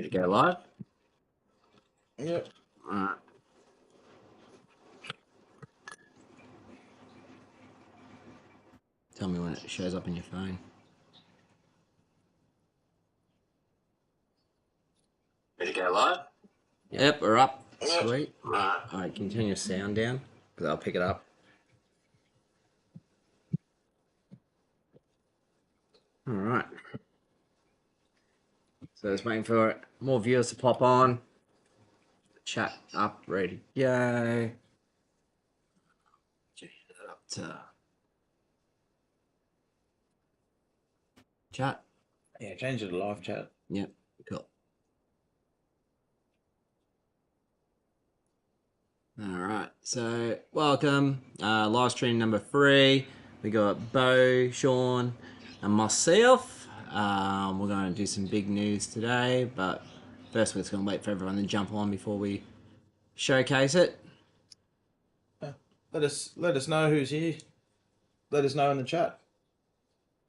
Ready to go live? Yep. Alright. Tell me when it shows up in your phone. Ready to go live? Yep, we're up. Yep. Sweet. Alright, can you turn your sound down? Because I'll pick it up. Alright. So just waiting for more viewers to pop on. Chat up, ready to go. Change it up to chat. Yeah, change it to live chat. Yep, cool. Alright, so welcome. Live stream number 3. We got Bo, Sean, and myself. We're going to do some big news today, but first we're just going to wait for everyone to jump on before we showcase it. Let us know who's here. Let us know in the chat.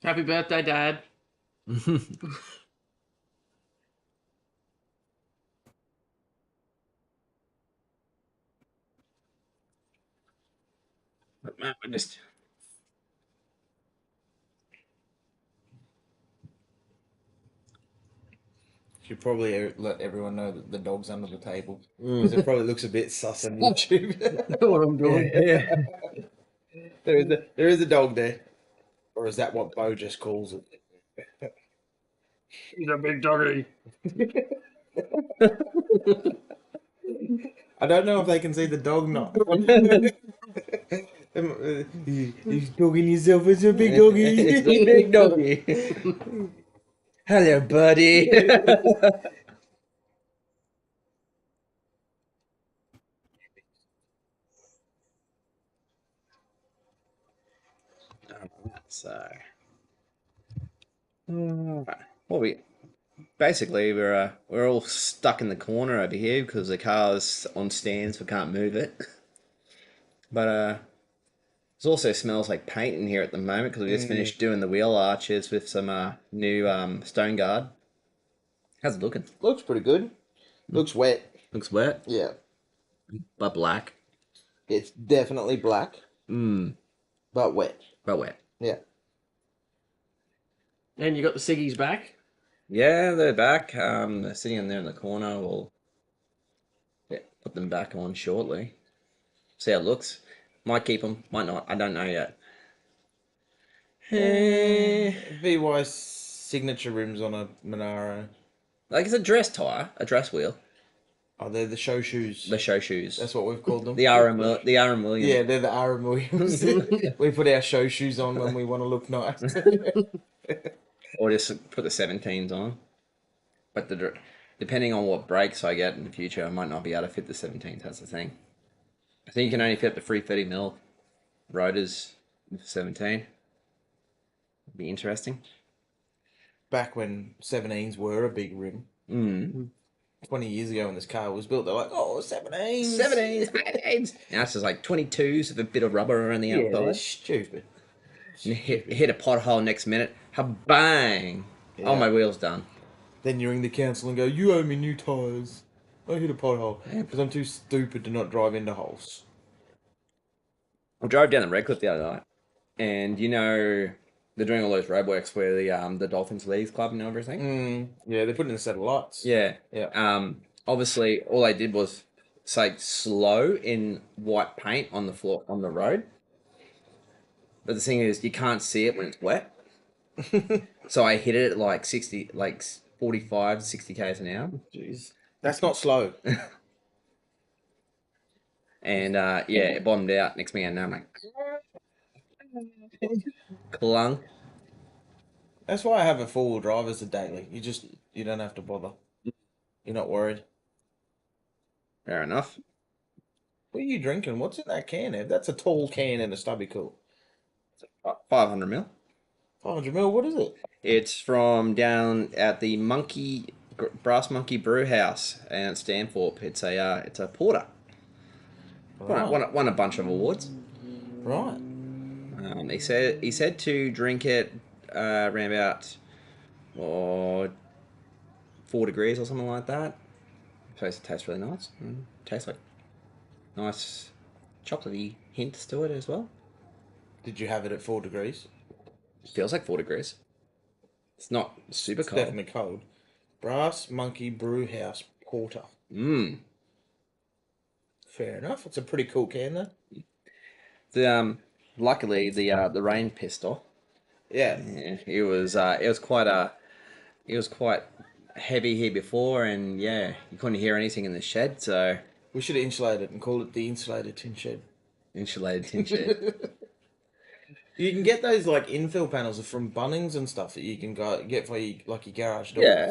Happy birthday, Dad. But Matt, we're just... Should probably let everyone know that the dog's under the table. Because it probably looks a bit sus on YouTube. What I'm doing. Yeah. There is a dog there. Or is that what Bo just calls it? He's a big doggy. I don't know if they can see the dog not. He's dogging himself as a big doggy. big doggy. Hello, buddy. So, well, we're all stuck in the corner over here because the car's on stands. We can't move it. But it also smells like paint in here at the moment because we just finished doing the wheel arches with some new stone guard. How's it looking? Looks pretty good. Looks wet. Looks wet, Yeah. but black. It's definitely black, but wet. But wet. Yeah. And you got the ciggies back? Yeah, they're back. They're sitting in there in the corner. We'll put them back on shortly. See how it looks. Might keep them, might not. I don't know yet. VY signature rims on a Monaro. Like it's a dress tire, a dress wheel. Oh, they're the show shoes. The show shoes. That's what we've called them. The RM Williams. Yeah, they're the RM Williams. We put our show shoes on when we want to look nice. Or just put the 17s on. But depending on what brakes I get in the future, I might not be able to fit the 17s. That's the thing. I think you can only fit the 330mm rotors with 17. It'd be interesting. Back when 17s were a big rim. 20 years ago when this car was built, they're like, oh, 17s. 17s. Now it's just like 22s with a bit of rubber around the outside. Yeah, they're stupid. And hit a pothole next minute. Bang! Yeah. Oh, my wheel's done. Then you ring the council and go, you owe me new tyres. I hit a pothole. Because I'm too stupid to not drive into holes. I drove down the Redcliffe the other night. And, you know, they're doing all those roadworks where the Dolphins Leagues Club and everything. Yeah, they're putting in a set of lights. Yeah. Yeah. Obviously, all they did was say slow in white paint on the floor, on the road. But the thing is, you can't see it when it's wet. So I hit it at like 45, 60 k's an hour. Jeez. That's not slow. And it bottomed out. Next thing I know, I'm like, clunk. That's why I have a four-wheel drive as a daily. You don't have to bother. You're not worried. Fair enough. What are you drinking? What's in that can, Ev? That's a tall can and a stubby cool. 500ml. 500ml, what is it? It's from down at the Brass Monkey Brew House and Stanthorpe. It's a porter. Right. Won a bunch of awards. Right. He said to drink it around about 4 degrees or something like that. Supposed to taste really nice. Tastes like nice chocolatey hints to it as well. Did you have it at 4 degrees? Feels like 4 degrees. It's not super It's cold. definitely cold. Brass Monkey Brew House Porter. Mmm. Fair enough. It's a pretty cool can, though. Luckily the rain pissed off. Yeah. Yeah, it was quite heavy here before, and yeah, you couldn't hear anything in the shed, so We should insulate it and call it the insulated tin shed. insulated tin shed. You can get those like infill panels from Bunnings and stuff that you can get for your garage doors. Yeah.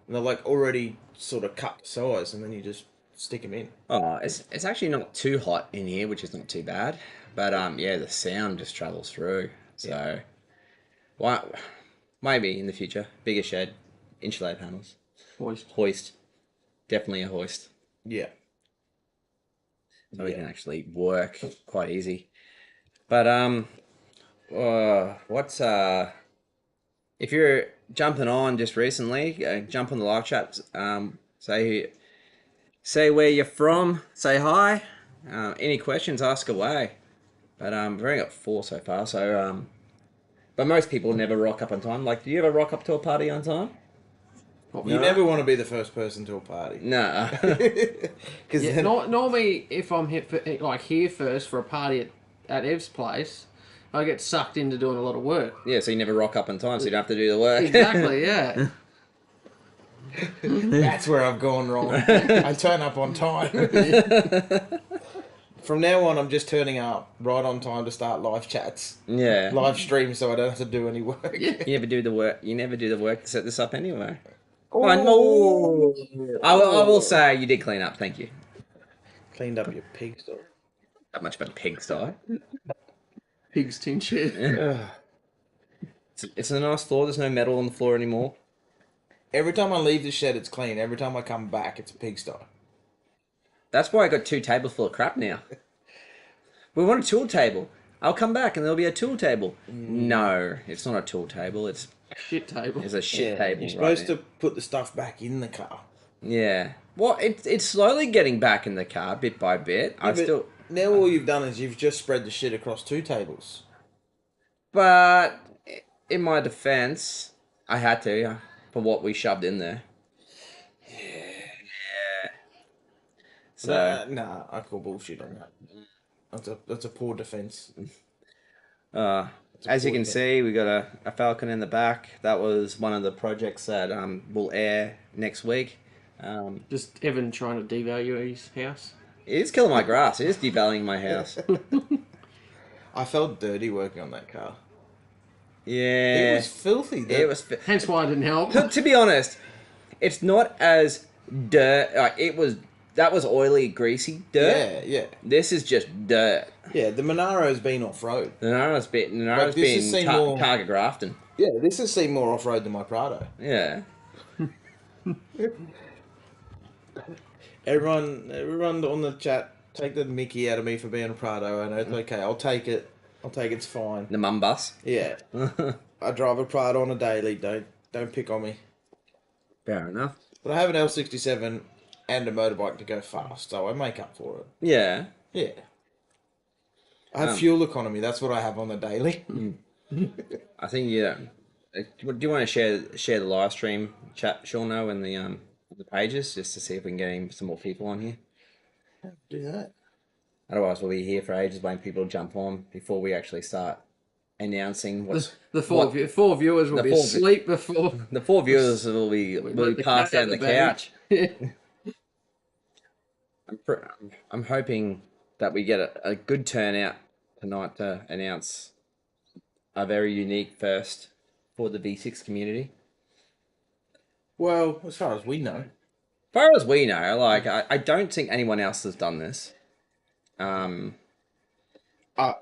And they're like already sort of cut to size, and then you just stick them in. Oh, it's actually not too hot in here, which is not too bad. But yeah, the sound just travels through. So, why? Maybe in the future, bigger shed, insulated panels, hoist, definitely a hoist, Yeah. so we can actually work quite easy. But what's if you're jumping on just recently, jump on the live chat. Say where you're from. Say hi. Any questions, ask away. But we've only got 4 so far. So but most people never rock up on time. Like, do you ever rock up to a party on time? You never want to be the first person to a party. No. Because Yeah, normally, if I'm here first for a party at Ev's place, I get sucked into doing a lot of work. Yeah, so you never rock up on time, so you don't have to do the work. Exactly, yeah. that's where I've gone wrong. I turn up on time. From now on, I'm just turning up right on time to start live chats, Yeah. live streams, so I don't have to do any work. Yeah. You never do the work. You never do the work to set this up anyway. Oh, I will say you did clean up. Thank you. Cleaned up your pigsty. Not much of a pigsty. Pig's tin shed. Ugh. It's a nice floor. There's no metal on the floor anymore. Every time I leave the shed, it's clean. Every time I come back, it's a pigsty. That's why I got 2 tables full of crap now. We want a tool table. I'll come back and there'll be a tool table. No, it's not a tool table. It's Shit table. a shit table. You're right supposed now. to put the stuff back in the car. Yeah. Well, it's slowly getting back in the car bit by bit. But now all you've done is you've just spread the shit across 2 tables. But in my defense, I had to for what we shoved in there. Yeah. So Nah, I call bullshit on that. That's a poor defense. as you can see, we got a falcon in the back. That was one of the projects that will air next week. Just Evan trying to devalue his house. It is killing my grass. It is devaluing my house. I felt dirty working on that car. Yeah. It was filthy. It was. Hence why I didn't help. To be honest, it's not as dirt. Like that was oily, greasy dirt. Yeah. This is just dirt. Yeah, the Monaro's been off-road. Naro's Like, this has been seen more- Targa Grafton. Yeah, this has seen more off-road than my Prado. Yeah. Everyone on the chat, take the mickey out of me for being a Prado. I know it's okay. I'll take it. It's fine. The mum bus. Yeah. I drive a Prado on a daily. Don't pick on me. Fair enough. But I have an L67 and a motorbike to go fast, so I make up for it. Yeah. Yeah. I have fuel economy. That's what I have on the daily. I think do you want to share the live stream chat, Sean, and the pages just to see if we can get some more people on here? Do that. Otherwise, we'll be here for ages waiting for people to jump on before we actually start announcing what's The four viewers will The be 4 asleep before. the 4 viewers will be passed out on the couch. I'm hoping that we get a good turnout tonight to announce a very unique first for the V6 community. Well, as far as we know. As far as we know, like I don't think anyone else has done this. I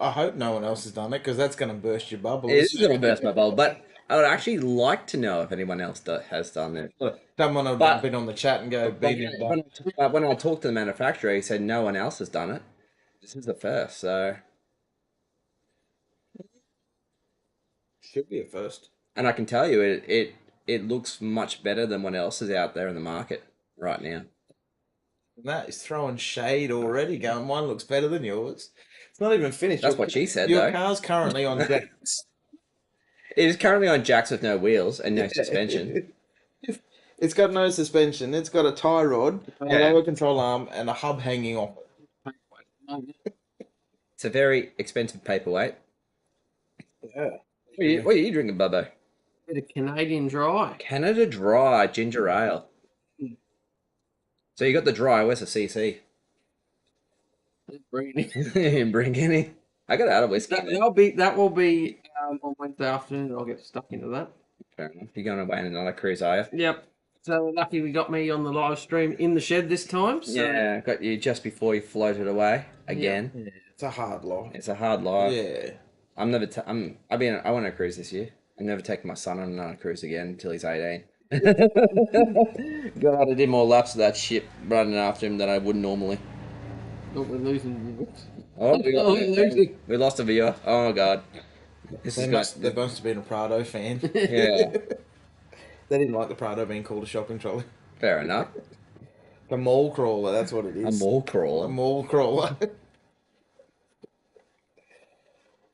hope no one else has done it, because that's going to burst your bubble. It is going to burst my bubble, but I would actually like to know if anyone else has done it. Someone will jump in on the chat and go, beat him. When I talked to the manufacturer, he said no one else has done it. This is the first, so... Should be a first. And I can tell you, it it looks much better than what else is out there in the market right now. That is throwing shade already. Going, mine looks better than yours. It's not even finished. That's what she said, Your though. car's currently on jacks. It is currently on jacks with no wheels and no suspension. It's got no suspension. It's got a tie rod, a Yeah. lower control arm, and a hub hanging off it. It's a very expensive paperweight. Yeah. What are you drinking, Bubbo? Bit of Canadian Dry. Canada Dry ginger ale. So you got the dry. Where's the CC? Bring it in. You didn't bring any. I got out of whiskey. That will be on Wednesday afternoon. I'll get stuck into that. Fair enough. You're going away on another cruise, are you? Yep. So lucky we got me on the live stream in the shed this time. So. Yeah, got you just before you floated away again. Yeah, it's a hard life. It's a hard life. Yeah. I want to cruise this year. I'm never taking my son on another cruise again until he's 18. God, I did more laps of that ship running after him than I would normally. Oh, we're losing. Oh, Losing. we lost a viewer. Oh my God. They must have been a Prado fan. Yeah, They didn't like the Prado being called a shopping trolley. fair enough. A mall crawler, that's what it A is. mall A crawler. mall crawler.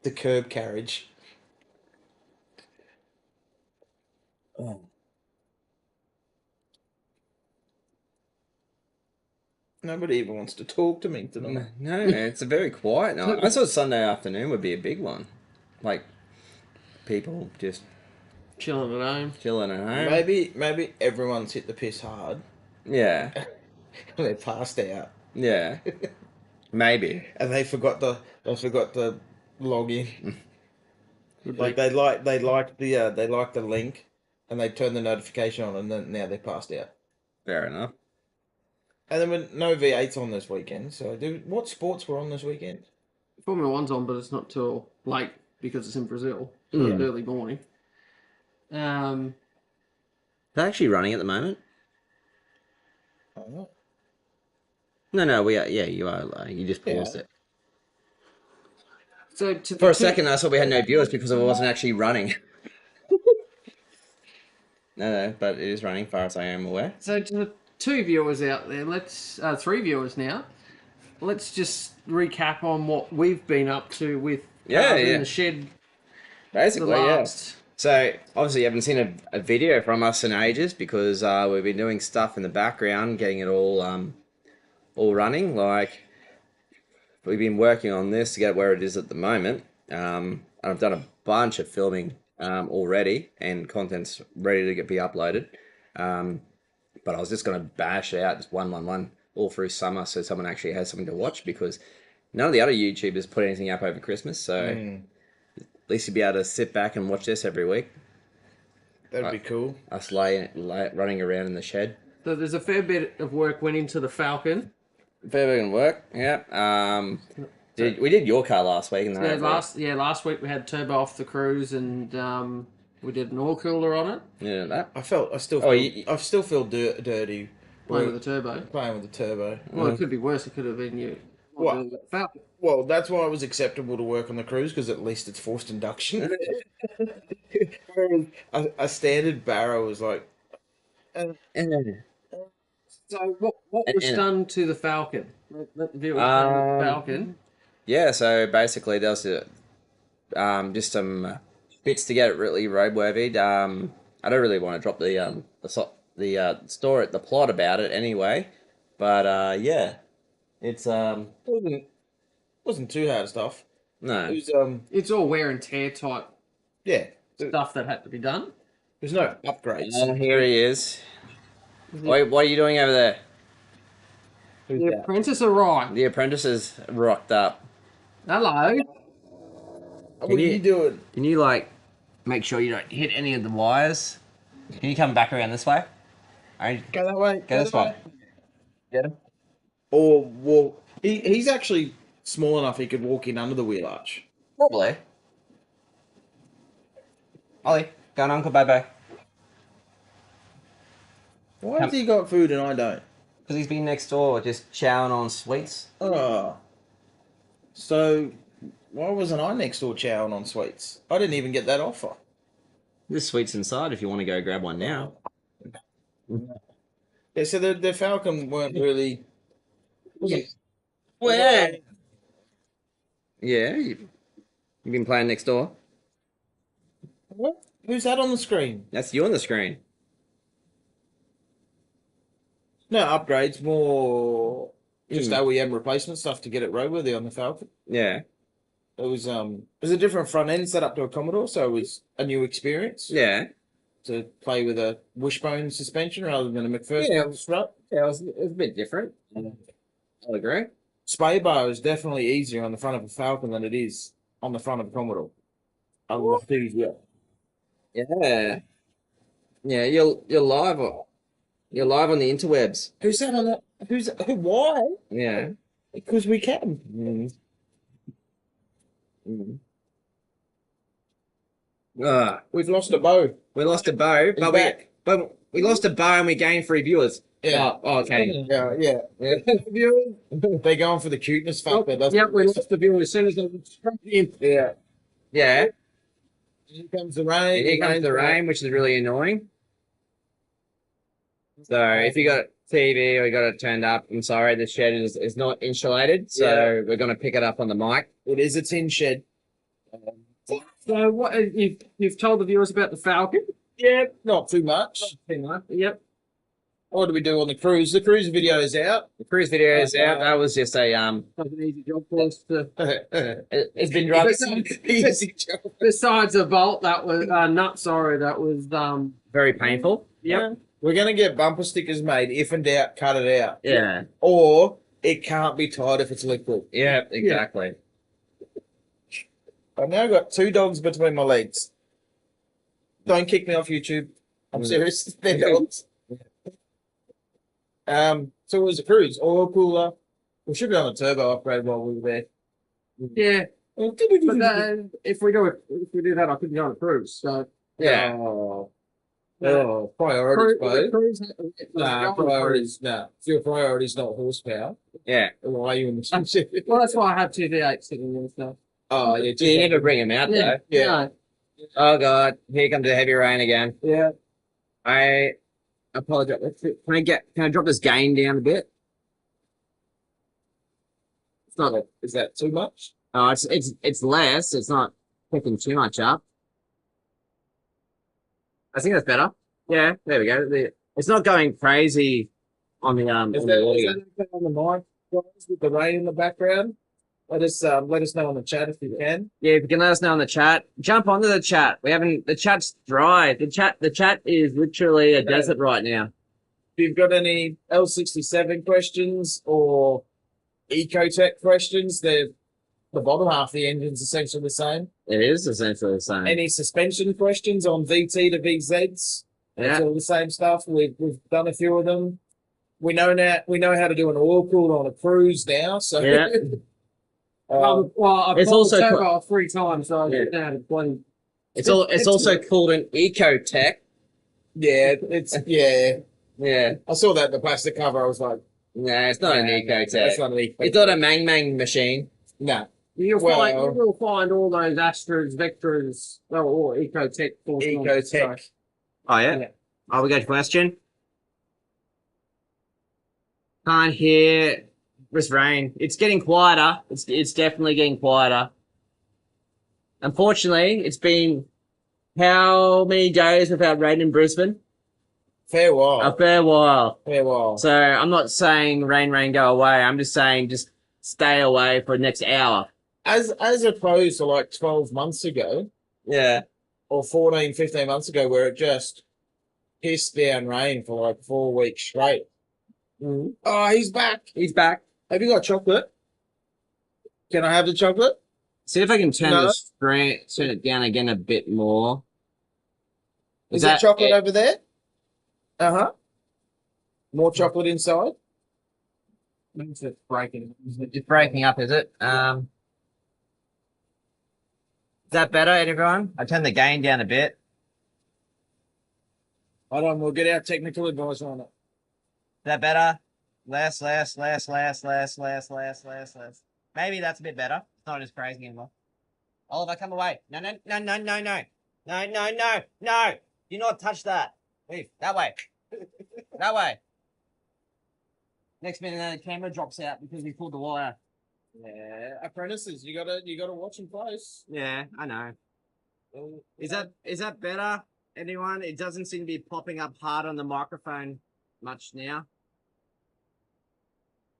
The curb carriage. Oh. Nobody even wants to talk to me tonight. No, it's a very quiet night. I thought Sunday afternoon would be a big one. Like, people just Chilling at home. chilling at home. Maybe everyone's hit the piss hard. Yeah, They're passed out. yeah. Maybe. And they forgot to log in. Like they liked the link, and they turned the notification on, and then now they're passed out. Fair enough. And there were no V8s on this weekend. So, what sports were on this weekend? Formula One's on, but it's not till late because it's in Brazil. So Mm. it's early morning. They're actually running at the moment. Oh, No, we are. Yeah, you are. You just paused Yeah. it. So For a second, I thought we had no viewers because it wasn't actually running. No, but it is running, far as I am aware. So to the two viewers out there, three viewers now. Let's just recap on what we've been up to with Yeah. in the shed. Basically, the yeah. last. So, obviously, you haven't seen a video from us in ages because we've been doing stuff in the background, getting it all running. Like, we've been working on this to get where it is at the moment. I've done a bunch of filming already, and content's ready to be uploaded. But I was just going to bash out just one all through summer so someone actually has something to watch because none of the other YouTubers put anything up over Christmas. So at least you'd be able to sit back and watch this every week. that'd be cool. Us running around in the shed. So there's a fair bit of work went into the Falcon. Fair bit of work, yeah. We did your car last week. And Last week we had turbo off the cruise and we did an oil cooler on it. Yeah, that. I still feel dirty Playing with the turbo. playing with the turbo. Well, it could be worse. It could have been you. What? Falcon. Well, that's why it was acceptable to work on the cruise because at least it's forced induction. Whereas a standard barrow was like, So what was done to the Falcon? Let the viewers know the Falcon. Yeah, so basically there was just some bits to get it really roadworthy. I don't really want to drop the plot about it anyway, but yeah, it's wasn't too hard stuff. no. It was It's all wear and tear type yeah. stuff that had to be done. There's no upgrades. Oh, here he is. Wait, what are you doing over there? Who's The that? apprentice arrived. The apprentice is rocked up. Hello. What are you doing? Can you make sure you don't hit any of the wires? Can you come back around this way? Go that way. Go this way. Get him. Or walk. He's actually small enough he could walk in under the wheel arch. Probably. Ollie, go on, Uncle Bye. Why has he got food and I don't? Because he's been next door just chowing on sweets. Oh. So, why wasn't I next door chowing on sweets? I didn't even get that offer. This sweet's inside if you want to go grab one now. Yeah, so the Falcon weren't really. Well, yeah, you've been playing next door. What? Who's that on the screen? That's you on the screen. No upgrades, more just Mm. OEM replacement stuff to get it roadworthy on the Falcon. Yeah, It was a different front end set up to a Commodore, so it was a new experience yeah, to play with a wishbone suspension rather than a McPherson Yeah. strut. yeah. It was a bit different. I'll agree. Sway bar is definitely easier on the front of a Falcon than it is on the front of a Commodore. A lot easier. Yeah, yeah. You're live. You're live on the interwebs. Who's that on that? Why? Yeah. Because we can. We've lost a bow. We lost a bow, He's back. but we lost a bow and we gained 3 viewers. Yeah. Oh, okay. Yeah. They're going for the cuteness factor. That's Yep, we lost the view as soon as they went straight in. Yeah. Yeah. Here comes the rain. Here comes the rain, which is really annoying. So if you got TV or you got it turned up, I'm sorry, the shed is not insulated, so we're gonna pick it up on the mic. It is a tin shed. So what you've told the viewers about the Falcon? Yeah, not too much. Yep. What do we do on the cruise? The cruise video is out. The cruise video is out. That was just a That was an easy job for us to. it's been driving Easy job. Besides a bolt, that was that was very painful. Yep. We're gonna get bumper stickers made. If in doubt, cut it out. Yeah. Or it can't be tied if it's liquid. Yeah, exactly. I've now got 2 dogs between my legs. Don't kick me off YouTube. I'm serious. They're dogs. So it was a cruise, oil cooler. We should have done a turbo upgrade while we were there. Yeah. But if we do that, I couldn't go on a cruise. So Yeah. Priorities, babe. cruise, Priorities. Nah, your priorities not horsepower. Yeah. Why are you in the sunshine? Well, that's why I have 2 V8s sitting there. So Oh, yeah. You never bring him out though. Yeah. No. Oh god, here comes the heavy rain again. Yeah. I apologize. Can I drop this gain down a bit? It's not. Is that too much? Oh, it's less. It's not picking too much up. I think that's better. Yeah, there we go. It's not going crazy on the Is on that, the is audio. that okay on the mic, guys, with the rain in the background? Let us know on the chat if you can. Yeah, if you can let us know in the chat, jump onto the chat. The chat's dry. The chat is literally a desert right now. If you've got any L67 questions or Ecotech questions, the bottom half of the engine's essentially the same. It is essentially the same. Any suspension questions on VT to VZs? It's Yeah. all the same stuff. We've done a few of them. We know how to do an oil cooler on a cruise now. So Yeah. Well, I've It's pulled also the turbo off 3 times, so I Yeah. get down to 20. It's also called an Ecotech. yeah, it's yeah. Yeah. I saw that in the plastic cover. I was like, No, it's not an Ecotech. That's not an Ecotech. It's not a Mang machine. No. You Well- will find all those Astras, Vectras, or Ecotech. Ecotech. Oh yeah. Yeah. Oh, we got a question. Can't hear. This rain. It's getting quieter. It's definitely getting quieter. Unfortunately, it's been how many days without rain in Brisbane? Fair while. A fair while. Fair while. So I'm not saying rain, go away. I'm just saying just stay away for the next hour. As opposed to like 12 months ago Yeah. or 14, 15 months ago where it just pissed down rain for like 4 weeks straight. Oh, he's back. He's back. Have you got chocolate? Can I have the chocolate? See if I can turn No. the screen, turn it down again a bit more. Is there that chocolate it? over there? Uh-huh. More chocolate inside? Means it's breaking. It's breaking up, is it? Is that better, everyone? I turned the gain down a bit. Hold on, we'll get our technical advisor on it. Is that better? Less. Maybe that's a bit better. It's not as crazy anymore. Oliver, come away. No. No, no, no, no. Do not touch that. Leave. That way. That way. Next minute, the camera drops out because we pulled the wire. Yeah, apprentices, you gotta watch them close. Yeah, I know. Is that better? Anyone? It doesn't seem to be popping up hard on the microphone much now.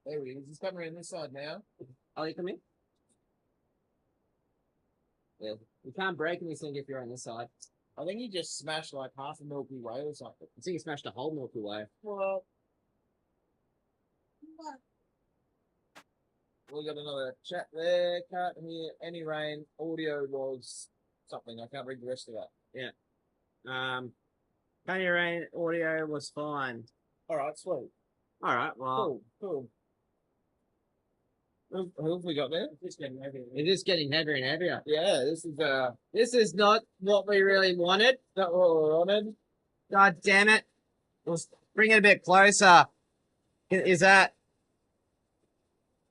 There we go. He's coming in this side now. Oh, you come in? Yeah. You can't break anything if you're on this side. I think he just smashed like half a Milky Way or something. I think you smashed a whole Milky Way. Well, we got another chat there. Can't hear any rain. Audio was something. I can't read the rest of that. Can't hear rain. Audio was fine. All right, sweet. All right, well. Cool. Who have we got there? It is getting heavier and heavier. Yeah, This is not what we really wanted. not what we wanted. God damn it. Let's bring it a bit closer. Is that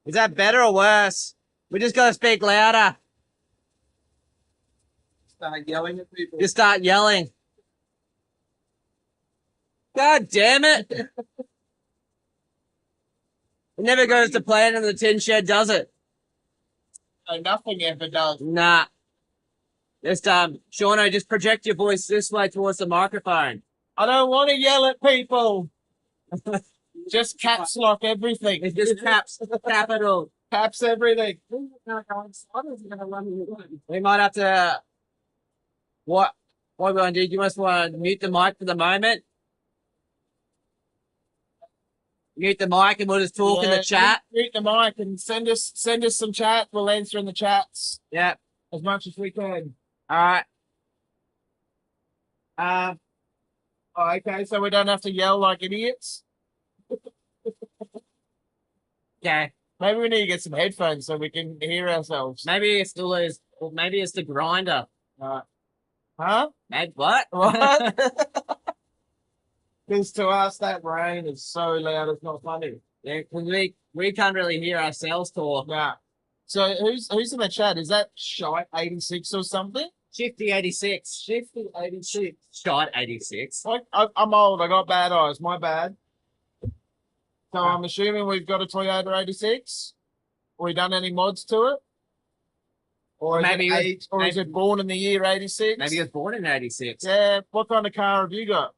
better or worse? We just gotta speak louder. Start yelling at people. Just start yelling. God damn it. It never goes to plan in the TinShed, does it? No, nothing ever does. Nah. Just Shauno, just project your voice this way towards the microphone. I don't want to yell at people. Just caps lock everything. It's just caps, capital. Caps everything. We might have to. What we want to do? Do you just want to mute the mic for the moment? Mute the mic and we'll just talk in the chat. Mute the mic and send us some chat. We'll answer in the chats. Yeah. As much as we can. All right. Okay, so we don't have to yell like idiots. Okay. Maybe we need to get some headphones so we can hear ourselves. Maybe it's still is. Or maybe it's the grinder. Huh? Maybe what? What? Because to us that rain is so loud it's not funny. Yeah, 'cause we can't really hear ourselves talk. Nah. So who's in the chat? Is that Shite 86 or something? Shifty 86. Shifty 86. Shot 86. I'm old. I got bad eyes. My bad. So I'm assuming we've got a Toyota 86. Or we done any mods to it? Or Maybe is it born in the year 86? Maybe he was born in 86. Yeah. What kind of car have you got?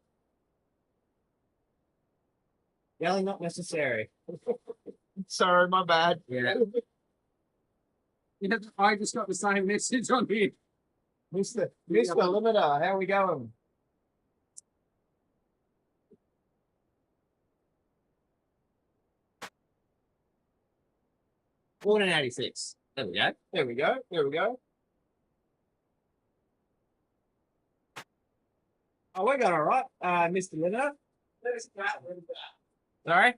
Yelling not necessary. Sorry, my bad. Yeah. I just got the same message on here. Mr. Limiter, how are we going? Born in 86. There we go. There we go. There we go. Oh, we got all right. Mr. Limiter. Sorry?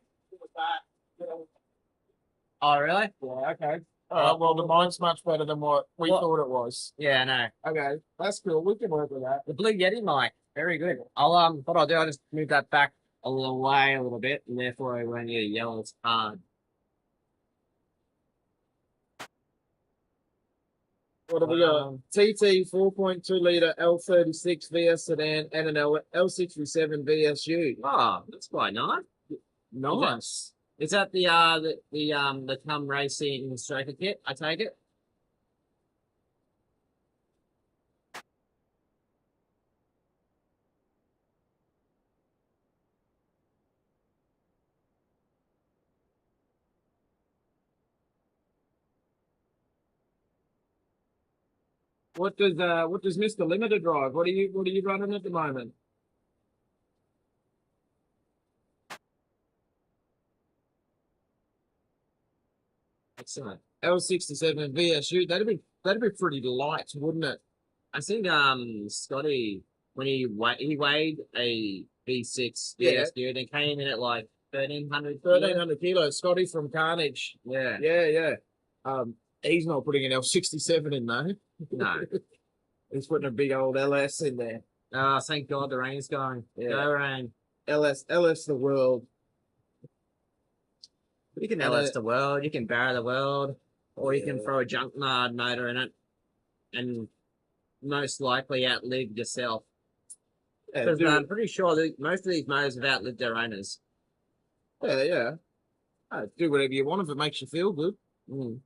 Oh, really? Yeah, okay. All right, well, the mine's much better than what we thought it was. Yeah, I know. Okay, that's cool. We can work with that. The Blue Yeti mic. Very good. What I'll do, I'll just move that back a little way a little bit, and therefore I won't need to yell as hard. What have we got? TT 4.2 litre L36 VS sedan and an L67 VSU. Oh, that's quite nice. Nice. Is that the Come Racing Striker kit? I take it. What does Mr. Limiter drive? What are you running at the moment? Excellent. L67 VSU. That'd be pretty light, wouldn't it? I think Scotty, when he weighed a V6 Yeah. VSU, then came in at like 1,300 1300 kilos. Scotty from Carnage. Yeah. Yeah. He's not putting an L67 in though. No. He's putting a big old LS in there. Oh, thank God the rain's going. Yeah. Go rain. LS the world. You can LS the world, you can barrow the world, or you can throw a junk motor in it and most likely outlive yourself. Yeah, Because do, I'm pretty sure that most of these motors have outlived their owners. yeah. Do whatever you want if it makes you feel good. Mm.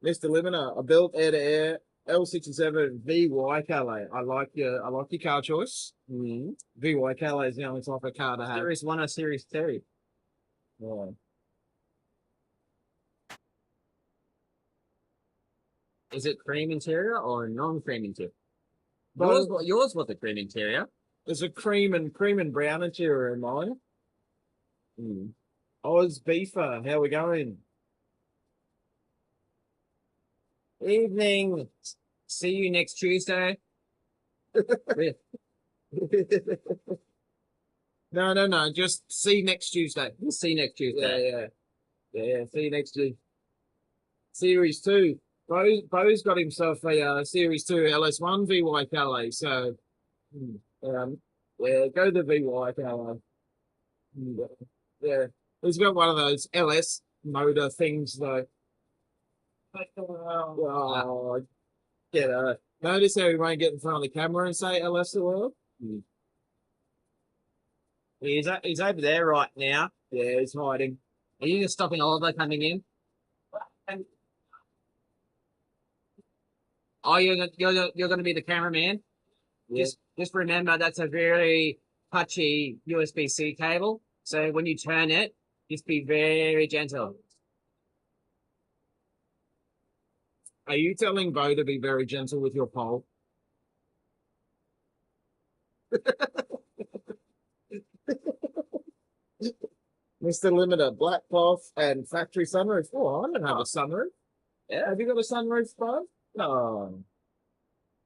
Mr. Limiter, I built air-to-air L67 VY Calais. I like your car choice. Mm. VY Calais is the only type of car to have. Series 1 or Series 2? Yeah. Is it cream interior or non-cream interior? Both. Yours was the cream interior. There's a cream and brown interior in mine. Mm. Oz Beefer, how we going? Evening. See you next Tuesday. No. Just see next Tuesday. We'll see you next Tuesday. Yeah. See you next Tuesday. Series 2. Bo's got himself a Series 2 LS1 VY Calais, so yeah, go the VY Calais. Yeah. He's got one of those LS motor things though. Oh, notice how he won't get in front of the camera and say LS the world? He's over there right now. Yeah, he's hiding. Are you just stopping Oliver coming in? Oh, you're going to be the cameraman? Yeah. Just remember that's a very touchy USB-C cable. So when you turn it, just be very gentle. Are you telling Bo to be very gentle with your pole? Mr. Limiter, black cloth and factory sunroof. Oh, I don't have a sunroof. Yeah. Have you got a sunroof, Bo? No.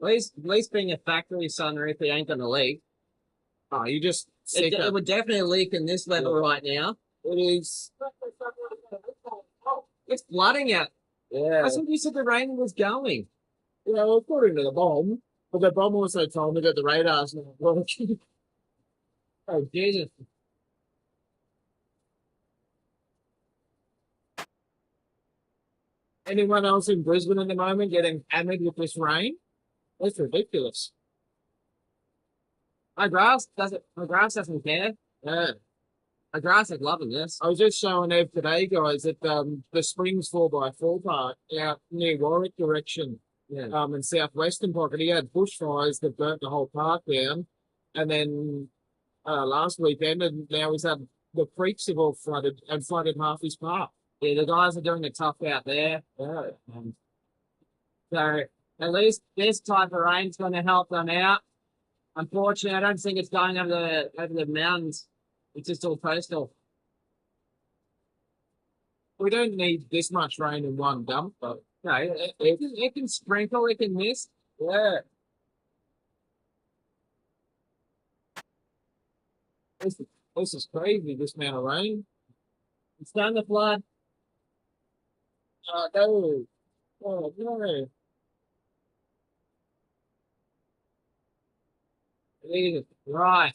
At least being a factory sunroof, it ain't going to leak. Oh, you just It would definitely leak in this level right now. It is. It's flooding out. Yeah. I think you said the rain was going. You know, according to the bomb, but the bomb also told me that the radar's not working. Oh, Jesus. Anyone else in Brisbane at the moment getting hammered with this rain? That's ridiculous. My grass doesn't care. Yeah. My grass is loving this. I was just showing Ev today, guys, at the Springs 4x4 park out near Warwick direction, Yeah. in southwestern pocket. He had bushfires that burnt the whole park down, and then last weekend, and now he's had the creeks have all flooded and flooded half his park. Yeah, the guys are doing it tough out there. Yeah. So at least this type of rain's going to help them out. Unfortunately, I don't think it's going over the mountains. It's just all coastal. We don't need this much rain in one dump, but No, it can sprinkle, it can mist. yeah. This is crazy, this amount of rain. It's starting to flood. No. Oh, no. Right.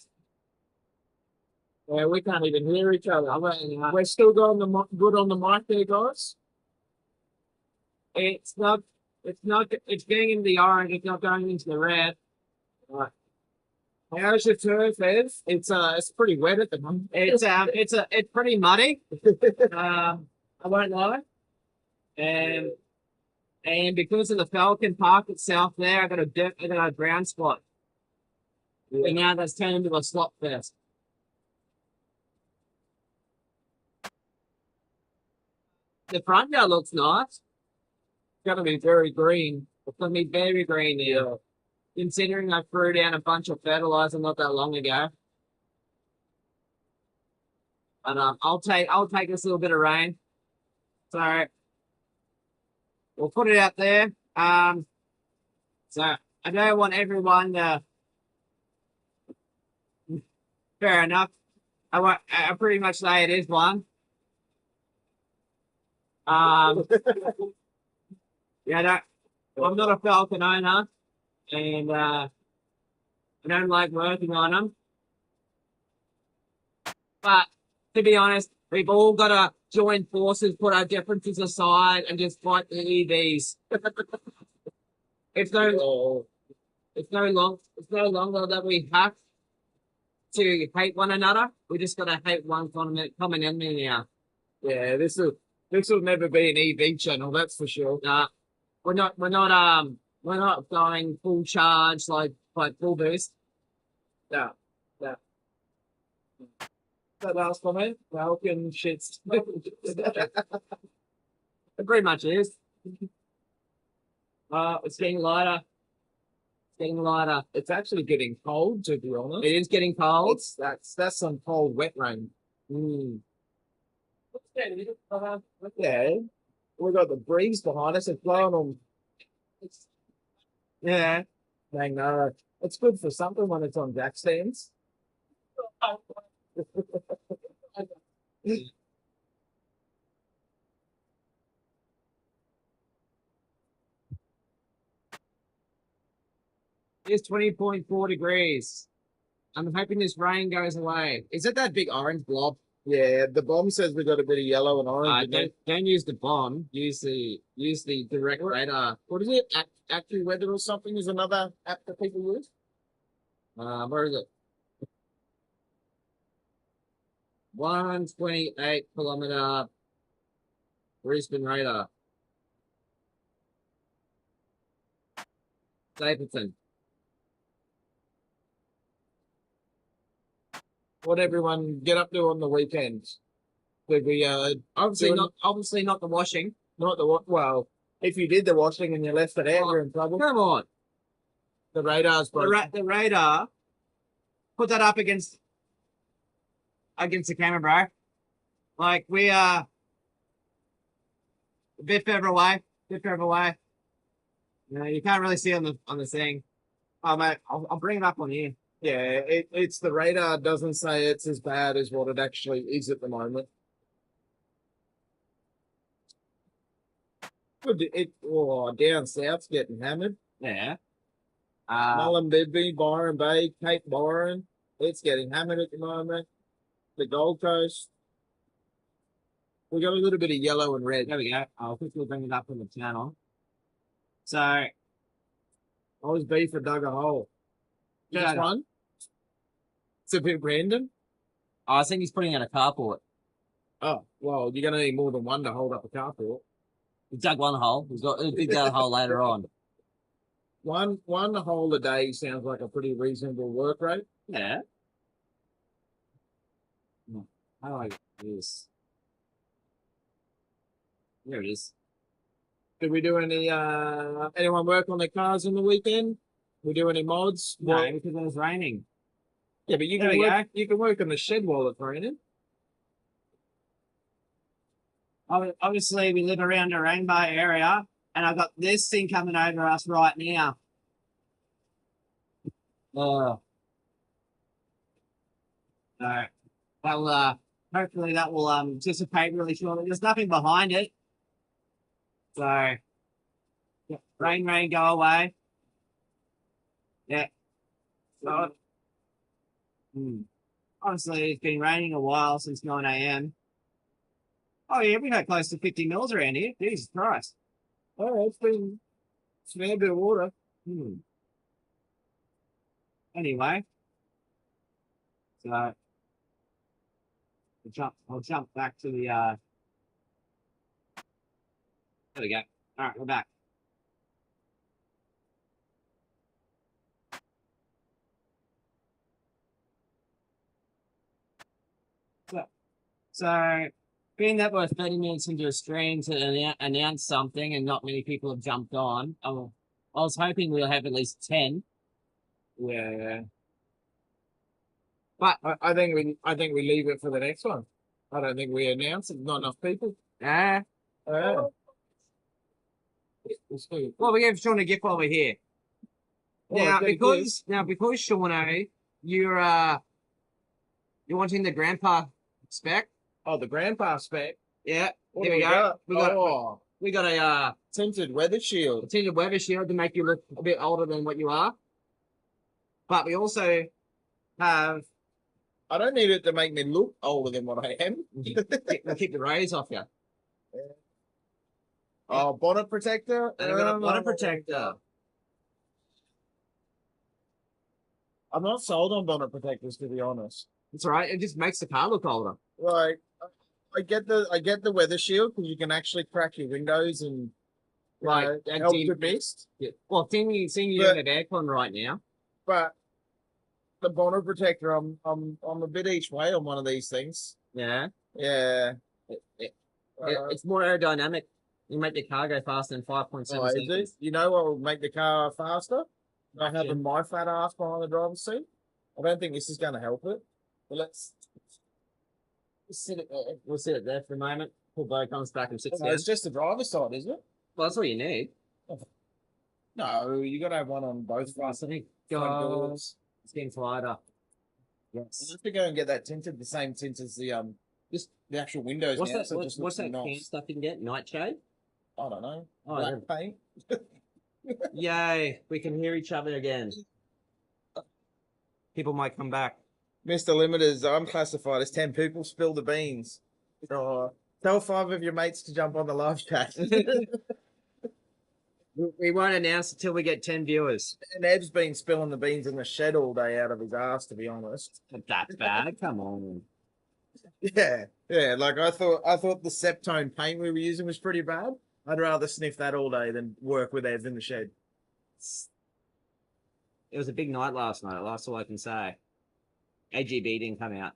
Yeah, we can't even hear each other. We're still going good on the mic there, guys. It's getting into the orange, it's not going into the red. Right. How's your turf, Ev? It's pretty wet at the moment. It's pretty muddy. I won't lie. And because of the Falcon Park itself there, I got a brown spot. Yeah. And now that's turned into a slop fest. The front yard looks nice. It's gonna be very green. It's gonna be very green now. Considering I threw down a bunch of fertilizer not that long ago. But I'll take this little bit of rain. So we'll put it out there. So I don't want everyone to. Fair enough. I pretty much say it is one. Yeah, I'm not a Falcon owner, and I don't like working on them. But to be honest, we've all got to join forces, put our differences aside, and just fight the EVs. it's no longer that we have to hate one another. We just gotta hate one common enemy now. Yeah, this will never be an EV channel, that's for sure. Nah, we're not going full charge like full boost. No, no. That last comment, Falcon shits. It pretty much is. It's getting lighter. It's getting lighter. It's actually getting cold, to be honest. It is getting cold. That's some cold, wet rain. Mm. Yeah, we got the breeze behind us. It's blowing on. Yeah. Dang, no, it's good for something when it's on jack stands. It's 20.4 degrees. I'm hoping this rain goes away. Is it that big orange blob? Yeah, the bomb says we got a bit of yellow and orange. Don't use the bomb. Use the direct radar. What is it? AccuWeather or something is another app that people use. Where is it? 128-kilometer Brisbane radar. Stapleton. What everyone get up to on the weekends? Did we Obviously not the washing. not the well? If you did the washing and you left it out, you're in trouble. Come on. The radar's broken. The radar. Put that up against the camera, bro. Like we are a bit further away. No, you can't really see on the thing. Oh mate, I'll bring it up on here. Yeah, it's the radar doesn't say it's as bad as what it actually is at the moment. Good. Down south's getting hammered. Yeah. Mullumbimby, Byron Bay, Cape Byron, it's getting hammered at the moment. The Gold Coast. We got a little bit of yellow and red. There we go. I'll quickly bring it up on the channel. So I was beef for dug a hole. Yeah. Which one? It's a bit random. I think he's putting out a carport. Oh, well, you're going to need more than one to hold up a carport. He dug one hole. He'll dig the other hole later on. One hole a day sounds like a pretty reasonable work rate. Yeah. How do I get this? There it is. Did we do any anyone work on their cars on the weekend? We do any mods? No, Well, because it was raining. yeah, but you There can we work, you can work on the shed while it's raining. Obviously, we live around a rainbow area, and I've got this thing coming over us right now. So that will hopefully that will dissipate really shortly. There's nothing behind it. So yeah, rain, go away. Yeah. So honestly, it's been raining a while since 9 a.m. Oh yeah, we've had close to 50 mils around here. Jesus Christ. Oh, it's been a fair bit of water. Anyway. So I'll jump back to the there we go. Alright, we're back. So being that we're 30 minutes into a stream to announce something and not many people have jumped on, I was hoping we'll have at least 10. Yeah. But I think we leave it for the next one. I don't think we announce it. Not enough people. well, we gave Sean a gift while we're here. Now, because Shawnee, you're wanting the grandpa spec. Oh, the grandpa spec. Yeah, What here do we go. got? We got a Tinted weather shield. tinted weather shield to make you look a bit older than what you are. But we also have I don't need it to make me look older than what I am. keep the rays off you. Oh, bonnet protector. And we got a bonnet protector. I'm not sold on bonnet protectors, to be honest. It's all right. It just makes the car look older. Like, I get the weather shield because you can actually crack your windows and Right, like and help dim- the mist. Yeah. Well, seeing you But- don't have aircon right now. But the bonnet protector, I'm a bit each way on one of these things. Yeah. Yeah. It's more aerodynamic. You make the car go faster than 5.7 Oh, is it? seconds. You know what will make the car faster? By Action. having my fat ass behind the driver's seat. I don't think this is going to help it. But let's sit it there. We'll sit it there for a moment. Pull Bo comes back and sits No, down. it's just the driver's side, isn't it? Well, that's all you need. No, you got to have one on both fronts. I think Front doors. it's getting lighter. You Yes. have to go and get that tinted, the same tint as the just the actual windows. What's now, that? so it just What's looks that can nice. stuff you can get? Nightshade. I don't know. Oh, Black paint. Yay! We can hear each other again. People might come back. Mr. Limiters, I'm classified as 10 people. Spill the beans. Tell 5 of your mates to jump on the live chat. We won't announce until we get 10 viewers. And Ed's been spilling the beans in the shed all day out of his ass, to be honest. That's bad. Come on. Yeah, yeah. Like I thought the Septone paint we were using was pretty bad. I'd rather sniff that all day than work with Ed in the shed. It was a big night last night. That's all I can say. AGB didn't come out.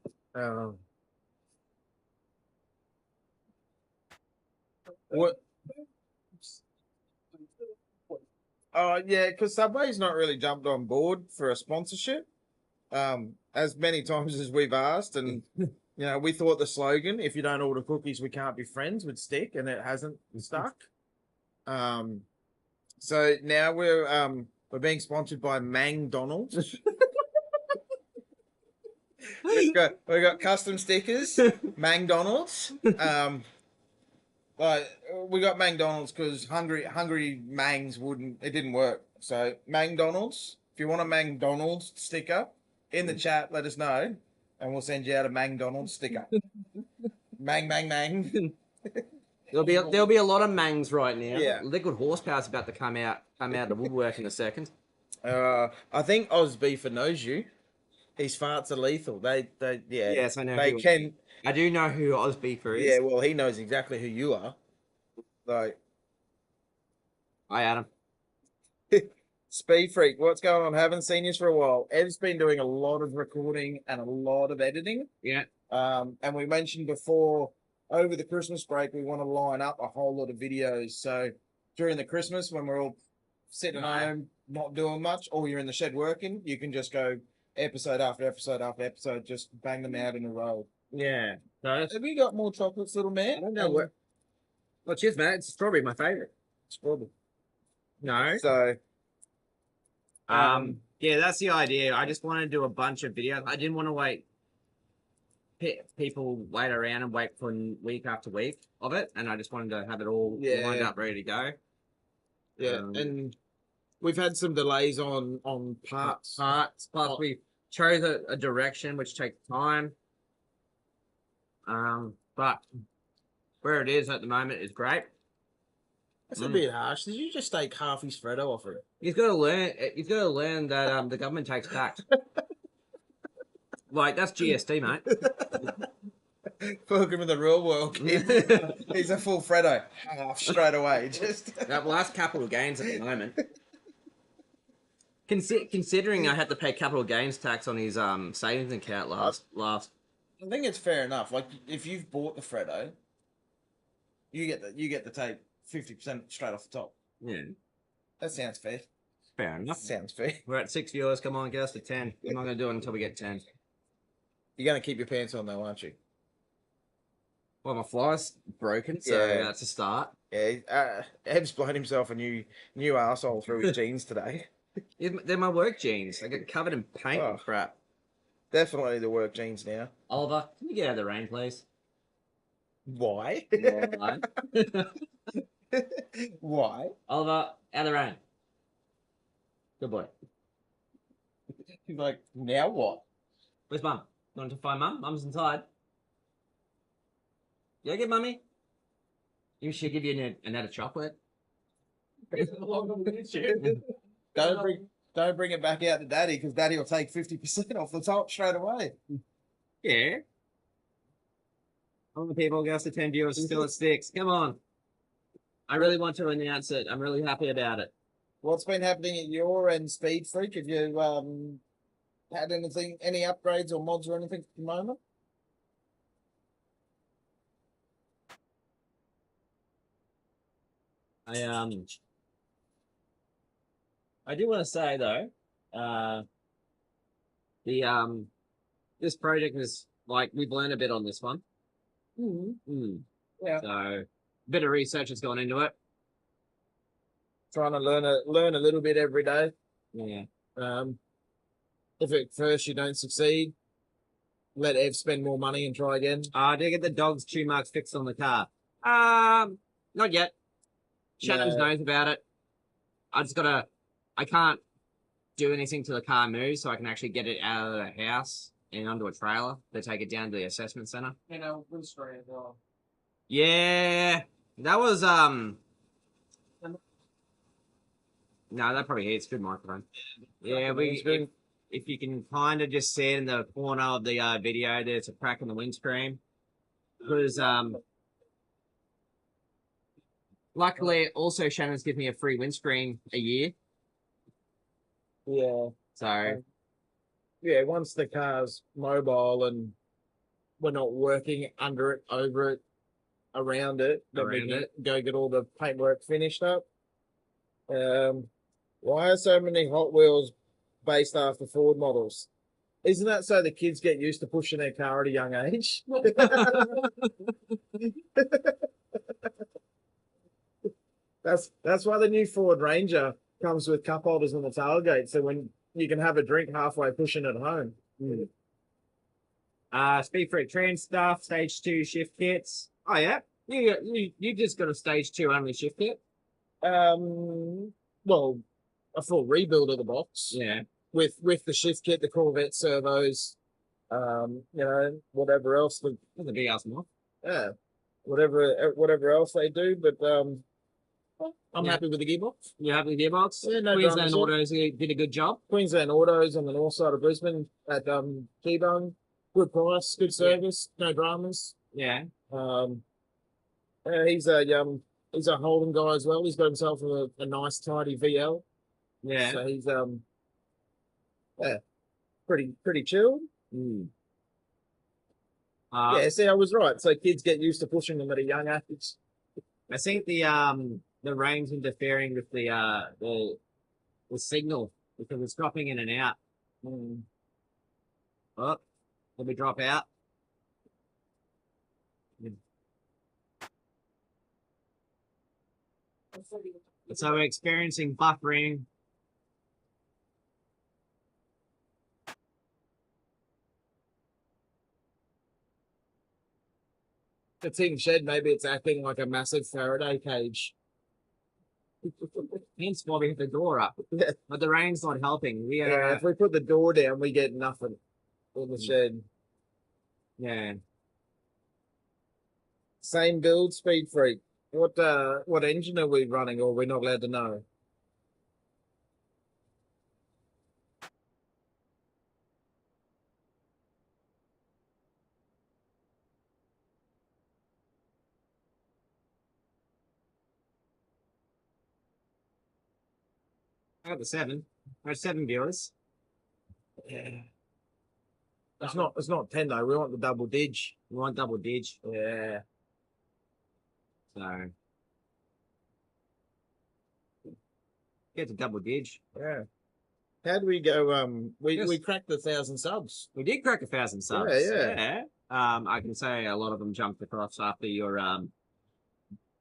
What? Oh yeah, because Subway's not really jumped on board for a sponsorship. As many times as we've asked, and you know, we thought the slogan "If you don't order cookies, we can't be friends" would stick, and it hasn't stuck. So now we're being sponsored by McDonald's. we've got custom stickers, McDonald's. Like we got McDonald's because hungry Mangs it didn't work. So McDonald's, if you want a McDonald's sticker in the chat, let us know, and we'll send you out a McDonald's sticker. Mang. There'll be a lot of mangs right now. Yeah. Liquid horsepower's about to come out of the woodwork in a second. I think Oz Beefer knows you. His farts are lethal. They yeah. Yes, I know. They can. I do know who Oz Beefer is. Yeah, well, he knows exactly who you are. Like, Hi, Adam. Speed Freak, what's going on? Haven't seen you for a while. Ev's been doing a lot of recording and a lot of editing. Yeah. And we mentioned before, over the Christmas break, we want to line up a whole lot of videos. So during the Christmas, when we're all sitting at home, not doing much, or you're in the shed working, you can just go episode after episode after episode, just bang them out in a row. Yeah. So Have you got more chocolates, little man? I don't know what. Well, cheers, mate. It's strawberry, my favorite. Strawberry. No. So, Yeah, that's the idea. I just want to do a bunch of videos. I didn't want to wait. People wait around and wait for week after week of it, and I just wanted to have it all lined up, ready to go. yeah, and we've had some delays on parts. Plus, we chose a direction which takes time. But where it is at the moment is great. That's a bit harsh. Did you just take half his Freddo off it? He's got to learn. He's got to learn that the government takes tax. Like that's GST, mate. Welcome to the real world, kid. He's a full Freddo. Half straight away. Just Well, that's capital gains at the moment. Considering I had to pay capital gains tax on his savings account last. I think it's fair enough. Like if you've bought the Freddo, you get to take 50% straight off the top. Yeah, That sounds fair. fair enough. Sounds fair. We're at 6 viewers. Come on, get us to 10. I'm not going to do it until we get 10. You're gonna keep your pants on though, aren't you? Well, my fly's broken, so Yeah. that's a start. Yeah. Eb's blown himself a new arsehole through his jeans today. They're my work jeans. I get covered in paint and Oh. crap. Definitely the work jeans now. Oliver, can you get out of the rain, please? Why? Oliver, Why? out of the rain. Good boy. He's like, now what? Where's Mum? You want to find Mum? Mum's inside. Yeah, get Mummy. You should give you another chocolate. Don't Don't bring it back out to Daddy because Daddy will take 50% off the top straight away. Yeah. All the people, girls to 10 viewers, still at 6. Come on. I really want to announce it. I'm really happy about it. What's been happening at your end, Speed Freak? Have you had anything, any upgrades or mods or anything at the moment? I do want to say though, this project is like we've learned a bit on this one. Yeah. So a bit of research has gone into it. Trying to learn a little bit every day. Yeah. If at first you don't succeed, let Ev spend more money and try again. Did I get the dog's chew marks fixed on the car? Not yet. Shannon knows about it. I can't do anything till the car moves, so I can actually get it out of the house and onto a trailer to take it down to the assessment center. You know, windscreen as well. Yeah, that was No, that probably hits. Good microphone. Yeah, if you can kind of just see it in the corner of the video, there's a crack in the windscreen. Because luckily, also Shannon's given me a free windscreen a year. Yeah. So Yeah, once the car's mobile and we're not working under it, over it, around it, then we can go get all the paintwork finished up. Why are so many Hot Wheels based after Ford models? Isn't that so the kids get used to pushing their car at a young age? That's why the new Ford Ranger comes with cup holders on the tailgate, so when you can have a drink halfway pushing it home. Speed Freak trans stuff, stage 2 shift kits. Oh yeah, you just got a stage 2 only shift kit. Well, a full rebuild of the box. Yeah, with the shift kit, the Corvette servos, whatever else. that's a big ass more. Yeah, whatever else they do, but I'm Yeah. happy with the gearbox. You happy with the gearbox? Yeah, no Queensland dramas. Autos did a good job. Queensland Autos on the north side of Brisbane at T-Bone. Good price, good service, no dramas. Yeah. He's a Holden guy as well. He's got himself a nice tidy VL. Yeah. So he's pretty chill. Yeah, see, I was right. So kids get used to pushing them at a young age. I think the rain's interfering with the signal because it's dropping in and out. Oh, let me drop out. So we're experiencing buffering. The TinShed, maybe it's acting like a massive Faraday cage. Hence why we have the door up. But the rain's not helping. Yeah, if we put the door down, we get nothing in the shed. Yeah. Same build, Speed Freak. What engine are we running, or we're not allowed to know? I got the 7. I have 7 viewers. Yeah. It's not 10 though. We want the double dig. We want double dig. Yeah. So get the double dig. Yeah. How do we go? We cracked 1,000 subs. We did crack 1,000 subs. Yeah. I can say a lot of them jumped across after your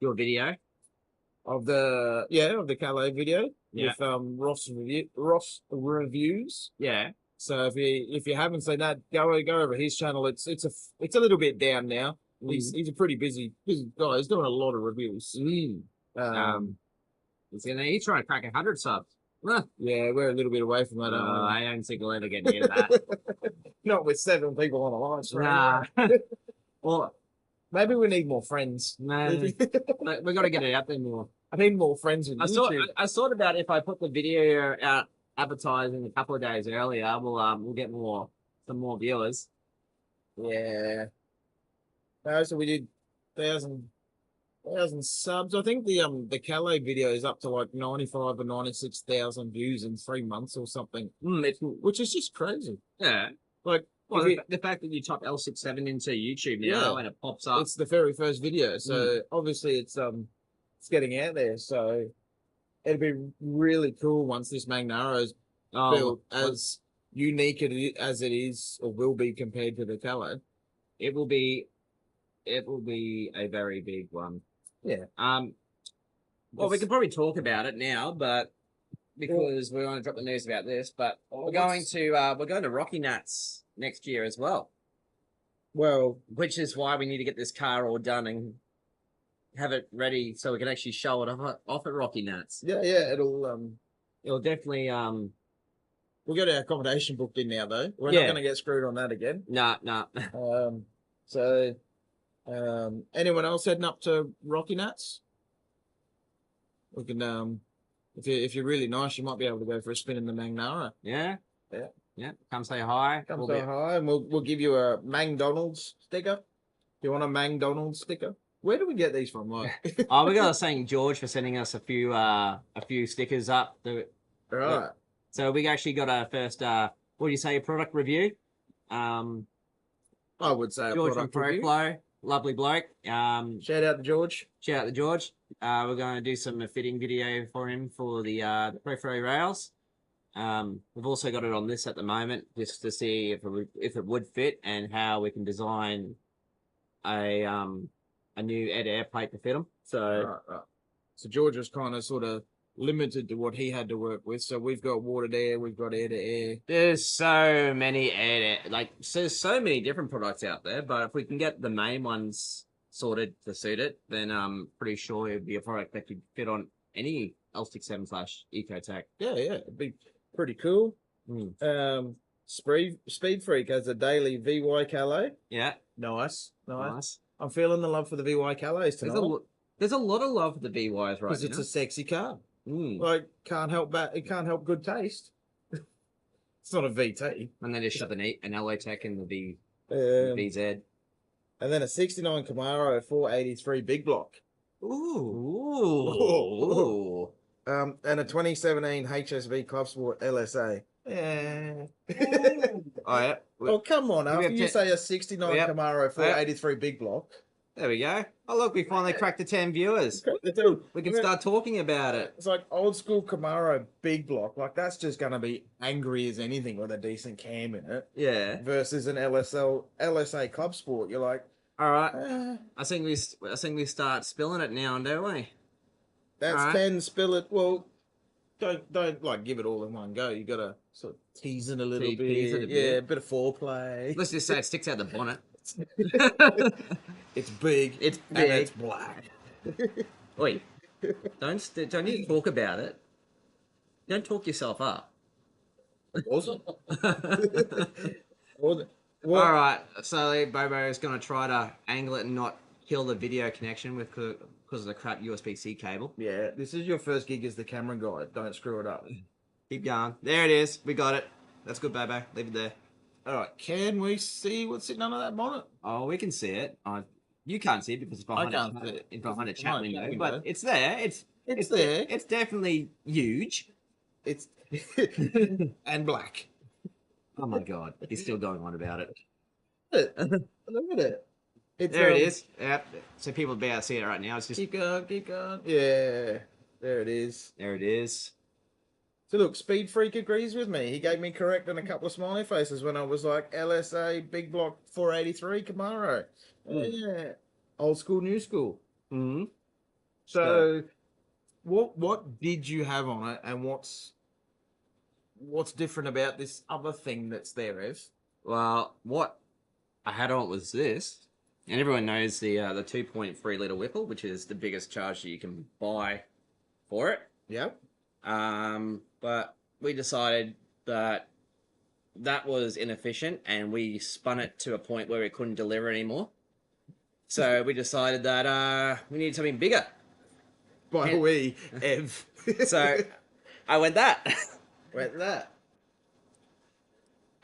video. Of the Calais video. Yeah. With Ross reviews. Yeah. So if you haven't seen that, go over his channel. It's a little bit down now. He's a pretty busy guy. He's doing a lot of reviews. He's trying to crack 100 subs. Huh. Yeah, we're a little bit away from that. I don't think we'll ever get near that. Not with 7 people on the line stream. Nah. Well, maybe we need more friends. No, we got to get it out there more. I need more friends with YouTube. I thought about if I put the video out advertising a couple of days earlier, we'll get some more viewers. Yeah. No, so we did thousand subs. I think the Calais video is up to like 95 or 96,000 views in 3 months or something, which is just crazy. Yeah. Like, Well, if the fact that you type L67 into YouTube now Yeah. and it pops up. it's the very first video, so obviously it's getting out there. So it'd be really cool once this Magnaro's built as unique as it is or will be compared to the Calais. it will be a very big one. Yeah. Well, we could probably talk about it now, but because we want to drop the news about this, but we're going to Rocky Nuts next year as well, Well, which is why we need to get this car all done and have it ready so we can actually show it off at Rocky Nuts. yeah, It'll definitely we'll get our accommodation booked in now though. We're Yeah. not going to get screwed on that again. nah. So, anyone else heading up to Rocky Nuts? We can, if you're really nice, you might be able to go for a spin in the Magnara. Yeah. Yeah. Come say hi. Come We'll say be- hi, and we'll give you a McDonald's sticker. You want a McDonald's sticker? Where do we get these from, Mike? Oh, we got to thank George for sending us a few stickers up. Right. So we actually got our first what do you say, product review. I would say a George from product review. ProFlow, lovely bloke. Shout out to George. Shout out to George. We're going to do some fitting video for him for the ProFlow rails. We've also got it on this at the moment, just to see if it would fit and how we can design a new air plate to fit them. So Right. So George was kind of sort of limited to what he had to work with. So we've got water to air, we've got air to air. there's so many there's so many different products out there, but if we can get the main ones sorted to suit it, then I'm pretty sure it'd be a product that could fit on any L67 / Ecotech. Yeah, it'd be pretty cool. Speed Freak has a daily VY Calais. Yeah, Nice. nice. I'm feeling the love for the VY Calais tonight There's a lot of love for the VYs right because now. it's a sexy car. Mm. Like it can't help good taste. It's not a VT. And they just shove an LA Tech in the Um, VZ. and then a 69 Camaro 483 big block. Ooh. And a 2017 HSV Club Sport LSA. Yeah. Oh, yeah. Oh, come on. We After have you ten- say a 69 Yep. Camaro 483 big block. There we go. Oh, look, we finally cracked the 10 viewers. Dude, We can start talking about it. It's like old school Camaro big block. Like, that's just going to be angry as anything with a decent cam in it. Yeah. Versus an LSA Club Sport. You're like, All right. eh, I think we start spilling it now, don't we? that's Alright. 10, spill it. Well, don't like give it all in one go. You got to sort of tease it a little bit. Tease it a Yeah, bit. a bit of foreplay. Let's just say it sticks out the bonnet. It's big. It's And big. it's black. Wait. Don't you talk about it. Don't talk yourself up. Awesome. Well, All right, so Bobo is going to try to angle it and not kill the video connection because of the crap USB-C cable. yeah, this is your first gig as the camera guy. Don't screw it up. Keep going. There it is. We got it. That's good, Bobo. Leave it there. All right, can we see what's sitting under that bonnet? Oh, we can see it. You can't see it because it's behind I can't see it. It's behind a It's chat behind a window, chat but window. it's there. It's there. It's definitely huge. It's and black. Oh my god, he's still going on about it. Look at it. It's, There it is. Yep. So people will be able to see it right now. It's just Keep going, keep going. Yeah, there it is. there. It is. So look, Speed Freak agrees with me. He gave me correct and a couple of smiley faces when I was like LSA Big Block 483 Camaro. Yeah, old school, new school. Mm-hmm. So, what did you have on it, and what's different about this other thing that's there, Ev? Well, what I had on it was this, and everyone knows the 2.3 liter Whipple, which is the biggest charger you can buy for it. Yep. But we decided that was inefficient, and we spun it to a point where it couldn't deliver anymore. So we decided that we needed something bigger. By Yeah. we, Ev. So I went that. Wait, that.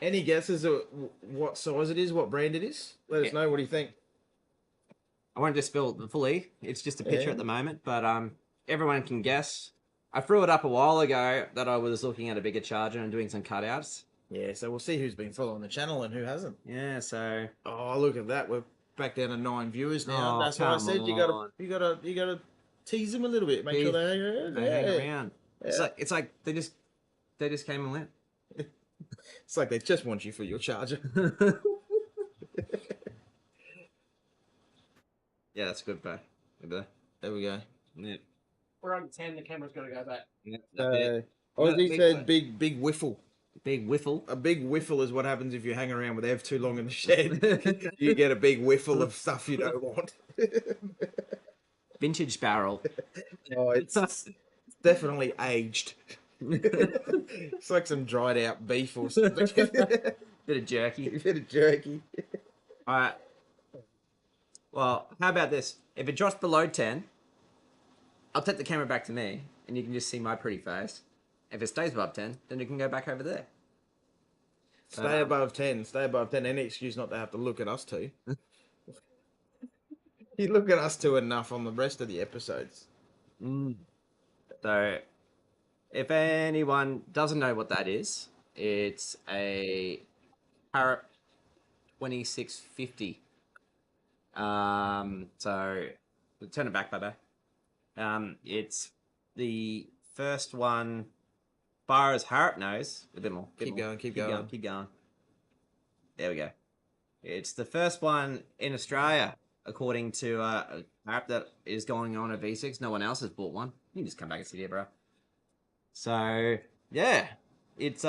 Any guesses at what size it is, what brand it is? Let us Yeah. know. What do you think? I won't just spill it fully. It's just a picture Yeah. at the moment, but everyone can guess. I threw it up a while ago that I was looking at a bigger charger and doing some cutouts. Yeah, so we'll see who's been following the channel and who hasn't. Yeah, so Oh, look at that. We're back down to 9 viewers now. Oh, That's why I come said on. you gotta tease them a little bit. Make sure they hang around. they hang Yeah. around. Yeah. It's like they just came and went. It's like they just want you for your charger. Yeah, that's good, bro. Good, There we go. yeah. We're on 10. The camera's got to go back. Yeah, that's it. Ozzy Big said one. big whiffle. Big whiffle. A big whiffle is what happens if you hang around with Ev too long in the shed. You get a big whiffle of stuff you don't want. Vintage barrel. Oh, it's definitely aged. It's like some dried out beef or something. Bit of jerky. Bit of jerky. All right. Well, how about this? If it drops below 10, I'll take the camera back to me, and you can just see my pretty face. If it stays above 10, then it can go back over there. Stay above 10. Stay above 10. Any excuse not to have to look at us two. You look at us two enough on the rest of the episodes. So, if anyone doesn't know what that is, it's a Parrot 2650. So turn it back, Bubba. It's the first one, far as Harrop knows. A bit more. Keep going. Keep going. There we go. It's the first one in Australia, according to a app that is going on a V6. No one else has bought one. You can just come back and sit here, bro. So yeah, it's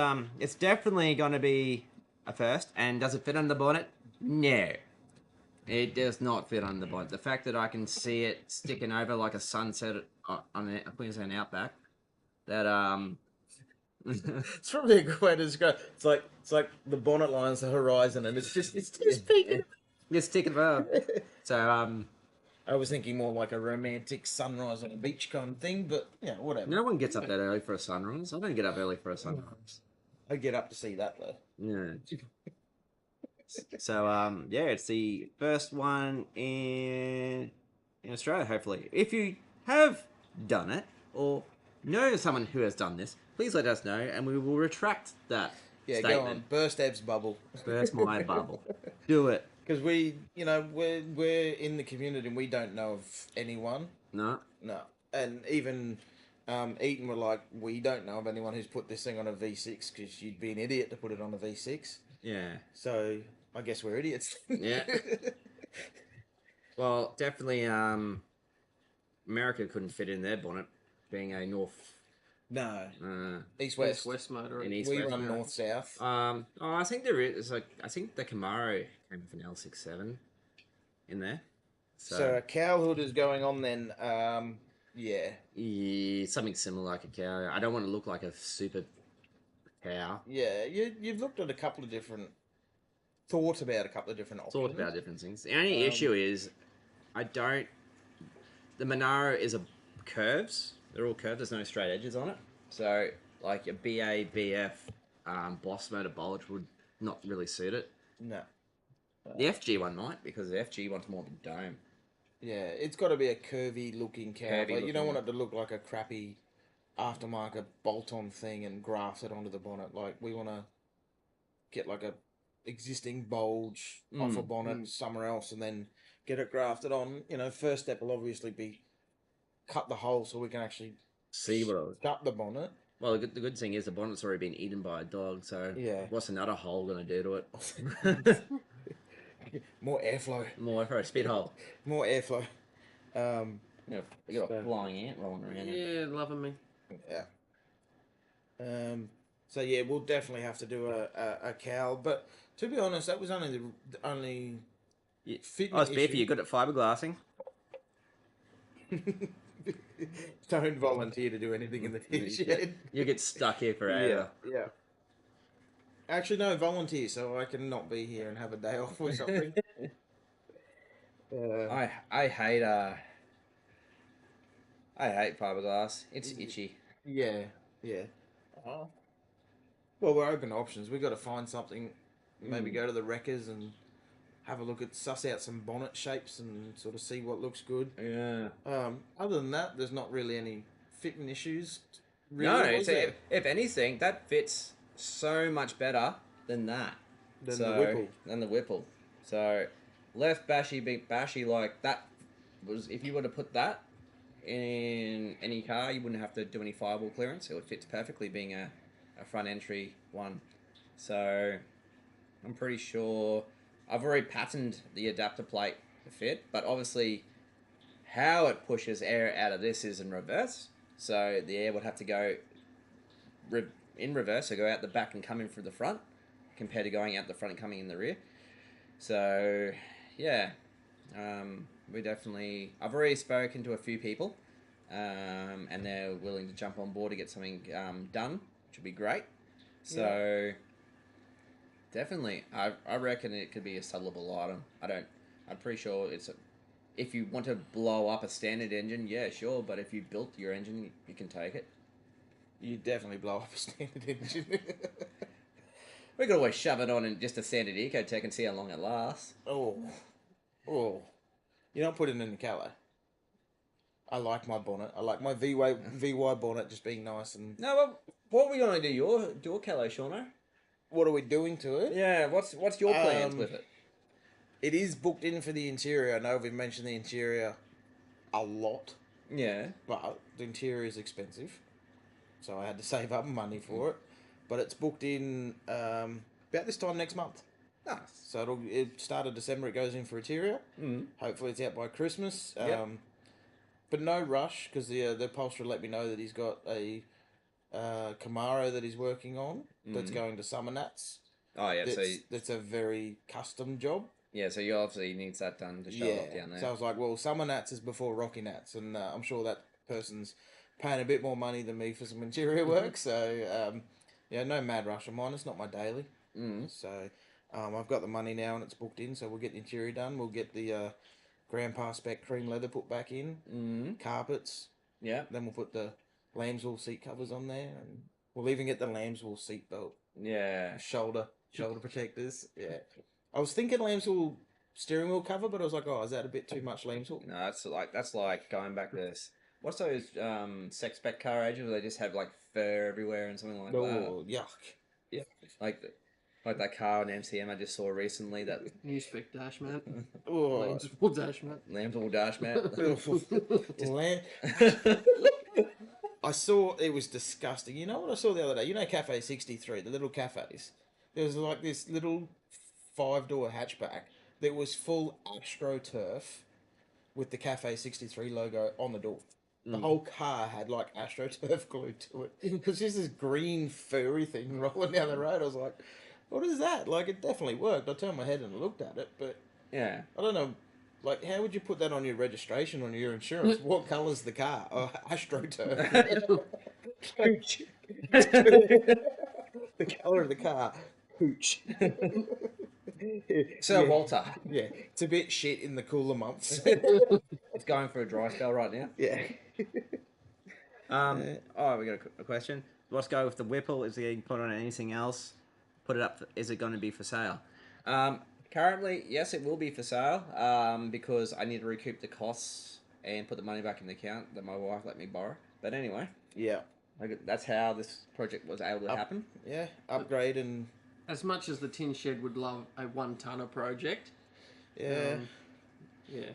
definitely going to be a first. And does it fit on the bonnet? No, it does not fit on the bonnet. The fact that I can see it sticking over like a sunset on a Queensland Outback, that It's probably a good way to describe. It's like the bonnet line's the horizon, and it's just peeking. just sticking above. So I was thinking more like a romantic sunrise on a beach kind of thing, but yeah, whatever. no one gets up that early for a sunrise. I don't get up early for a sunrise. I get up to see that though. Yeah. So yeah, it's the first one in Australia. Hopefully, if you have done it or know someone who has done this, please let us know, and we will retract that Yeah, statement. go on. Burst Ev's bubble. Burst my bubble. Do it. Because we're in the community and we don't know of anyone. No. No, and even Eaton were like, we don't know of anyone who's put this thing on a V6 because you'd be an idiot to put it on a V6. Yeah. So I guess we're idiots. Yeah. Well, definitely. America couldn't fit in their bonnet, being a north. No, Uh, east west. West motor. in east We west. run north south. Oh, I think there is I think the Camaro came with an L67 in there. So a cow hood is going on then. Yeah, Yeah, something similar like a cow. I don't want to look like a super cow. yeah. You've looked at a couple of different. Thought about a couple of different options. Thought about different things. The only issue is, the Monaro is a curves. They're all curved. There's no straight edges on it. So like a BA, BF, Boss motor bulge would not really suit it. No. The FG one might, because the FG one's more of a dome. Yeah, it's got to be a curvy looking cow. Curvy Like, you don't looking want it to look like a crappy aftermarket bolt-on thing and graft it onto the bonnet. Like we want to get like a existing bulge off a bonnet somewhere else and then get it grafted on. You know, first step will obviously be cut the hole so we can actually See what I was. shut the bonnet. Well, the good thing is the bonnet's already been eaten by a dog, so Yeah. what's another hole going to do to it? More airflow. More for a speed hole. More airflow. You got a flying ant rolling around. Yeah, loving me. Yeah. So yeah, we'll definitely have to do a cowl. But to be honest, that was only the only fitment Oh, it's beefy. issue. You're good at fiberglassing. Don't volunteer to do anything in the TinShed. You get stuck here forever. Yeah. Actually, no, volunteer so I can not be here and have a day off or something. I hate fiberglass. It's itchy. Yeah. Oh. Well, we're open to options. We've got to find something. Maybe Mm. go to the wreckers and have a look at, suss out some bonnet shapes and sort of see what looks good. Yeah. Other than that, there's not really any fitting issues. No, Really, was there? if anything, that fits so much better than that. Than the Whipple. Than the Whipple. So, left bashy, big bashy, like that was, if you were to put that in any car, you wouldn't have to do any firewall clearance. It would fit perfectly being a front entry one. So, I'm pretty sure I've already patterned the adapter plate to fit, but obviously how it pushes air out of this is in reverse. So the air would have to go in reverse, so go out the back and come in through the front, compared to going out the front and coming in the rear. So, yeah, we definitely. I've already spoken to a few people, and they're willing to jump on board to get something done, which would be great. So, definitely, I reckon it could be a sellable item. I'm pretty sure it's. If you want to blow up a standard engine, yeah, sure. But if you built your engine, you can take it. You definitely blow up a standard engine. We could always shove it on in just a standard Ecotech and see how long it lasts. Oh. You're not putting in the colour. I like my bonnet. I like my VY bonnet just being nice and. No, well, what are we gonna do? Your calo, Shauno? What are we doing to it? Yeah, what's your plans with it? It is booked in for the interior. I know we've mentioned the interior a lot, Yeah. but the interior is expensive, so I had to save up money for it. But it's booked in about this time next month. Nice. So it started December. It goes in for interior. Mm. Hopefully, it's out by Christmas. Yep. But no rush, because the upholsterer let me know that he's got a Camaro that he's working on that's going to Summer Nats. Oh yeah, That's a very custom job. so you obviously needs that done to show it off down there. So I was like, well, Summer Nats is before Rocky Nats, and I'm sure that person's paying a bit more money than me for some interior work. So no mad rush on mine. It's not my daily. So I've got the money now and it's booked in, so we'll get the interior done. We'll get the Grandpa spec cream leather put back in, carpets. Yeah. Then we'll put the lambswool seat covers on there, and we'll even get the lambswool seat belt, Yeah. shoulder protectors. Yeah, I was thinking lambswool steering wheel cover, but I was like, oh, is that a bit too much lambswool? No, that's like going back to this. What's those sex spec car ages where they just have like fur everywhere and something like that? Oh, yuck. Yeah. Like that car on MCM I just saw recently, that New spec dash mat. Oh, Full dash mat. Lambswool dash mat. I saw it was disgusting. You know what I saw the other day? You know Cafe 63, the little cafes? There was like this little 5-door hatchback that was full AstroTurf with the Cafe 63 logo on the door. The whole car had like AstroTurf glued to it. It was just this green furry thing rolling down the road. I was like, what is that? Like, it definitely worked. I turned my head and looked at it, but Yeah. I don't know. Like, how would you put that on your registration, on your insurance? What colour's the car? Oh, AstroTurf. Pooch. The colour of the car. Pooch. Sir Yeah. Walter. Yeah, it's a bit shit in the cooler months. It's going for a dry spell right now. Yeah. We got a question. Let's go with the Whipple. Is it getting put on anything else? Put it up. Is it going to be for sale? Currently, yes, it will be for sale. Because I need to recoup the costs and put the money back in the account that my wife let me borrow. But anyway, Yeah. that's how this project was able to happen. Yeah. Upgrade and As much as the TinShed would love a 1-tonner project, yeah. yeah.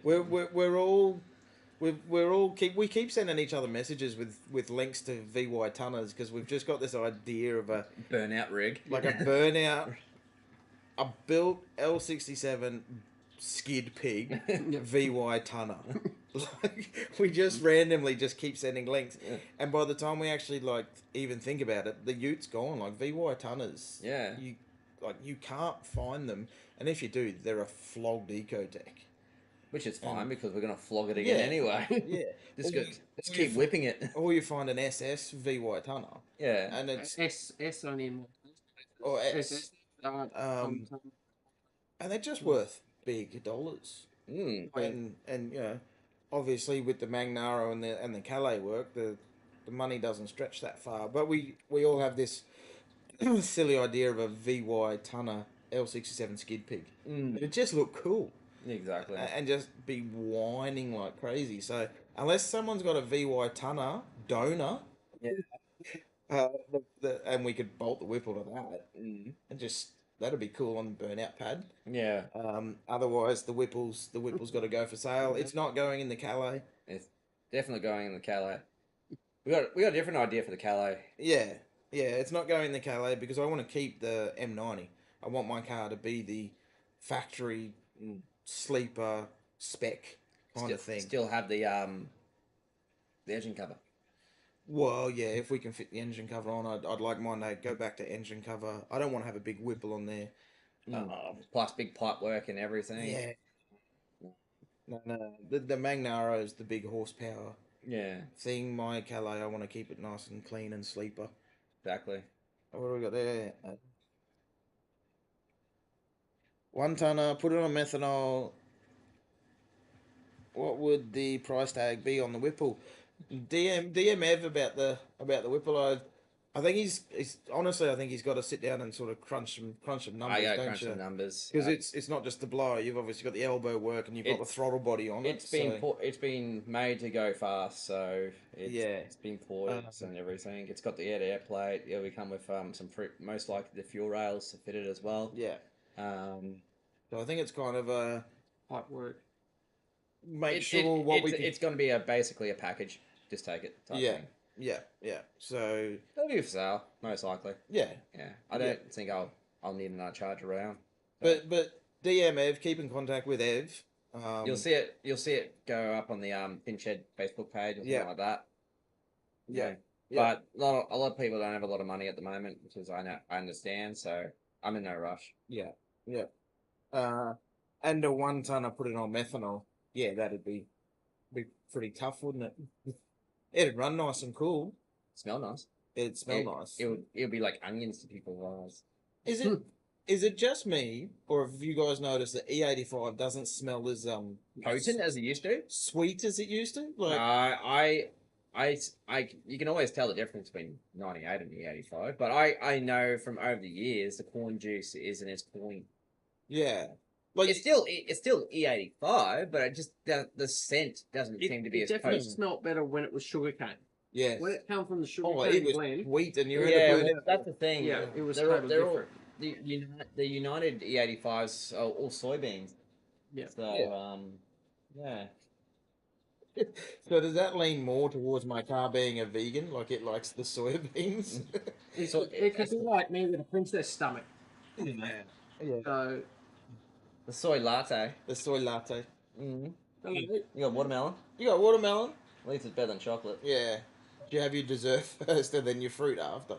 We keep sending each other messages with links to VY tonners because we've just got this idea of a Burnout rig. like a burnout, a built L67 skid pig VY tonner. Like, we just randomly just keep sending links, and by the time we actually like even think about it, the Ute's gone. Like VY tonners, Yeah. you can't find them, and if you do, they're a flogged Ecotech. Which is fine because we're going to flog it again Yeah. anyway. Yeah, Just Or go, you- let's or keep you- whipping it. Or you find an SS VY tonner, Yeah. and it's S only in or S, SS. and they're just worth big dollars. Mm. And obviously with the Magnaro and the Calais work, the money doesn't stretch that far. But we all have this silly idea of a VY tonner L67 skid pig. Mm, It just looked cool. exactly. And just be whining like crazy. So unless someone's got a VY tonner donor, Yeah. and we could bolt the whipple to that, Mm. and just that'd be cool on the burnout pad. Yeah. Otherwise, the whipple's got to go for sale. It's not going in the Calais. It's definitely going in the Calais. We got a different idea for the Calais. Yeah, it's not going in the Calais because I want to keep the M90. I want my car to be the factory sleeper spec kind of thing. Still have the engine cover. Well, yeah, if we can fit the engine cover on, I'd like mine to go back to engine cover. I don't want to have a big whipple on there. Plus big pipe work and everything. Yeah. No. The Magnaro is the big horsepower Yeah. thing. My Calais, I want to keep it nice and clean and sleeper. Exactly. What do we got there? 1 tonner, put it on methanol. What would the price tag be on the Whipple? DM Ev about the Whipple. I think he's honestly, I think he's got to sit down and sort of crunch some numbers. I got don't crunch you? some numbers Because it's not just the blower. You've obviously got the elbow work and you've got the throttle body on it. It's been made to go fast, so it's been ported and everything. It's got the air-to-air plate. Yeah, we come with some most likely the fuel rails to fit it as well. Yeah. So I think it's kind of a Pipe work. It's going to be basically a package. Just take it. Type thing. Yeah. So it'll be for sale, most likely. Yeah. I don't think I'll need another charger around. But DM Ev, keep in contact with Ev. You'll see it go up on the TinShed Facebook page or something like that. Yeah. But a lot of people don't have a lot of money at the moment, which is I understand. So I'm in no rush. Yeah. And a 1 tonner, put it on methanol. Yeah, that'd be pretty tough, wouldn't it? It'd run nice and cool. Smell nice. It'd smell nice. It'll be like onions to people's eyes. Is it just me, or have you guys noticed that E85 doesn't smell as Potent as it used to? sweet as it used to? Like you can always tell the difference between 98 and E85, but I know from over the years the corn juice isn't as point. yeah, Like it's still E85, but it just the scent doesn't seem to be as definitely potent. smelled better when it was sugarcane. yeah. When it came from the Oh, sugarcane it was blend, sweet, and you're Yeah, in well, that's the thing. yeah, it was they're totally all different. the United E85s are all soybeans. Yeah. So yeah. So does that lean more towards my car being a vegan, like it likes the soybeans? It could be like me with a princess stomach. Yeah. So, The soy latte. The soy latte. Mm-hmm. hello. You got watermelon. You got watermelon? At least it's better than chocolate. Yeah. Do you have your dessert first and then your fruit after?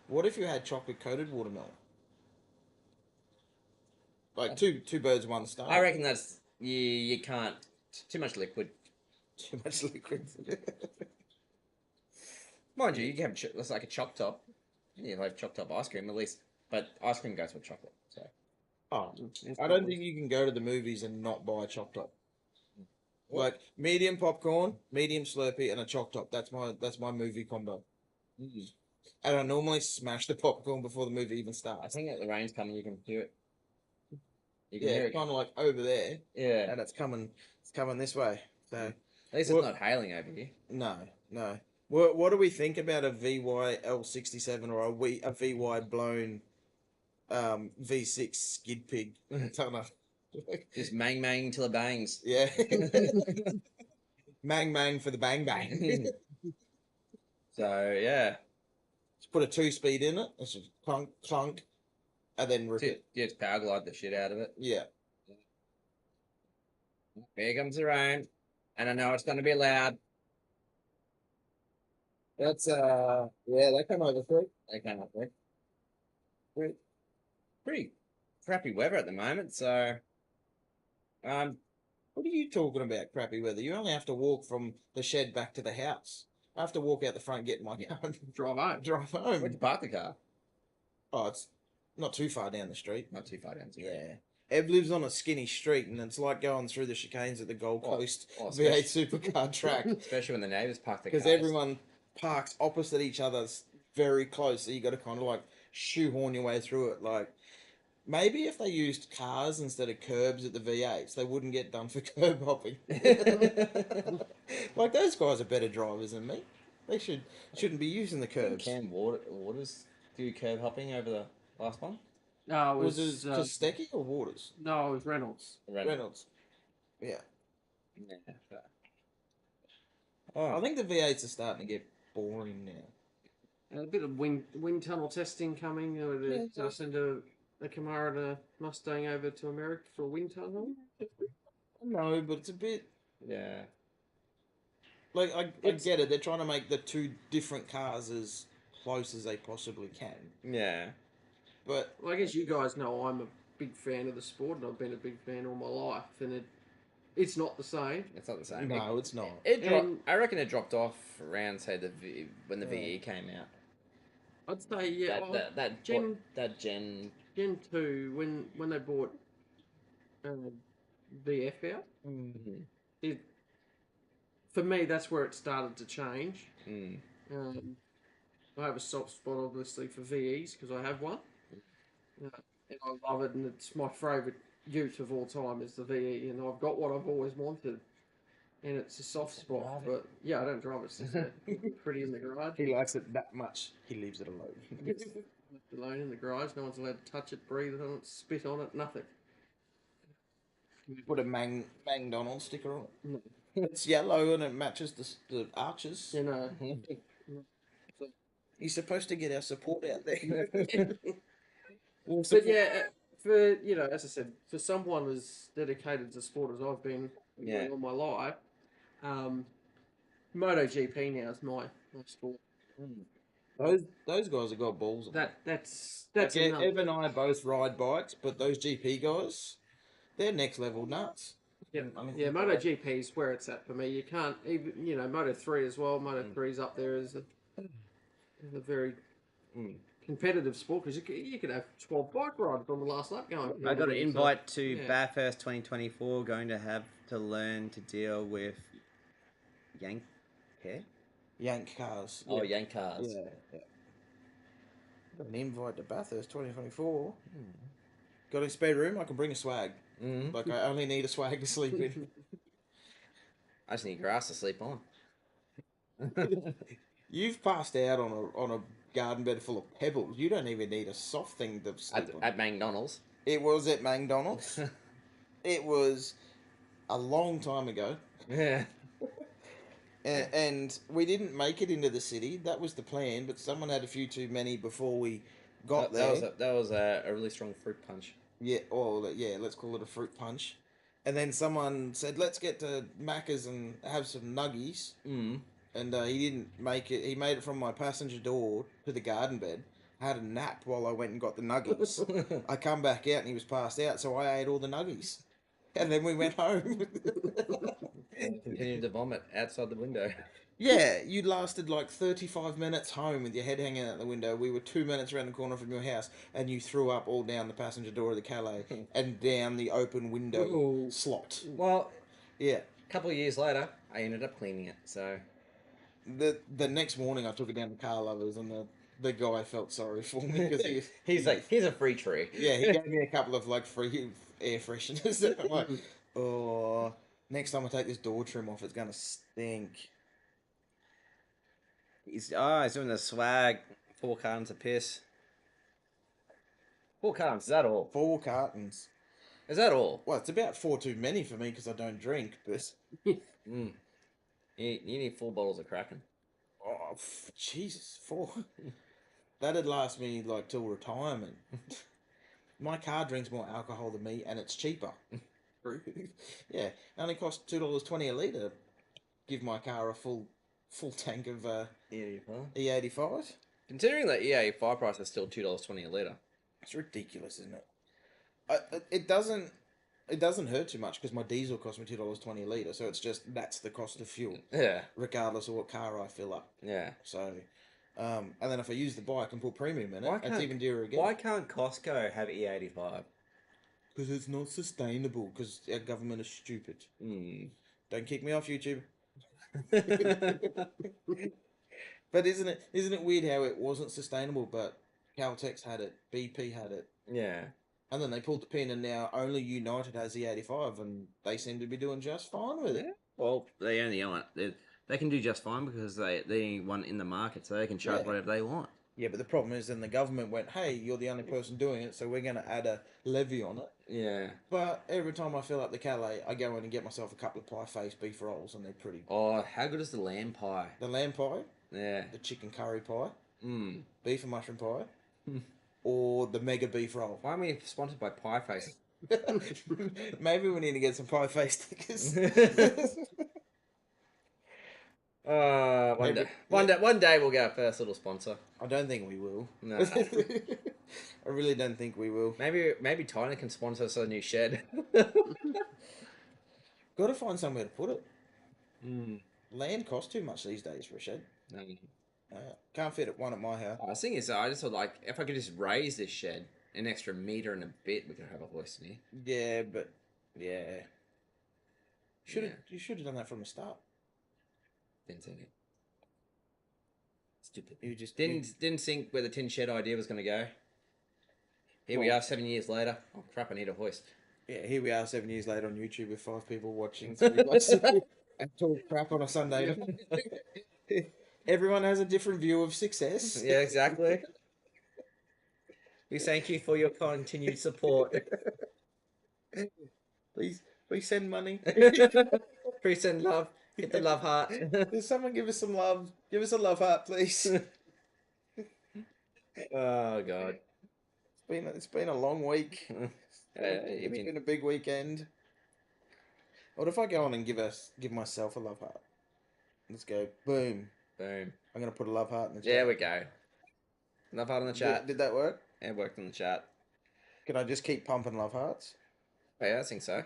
What if you had chocolate coated watermelon? Like two birds, one stone. I reckon that's you can't too much liquid. Too much liquid. Mind you, you can have it's like a chop top. You have chop top ice cream at least, but ice cream goes with chocolate. So Oh, I don't think you can go to the movies and not buy a choc top. Like medium popcorn, medium Slurpee, and a choc top. That's my movie combo. And I normally smash the popcorn before the movie even I starts. think that the rain's coming. You can hear it. You can Yeah, hear it. kind of like over there, Yeah. and it's coming this way. So At least Well- it's not hailing over here. no. What do we think about a VY L67 or a VY blown V6 skid pig tonner? Just mang till it bangs. Yeah. Mang for the bang bang. So yeah, Just put a 2-speed in it. It's just clunk, clunk, and then rip it. just power glide the shit out of it. Yeah. Here comes the rain, and I know it's going to be loud. That's that came over quick. They came up with pretty crappy weather at the moment. So What are you talking about, crappy weather? You only have to walk from the shed back to the house. I have to walk out the front, get in my car, and Drive home. drive where'd home. you park the car? Oh, it's not too far down the street. Not too far down. To Yeah. Ev lives on a skinny street, and it's like going through the chicanes at the Gold Coast especially- V8 supercar track. Especially when the neighbours park the Because cars. everyone parks opposite each other's very close, so you got to kind of like shoehorn your way through it. Like maybe if they used cars instead of curbs at the V8s, they wouldn't get done for curb hopping. Like those guys are better drivers than me. They shouldn't be using the Didn't curbs. Cam Waters do curb hopping over the last one? No, it Was was, it Kostecki or Waters? no, it was Reynolds. Reynolds. Yeah. Yeah. I Oh, think the V8s are starting to get boring now. A bit of wind tunnel testing coming. I'll send a Camaro and a Mustang over to America for a wind tunnel. No, but it's a bit yeah. like I get it. They're trying to make the two different cars as close as they possibly can. Yeah. But Well, I guess you guys know I'm a big fan of the sport, and I've been a big fan all my life, and it's not the same. It's not the same. no, it's not. I reckon it dropped off around, say, when the VE came out. I'd say, yeah. That Gen. Gen 2, when they bought VF out, Mhm. for me, that's where it started to change. Mm. I have a soft spot, obviously, for VEs because I have one. And I love it, and it's my favourite ute of all time is the VE, and I've got what I've always wanted. And it's a soft spot, but yeah, I don't drive it. It's just pretty in the garage. He likes it that much. He leaves it alone. Left alone in the garage. No one's allowed to touch it, breathe on it, spit on it, nothing. Put a McDonald's sticker on it. No. It's yellow and it matches the arches. You know. He's supposed to get our support out there. But yeah, for as I said, for someone as dedicated to sport as I've been all my life, MotoGP now is my sport. Those guys have got balls. That's Like, enough. Ev and I both ride bikes, but those GP guys, they're next level nuts. Yeah, I mean, MotoGP is where it's at for me. You can't even, Moto3 as well. Moto3's up there as a very competitive sport because you could have 12 bike riders on the last lap going. I got an invite to yeah. Bathurst 2024. Going to have to learn to deal with yank cars. Oh, yank cars. Yeah. Got an invite to Bathurst 2024. Got a spare room? I can bring a swag. Mm-hmm. Like I only need a swag to sleep in. I just need grass to sleep on. You've passed out on a garden bed full of pebbles. You don't even need a soft thing to sleep on. At McDonald's. It was at McDonald's. It was a long time ago. Yeah. And we didn't make it into the city. That was the plan, but someone had a few too many before we got there. That was a really strong fruit punch. Yeah, let's call it a fruit punch. And then someone said, let's get to Macca's and have some nuggies. Mm. And he didn't make it. He made it from my passenger door to the garden bed. I had a nap while I went and got the nuggies. I come back out and he was passed out, so I ate all the nuggies. And then we went home. And continued to vomit outside the window. Yeah, you lasted like 35 minutes home with your head hanging out the window. We were 2 minutes around the corner from your house, and you threw up all down the passenger door of the Calais and down the open window slot. Well, Yeah. a couple of years later, I ended up cleaning it. So The next morning, I took it down to Car Lovers, and the guy felt sorry for me because he's like, here's a free tree. yeah, he gave me a couple of like free air fresheners. I'm like, oh, next time I take this door trim off, it's gonna stink. He's doing the swag. 4 cartons of piss. 4 cartons, is that all? 4 cartons. Is that all? Well, it's about 4 too many for me because I don't drink, but Mm. You need 4 bottles of Kraken. oh, Jesus, 4. That'd last me like till retirement. My car drinks more alcohol than me, and it's cheaper. Yeah, it only costs $2.20 a litre. Give my car a full tank of E85. Considering that E85 price is still $2.20 a litre. It's ridiculous, isn't it? It doesn't hurt too much because my diesel costs me $2.20 a litre, so it's just that's the cost of fuel, Yeah. regardless of what car I fill up. Yeah. So, and then if I use the bike and put premium in Why it, it's can't- even dearer again. Why can't Costco have E85? Because it's not sustainable. Because our government is stupid. Mm. Don't kick me off YouTube. But isn't it weird how it wasn't sustainable, but Caltex had it, BP had it, Yeah. and then they pulled the pin, and now only United has the 85, and they seem to be doing just fine with it. Yeah. Well, they only own it. They can do just fine because they're the one in the market, so they can charge Yeah. whatever they want. Yeah, but the problem is then the government went, hey, you're the only person doing it, so we're going to add a levy on it. Yeah. But every time I fill up the Calais, I go in and get myself a couple of pie-faced beef rolls, and they're pretty. Oh, how good is the lamb pie? The lamb pie, Yeah. the chicken curry pie, Mm. beef and mushroom pie, Hmm. or the mega beef roll. Why are we sponsored by Pie Face? Maybe we need to get some pie-faced stickers. One day we'll get our first little sponsor. I don't think we will. No. I really don't think we will. Maybe Tyler can sponsor us a new shed. Got to find somewhere to put it. Mm. Land costs too much these days for a shed. No. Can't fit one at my house. The thing is, I just thought like if I could just raise this shed an extra meter and a bit, we could have a hoist in here. Yeah, but yeah, Yeah. you should have done that from the start. Didn't think it. Stupid. You just Didn't think where the TinShed idea was going to go. Here we Well- are, 7 years later. Oh crap! I need a hoist. Yeah, here we are 7 years later on YouTube with 5 people watching. So we watch and talk crap on a Sunday. Everyone has a different view of success. Yeah, exactly. We thank you for your continued support. Please send money. Please send love. Hit the love heart. Does someone give us some love? Give us a love heart, please. Oh god. It's been a long week. It's been a big weekend. What if I go on and give myself a love heart? Let's go. Boom. Boom. I'm gonna put a love heart in the chat. There we go. Love heart in the chat. Did that work? Yeah, it worked in the chat. Can I just keep pumping love hearts? Yeah, I think so.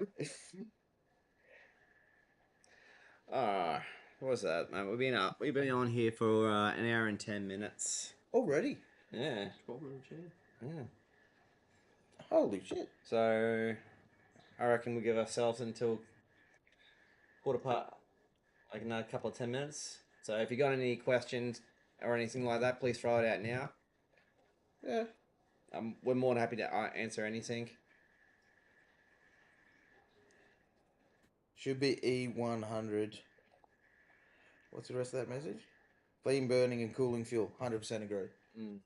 What was that, man? We've been on here for an hour and 10 minutes. Already? Yeah. 12 minutes, yeah. Yeah. Holy shit. So I reckon we give ourselves until quarter past, like another couple of 10 minutes. So if you got any questions or anything like that, please throw it out now. Yeah. We're more than happy to answer anything. Should be E100. What's the rest of that message? Clean burning and cooling fuel. 100% agree. Mm.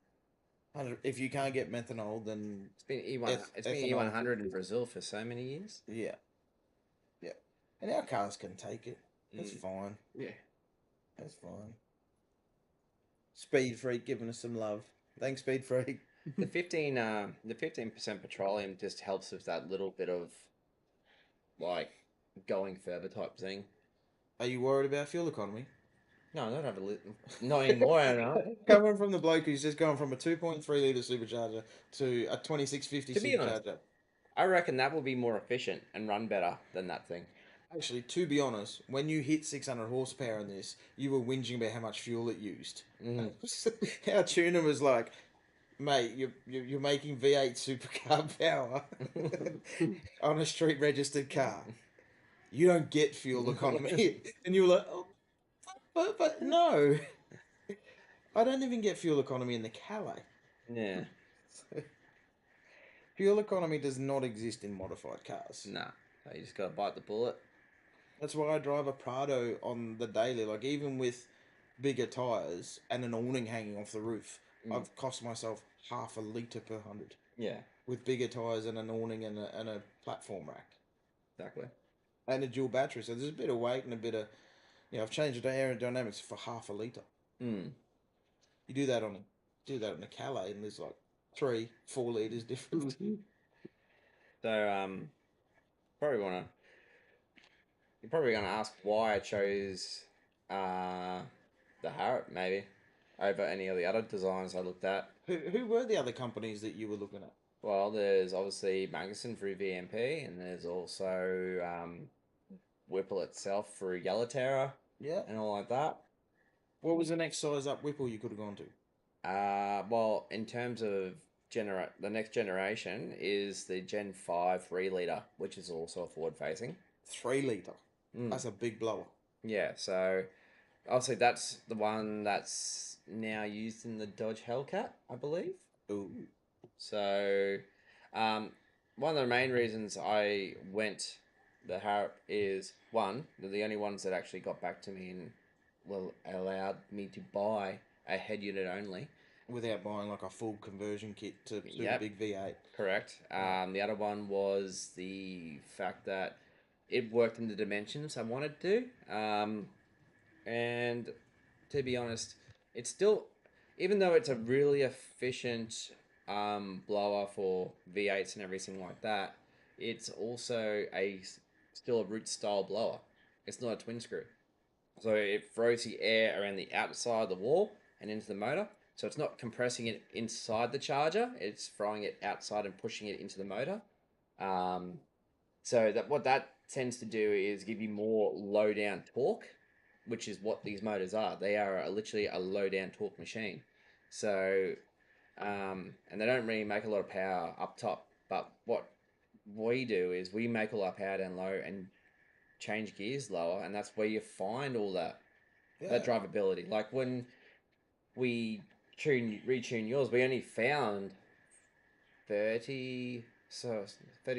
100. If you can't get methanol, then It's been E1. It's been ethanol. E100 in Brazil for so many years. yeah. Yeah. And our cars can take it. That's Mm. fine. Yeah. That's fine. Speed Freak giving us some love. Thanks, Speed Freak. The 15% petroleum just helps with that little bit of like going further type thing. Are you worried about fuel economy? No, I don't have not anymore. I don't know. Coming from the bloke who's just going from a 2.3 litre supercharger to a 2650 To be honest, supercharger. I reckon that will be more efficient and run better than that thing. Actually, to be honest, when you hit 600 horsepower in this, you were whinging about how much fuel it used. Mm. Our tuner was like, mate, you're making V8 supercar power on a street registered car. You don't get fuel economy. And you were like, oh, but no. I don't even get fuel economy in the Calais. Yeah. Fuel economy does not exist in modified cars. Nah. You just gotta bite the bullet. That's why I drive a Prado on the daily. Like, even with bigger tyres and an awning hanging off the roof, I've cost myself half a litre per 100. Yeah. With bigger tyres and an awning and a platform rack. Exactly. And a dual battery. So there's a bit of weight and a bit of... I've changed the aerodynamics for half a litre. Mm. You do that on a Calais and there's like 3-4 litres difference. So you're probably gonna ask why I chose the Harriet maybe over any of the other designs I looked at. Who were the other companies that you were looking at? Well, there's obviously Magnuson through VMP, and there's also Whipple itself through Yellow Terror Yeah. and all like that. What was the next size up Whipple you could have gone to? Well, in terms of the next generation is the Gen 5 3-litre, which is also forward facing. 3 litre. Mm. That's a big blower. Yeah, so obviously that's the one that's now used in the Dodge Hellcat, I believe. Ooh. So, one of the main reasons I went the Harrop is one, they're the only ones that actually got back to me and allowed me to buy a head unit only. Without buying like a full conversion kit to suit a Yep. big V8. Correct. The other one was the fact that it worked in the dimensions I wanted to. And to be honest, it's still, even though it's a really efficient blower for V8s and everything like that, it's also still a root style blower. It's not a twin screw. So it throws the air around the outside of the wall and into the motor. So it's not compressing it inside the charger. It's throwing it outside and pushing it into the motor. So that what that tends to do is give you more low down torque, which is what these motors are. They are literally a low down torque machine. So, and they don't really make a lot of power up top. But what we do is we make all our power down low and change gears lower, and that's where you find all that drivability. Like when we retune yours, we only found 30 or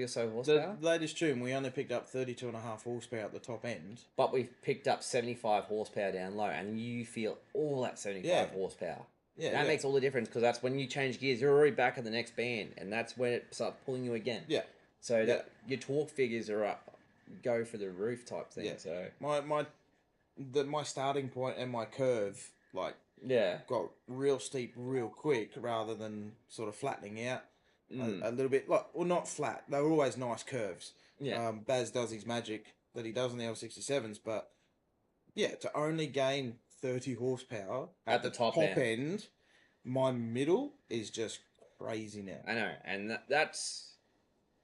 so horsepower. The latest tune, we only picked up 32.5 horsepower at the top end. But we've picked up 75 horsepower down low, and you feel all that 75 horsepower. Yeah, that makes all the difference, because that's when you change gears, you're already back at the next band, and that's when it starts pulling you again. Yeah. So that your torque figures are up, go for the roof type thing. Yeah. So my starting point and my curve got real steep real quick, rather than sort of flattening out a little bit. Not flat. They were always nice curves. Yeah. Baz does his magic that he does on the L67s, but to only gain 30 horsepower at the top end, my middle is just crazy now. I know, and that's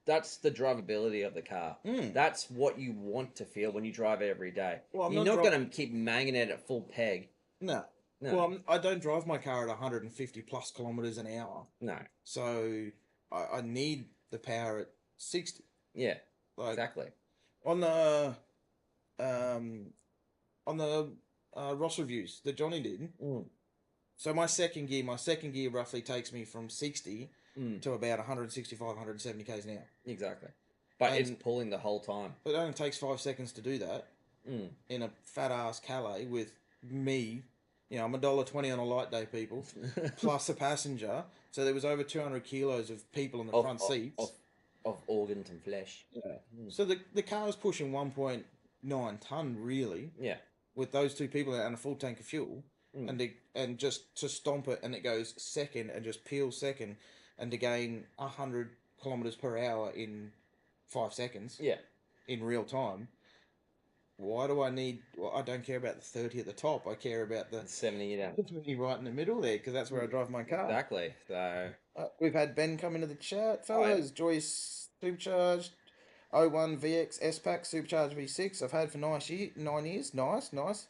the drivability of the car. That's what you want to feel when you drive it every day. Well, you're not going to keep manging it at full peg. No. Well, I don't drive my car at 150 plus kilometers an hour. No. So I need the power at 60. Yeah. Exactly. On the Ross reviews that Johnny did. So my second gear roughly takes me from 60 to about 165, 170 k's an hour. Exactly. But it's pulling the whole time. It only takes 5 seconds to do that in a fat ass Calais with me. I'm $1.20 on a light day, people, plus a passenger. So there was over 200 kilos of people in the front seats. Of organs and flesh. Yeah. So the car was pushing 1.9 ton, really. Yeah. With those two people and a full tank of fuel. And just to stomp it, and it goes second and just peels second, and to gain 100 kilometers per hour in 5 seconds. Yeah. In real time. Why do I need? Well, I don't care about the 30 at the top. I care about the 70 down. 20 right in the middle there, because that's where I drive my car. Exactly. So we've had Ben come into the chat, fellas. Joyce supercharged 01 VX S Pack supercharged V6. I've had for 9 years. Nice. nice.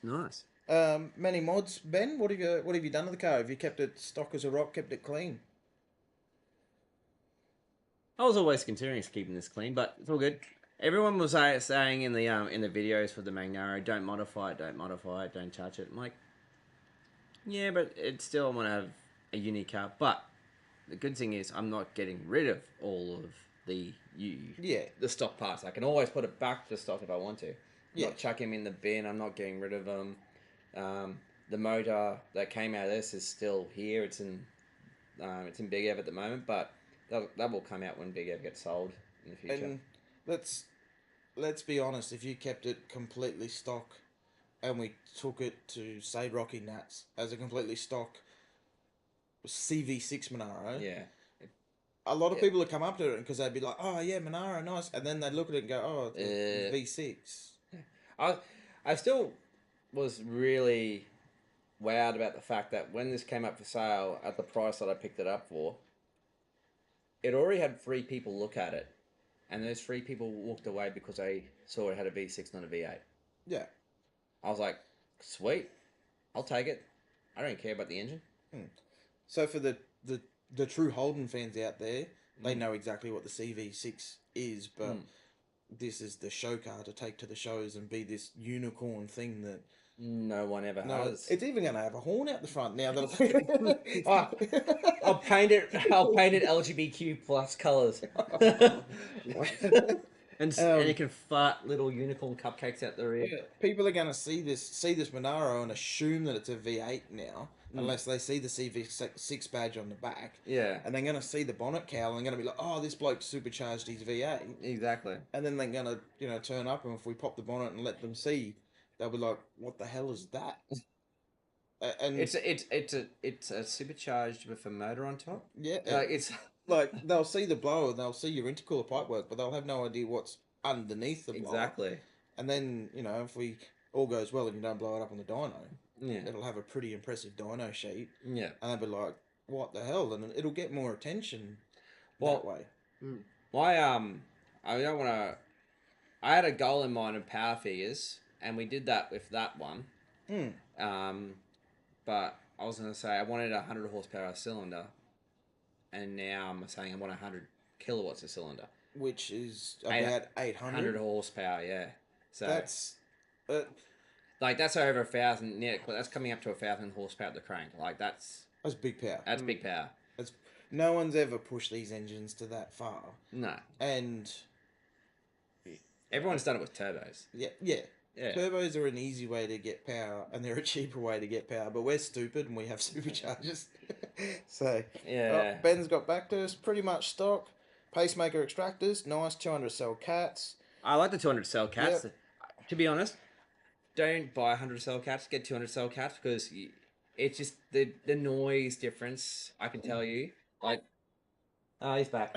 Many mods. Ben, what have you done to the car? Have you kept it stock as a rock? Kept it clean? I was always considering keeping this clean, but it's all good. Everyone was saying in the videos for the Magnaro, don't modify it, don't touch it. I'm like, yeah, but it's still, I want to have a unique car. But the good thing is I'm not getting rid of all of the stock parts. I can always put it back to stock if I want to. Not chuck them in the bin. I'm not getting rid of them. The motor that came out of this is still here. It's in Big Ev at the moment, but that will come out when Big Ev gets sold in the future. And let's be honest, if you kept it completely stock and we took it to, say, Rocky Nats as a completely stock CV6 Monaro, a lot of people would come up to it because they'd be like, oh yeah, Monaro, nice, and then they'd look at it and go, oh, it's a V6. I still was really wowed about the fact that when this came up for sale at the price that I picked it up for, it already had 3 people look at it. And those 3 people walked away because they saw it had a V6, not a V8. Yeah. I was like, sweet. I'll take it. I don't care about the engine. So for the true Holden fans out there, they know exactly what the CV6 is, but this is the show car to take to the shows and be this unicorn thing that No one ever No, has. it's even going to have a horn out the front now that I'll paint it. I'll paint it LGBTQ plus colors. And you can fart little unicorn cupcakes out the rear. Yeah, people are going to see this Monaro and assume that it's a V8 now, unless they see the CV6 badge on the back. Yeah, And they're going to see the bonnet cowl and going to be like, "Oh, this bloke supercharged his V8." exactly. And then they're going to, turn up, and if we pop the bonnet and let them see, they'll be like, "What the hell is that?" And It's a supercharged with a motor on top. yeah, It's like they'll see the blower and they'll see your intercooler pipework, but they'll have no idea what's underneath the blower. exactly. And then, if we all goes well and you don't blow it up on the dyno, Yeah, it'll have a pretty impressive dyno sheet. yeah. And they'll be like, "What the hell?" And it'll get more attention Well, that way. My I don't want to. I had a goal in mind of power figures, and we did that with that one. But I was going to say I wanted 100 horsepower cylinder, and now I'm saying I want 100 kilowatts a cylinder. Which is about 800. 100 horsepower, yeah. So That's... that's over 1,000. Yeah, that's coming up to 1,000 horsepower at the crank. that's big power. That's big power. No one's ever pushed these engines to that far. No, And... everyone's done it with turbos. Yeah. Yeah. Turbos are an easy way to get power, and they're a cheaper way to get power, but we're stupid and we have superchargers. So, Yeah. Ben's got back to us, pretty much stock. Pacemaker extractors, nice 200 cell cats. I like the 200 cell cats. Yep. To be honest, don't buy 100 cell cats. Get 200 cell cats because it's just the noise difference. I can tell you. Like, oh, he's back.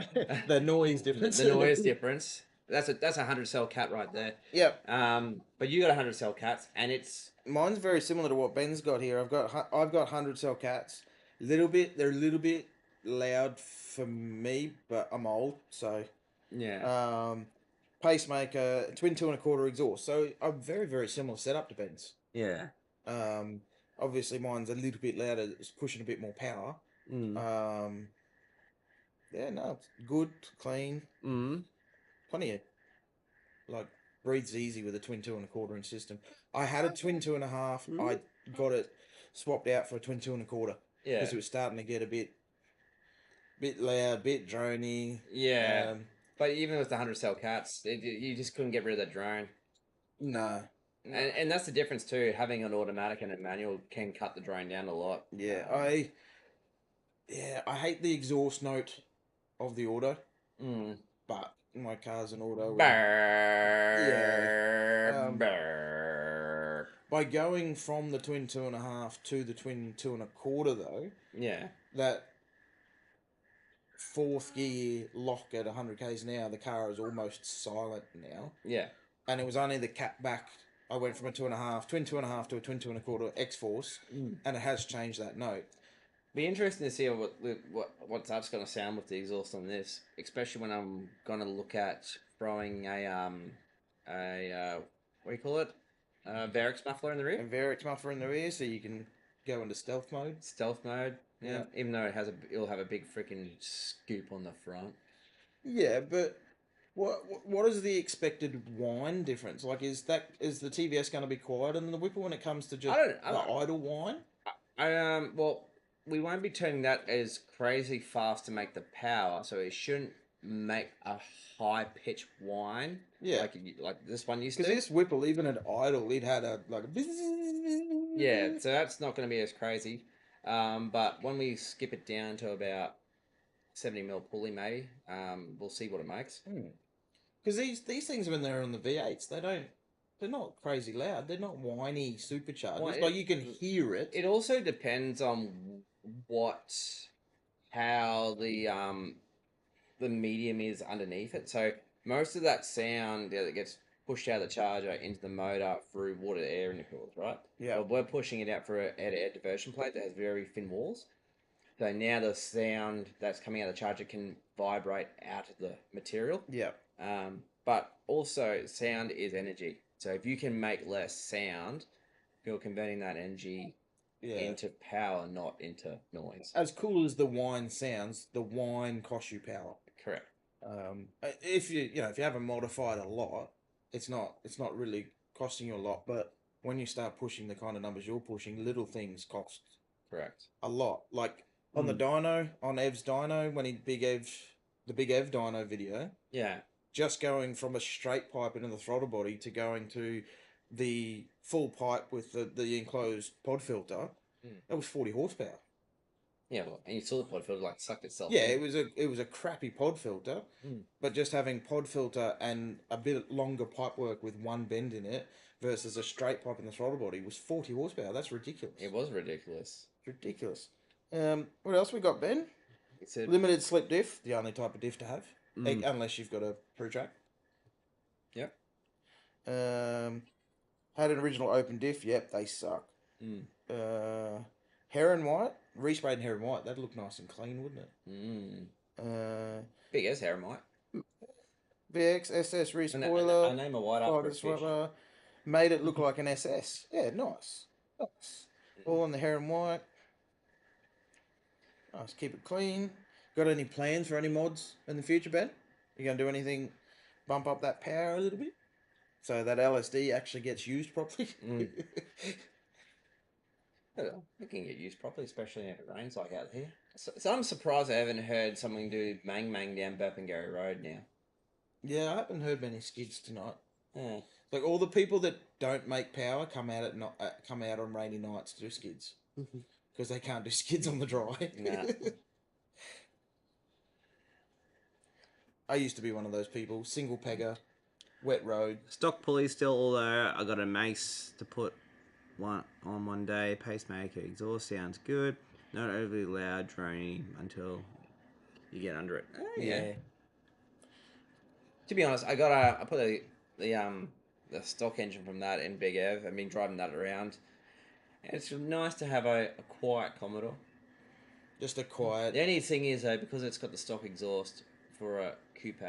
The noise difference. The noise difference. That's a 100 cell cat right there. Yep. But you got 100 cell cats, and it's Mine's very similar to what Ben's got here. I've got 100 cell cats. They're a little bit loud for me, but I'm old, so yeah, pacemaker, twin 2.25 exhaust. So a very, very similar setup to Ben's. yeah. Obviously mine's a little bit louder. It's pushing a bit more power. Yeah, no, it's good, clean. Plenty of, breathes easy with a twin 2.25 inch system. I had a twin 2.5. I got it swapped out for a twin 2.25 Yeah. because it was starting to get a bit loud, bit drony. Yeah. But even with the 100 cell cats, you just couldn't get rid of the drone. No. And that's the difference too. Having an automatic and a manual can cut the drone down a lot. Yeah, I hate the exhaust note of the auto, but my car's an auto. By going from the twin 2.5 to the twin 2.25 though, yeah, that fourth gear lock at 100 k's an hour, the car is almost silent now. Yeah. And it was only the cat back. I went from a twin 2.5 to a twin 2.25 X-Force, and it has changed that note. Be interesting to see what that's going to sound with the exhaust on this, especially when I'm going to look at throwing a what do you call it? Varix muffler in the rear. A Varix muffler in the rear, so you can go into stealth mode. Stealth mode. Yeah. Even though it'll have a big freaking scoop on the front. Yeah, but what is the expected whine difference? Like, is the TVS going to be quieter than the Whipper when it comes to just the idle whine? Well, we won't be turning that as crazy fast to make the power, so it shouldn't make a high pitch whine. Yeah, like this one used to. Because this Whipple, even at idle, it had a Yeah, so that's not going to be as crazy. But when we skip it down to about 70mm pulley, maybe, we'll see what it makes. Because these things, when they're on the V8s, they're not crazy loud. They're not whiny superchargers. Well, you can hear it. It also depends on how the medium is underneath it. So most of that sound that gets pushed out of the charger into the motor through water air intercoolers, right? Yeah. Well, we're pushing it out for an air-to-air diversion plate that has very thin walls. So now the sound that's coming out of the charger can vibrate out of the material. Yeah. But also sound is energy. So if you can make less sound, you're converting that energy into power, not into noise. As cool as the whine sounds, the whine costs you power. Correct. If you haven't modified a lot, it's not really costing you a lot. But when you start pushing the kind of numbers you're pushing, little things cost Correct. a lot. Like on the dyno, on Ev's dyno, when he the Big Ev dyno video, Yeah. just going from a straight pipe into the throttle body to going to the full pipe with the enclosed pod filter, that was 40 horsepower. Yeah, well, and you saw the pod filter like sucked itself Yeah, in. it was a crappy pod filter, but just having pod filter and a bit longer pipe work with one bend in it versus a straight pipe in the throttle body was 40 horsepower. That's ridiculous. It was ridiculous. Ridiculous. What else we got, Ben? It's a, Limited slip diff, the only type of diff to have, unless you've got a ProTrack. Yep. Had an original open diff. Yep, they suck. Heron white, resprayed heron white. That'd look nice and clean, wouldn't it? Big as Hermite. VX SS I respoiler. name a white up for a fish. Made it look like an SS. Yeah, nice. Nice. All on the heron white. Nice. Keep it clean. Got any plans for any mods in the future, Ben? You gonna do anything? Bump up that power a little bit, so that LSD actually gets used properly. It can get used properly, especially if it rains like out here. So I'm surprised I haven't heard someone do Mang Mang down Burpengary Road now. Yeah, I haven't heard many skids tonight. Yeah. Like all the people that don't make power come out come out on rainy nights to do skids because they can't do skids on the dry. Nah. I used to be one of those people. Single pegger, wet road. Stock pulley still, although I got a mace to put one day. Pacemaker exhaust sounds good. Not overly loud droning until you get under it. Oh, yeah. To be honest, I put the stock engine from that in Big Ev. I've been driving that around. And it's nice to have a quiet Commodore. Just a quiet. The only thing is though, because it's got the stock exhaust for a coupe,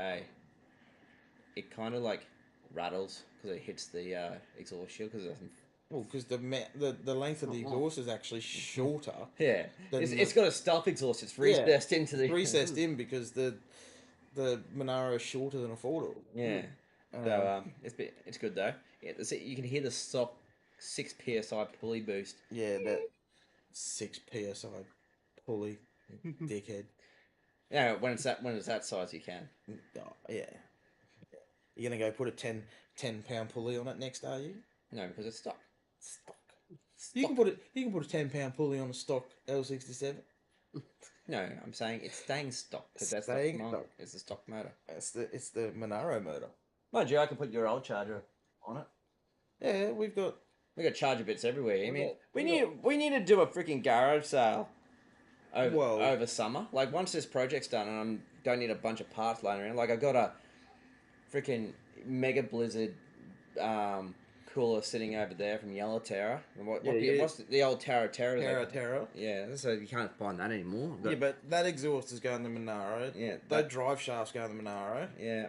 it kind of like rattles because it hits the exhaust shield because it doesn't. Well, because the length of the exhaust is actually shorter. Yeah, Than it's got a stealth exhaust. It's recessed into the recessed in because the Monaro is shorter than a 4-door. Yeah, so it's good though. Yeah, you can hear the stock 6 psi pulley boost. Yeah, that 6 psi pulley, dickhead. Yeah, when it's that size, you can. Oh, yeah. You're gonna go put a 10 pound pulley on it next, are you? No, because it's stock. Stock. You can put a 10 pound pulley on a stock L67. No, I'm saying it's staying stock because that's Staying the stock. It's the stock motor. It's the Monaro motor. Mind you, I can put your old charger on it. Yeah, we got charger bits everywhere. I mean, we we need to do a freaking garage sale Well- over summer. Like once this project's done, and I don't need a bunch of parts lying around. Like I got a freaking Mega Blizzard cooler sitting over there from Yellow Terra. And what's the old Terra? Terra. Yeah, so you can't find that anymore. Yeah, but that exhaust is going to Monaro. Yeah, that drive shaft's going to Monaro. Yeah.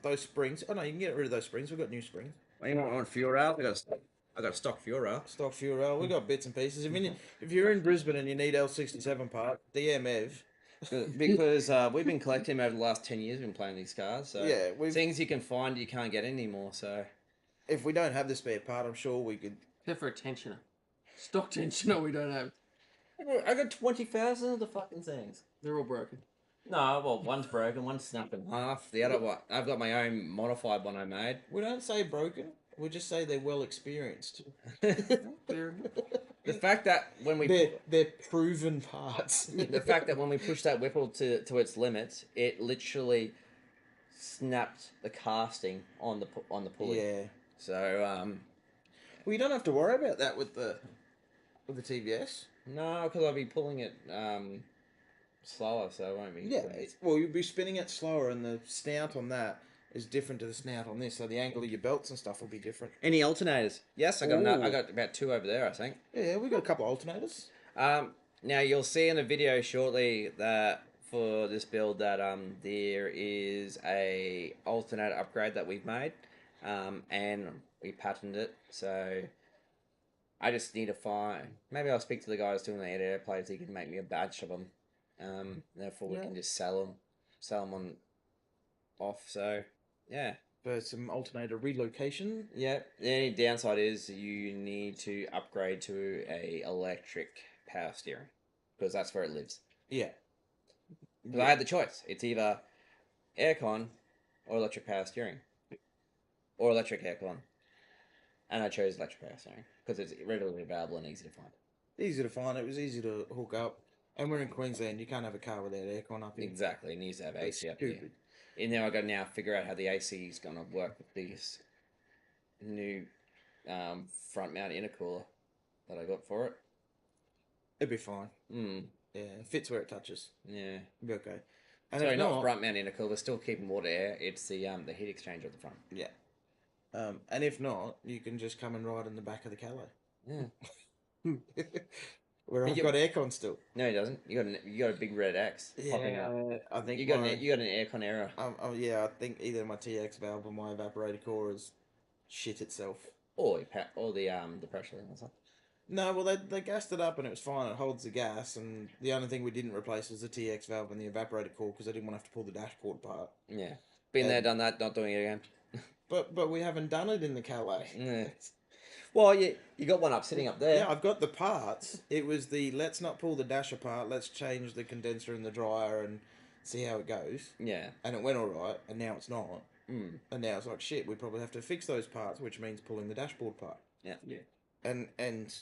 Those springs. Oh no, you can get rid of those springs. We've got new springs. You want fuel rail? I got a stock fuel rail. Stock fuel rail. We've got bits and pieces. If you're in Brisbane and you need L67 part, DM Ev. Because we've been collecting them over the last 10 years. We've been playing these cars. So Yeah, things you can find you can't get anymore. So if we don't have the spare part, I'm sure we could. Except for a tensioner. Stock tensioner we don't have. I got 20,000 of the fucking things. They're all broken. No, well, one's broken, one's snapped in half. The other one, I've got my own modified one I made. We don't say broken. We just say they're well experienced. They're The fact that when we They're proven parts. the fact that when we pushed that Whipple to its limits, it literally snapped the casting on the pulley. Yeah. So Well, you don't have to worry about that with the TBS. no, because I'll be pulling it slower, so it won't be. Yeah. Well, you'll be spinning it slower, and the snout on that is different to the snout on this. So the angle of your belts and stuff will be different. Any alternators? Yes, I got Ooh. I got about 2 over there, I think. Yeah, we got a couple of alternators. Now you'll see in the video shortly that for this build that there is a alternator upgrade that we've made, and we patented it. So I just need to find. Maybe I'll speak to the guys doing the air plates. He can make me a batch of them. Therefore we can just sell them on off. So yeah. for some alternator relocation. Yeah. The only downside is you need to upgrade to a electric power steering because that's where it lives. Yeah. Because I had the choice. It's either aircon or electric power steering, or electric aircon, and I chose electric power steering because it's readily available and easy to find. Easy to find. It was easy to hook up. And we're in Queensland. You can't have a car without aircon up here. Exactly, it needs to have That's AC up here. stupid. And now I got to now figure out how the AC is going to work with this new front mount intercooler that I got for it. It'd be fine. Mm, Yeah, it fits where it touches. yeah. It'd be okay. And Sorry, if not front mount intercooler. Still keeping water air. It's the heat exchanger at the front. Yeah. And if not, you can just come and ride in the back of the Calais. Yeah. Where I've got aircon still. No, he doesn't. You got a big red X popping up. I think You got an aircon error. yeah, I think either my TX valve or my evaporator core is shit itself. Or the pressure or something. No, well they gassed it up and it was fine. It holds the gas, and the only thing we didn't replace was the TX valve and the evaporator core because I didn't want to have to pull the dashboard apart. Yeah. Been there, done that. Not doing it again. But we haven't done it in the Calais. Yeah. Well, you got one sitting up there. Yeah, I've got the parts. It was the let's not pull the dash apart. Let's change the condenser in the dryer and see how it goes. Yeah. And it went all right, and now it's not. Mm. And now it's like shit. We probably have to fix those parts, which means pulling the dashboard apart. Yeah. And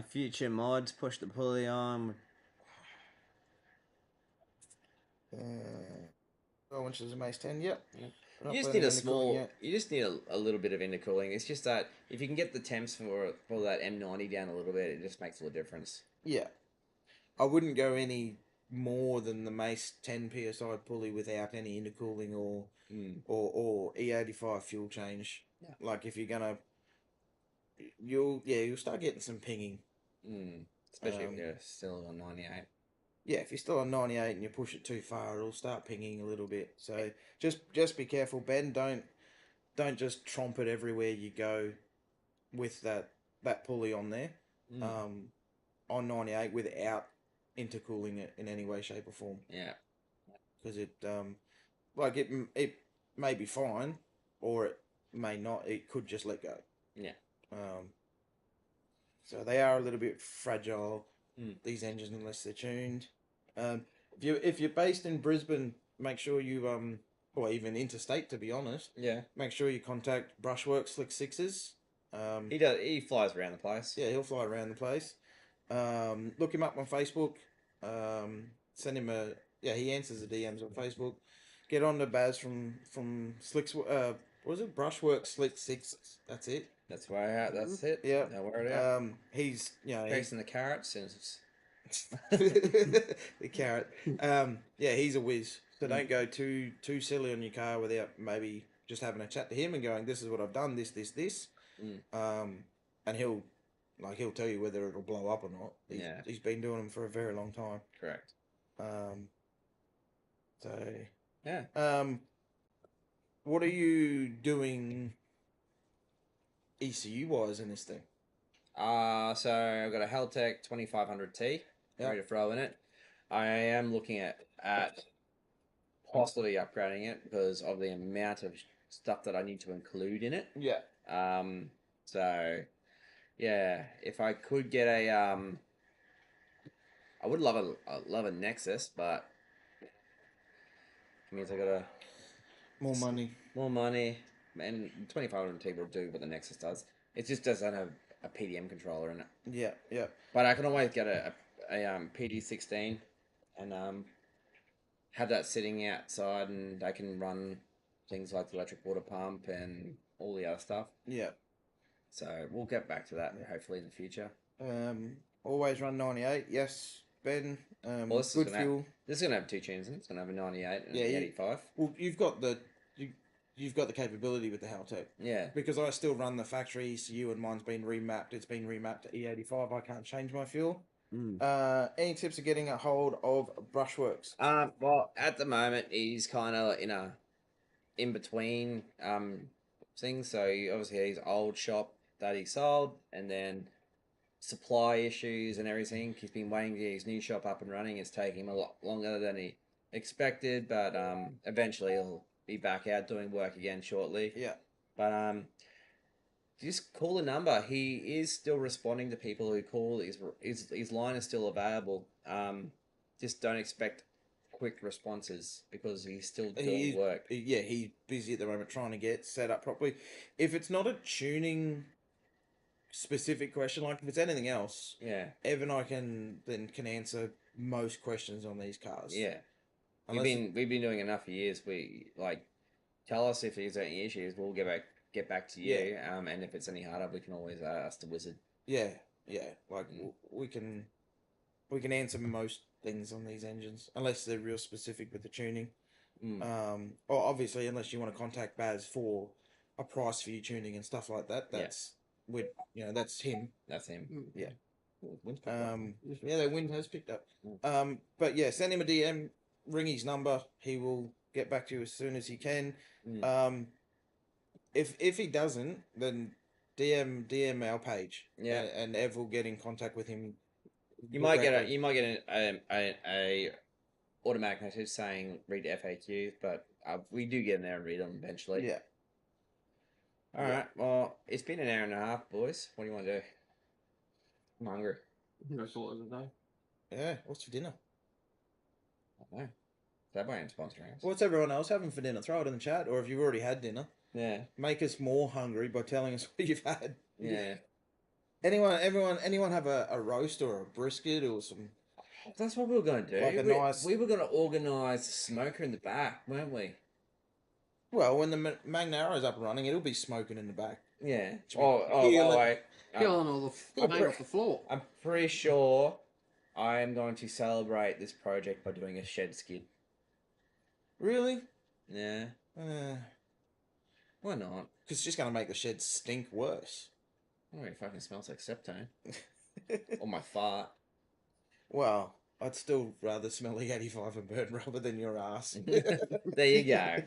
future mods push the pulley on. how much is a Mace 10? Yep. You just need You just need a little bit of intercooling. It's just that if you can get the temps for that M90 down a little bit, it just makes all the difference. Yeah. I wouldn't go any more than the Mace 10 PSI pulley without any intercooling or E85 fuel change. Yeah. Like if you're gonna, you'll start getting some pinging. Especially if you're still on 98. Yeah, if you're still on 98 and you push it too far, it'll start pinging a little bit. So just be careful, Ben. Don't just tromp it everywhere you go with that pulley on there. On 98 without intercooling it in any way, shape, or form. Yeah. Because it may be fine, or it may not. It could just let go. Yeah. So they are a little bit fragile. These engines, unless they're tuned. If you're based in Brisbane, make sure you or even interstate, to be honest. Yeah. Make sure you contact Brushworks Slick Sixes. He flies around the place. Yeah, he'll fly around the place. Look him up on Facebook. Send him he answers the DMs on Facebook. Get on to Baz from Slicks. What was it? Brushworks Slick Sixes. That's it. That's why. That's it. Yeah. Now wear it out. He's Facing the carrots and the carrot. He's a whiz. So don't go too silly on your car without maybe just having a chat to him and going, "This is what I've done. This. And he'll tell you whether it'll blow up or not. He's been doing them for a very long time. Correct. What are you doing ECU wise in this thing? So I've got a Heltec 2500T ready to throw in it. I am looking at possibly upgrading it because of the amount of stuff that I need to include in it. Yeah. If I could get I would love a Nexus, but it means I gotta more money, and 2500T will do what the Nexus does. It just doesn't have a PDM controller in it. Yeah. But I can always get a PD16 and have that sitting outside, and I can run things like the electric water pump and all the other stuff. Yeah. So we'll get back to that hopefully in the future. Always run 98. Yes, Ben. Well, good fuel. This is gonna have two tunes in it. It's gonna have a 98 and an 85. Well, you've got the capability with the Haltech. Yeah. Because I still run the factory ECU and mine's been remapped. It's been remapped to E85. I can't change my fuel. Any tips for getting a hold of Brushworks? Well, at the moment he's kind of in between things. So obviously he's old shop that he sold, and then supply issues and everything. He's been waiting to get his new shop up and running. It's taking him a lot longer than he expected, but eventually be back out doing work again shortly. Yeah. But just call the number. He is still responding to people who call. His line is still available. Just don't expect quick responses because he's still doing work. Yeah, he's busy at the moment trying to get set up properly. If it's not a tuning specific question, like if it's anything else, Yeah, Ev and I can answer most questions on these cars. yeah. Unless We've been doing enough for years. We like tell us if there's any issues. We'll get back to you. Yeah. And if it's any harder, we can always ask the wizard. yeah, like we can answer most things on these engines unless they're real specific with the tuning. Or obviously unless you want to contact Baz for a price for your tuning and stuff like that. That's that's him. That's him. Yeah. Ooh, wind's picked up. Yeah, the wind has picked up. But yeah, send him a DM, ring his number. He will get back to you as soon as he can. If he doesn't, then DM our page. Yeah. and Ev will get in contact with him. You might get a automatic message saying read FAQs, but we do get in there and read them eventually. Yeah. All right. Well, it's been an hour and a half, boys. What do you want to do? I'm hungry. No thought of the day. Yeah. What's for dinner? I don't know. That ain't sponsoring us. What's everyone else having for dinner? Throw it in the chat, or if you've already had dinner, Yeah. make us more hungry by telling us what you've had. Yeah. Anyone have a roast or a brisket or some? That's what we were going to do. Like a nice- We were going to organise a smoker in the back, weren't we? Well, when the Magnaro's up and running, it'll be smoking in the back. Yeah. Should we Oh, peel by the it? way, Peeling all the paint off the floor. I'm pretty sure I am going to celebrate this project by doing a shed skid. Really? Yeah. Why not? Because it's just going to make the shed stink worse. Oh, it fucking smells like septone. Or my fart. Well, I'd still rather smell the 85 and burn rubber than your ass. There you go.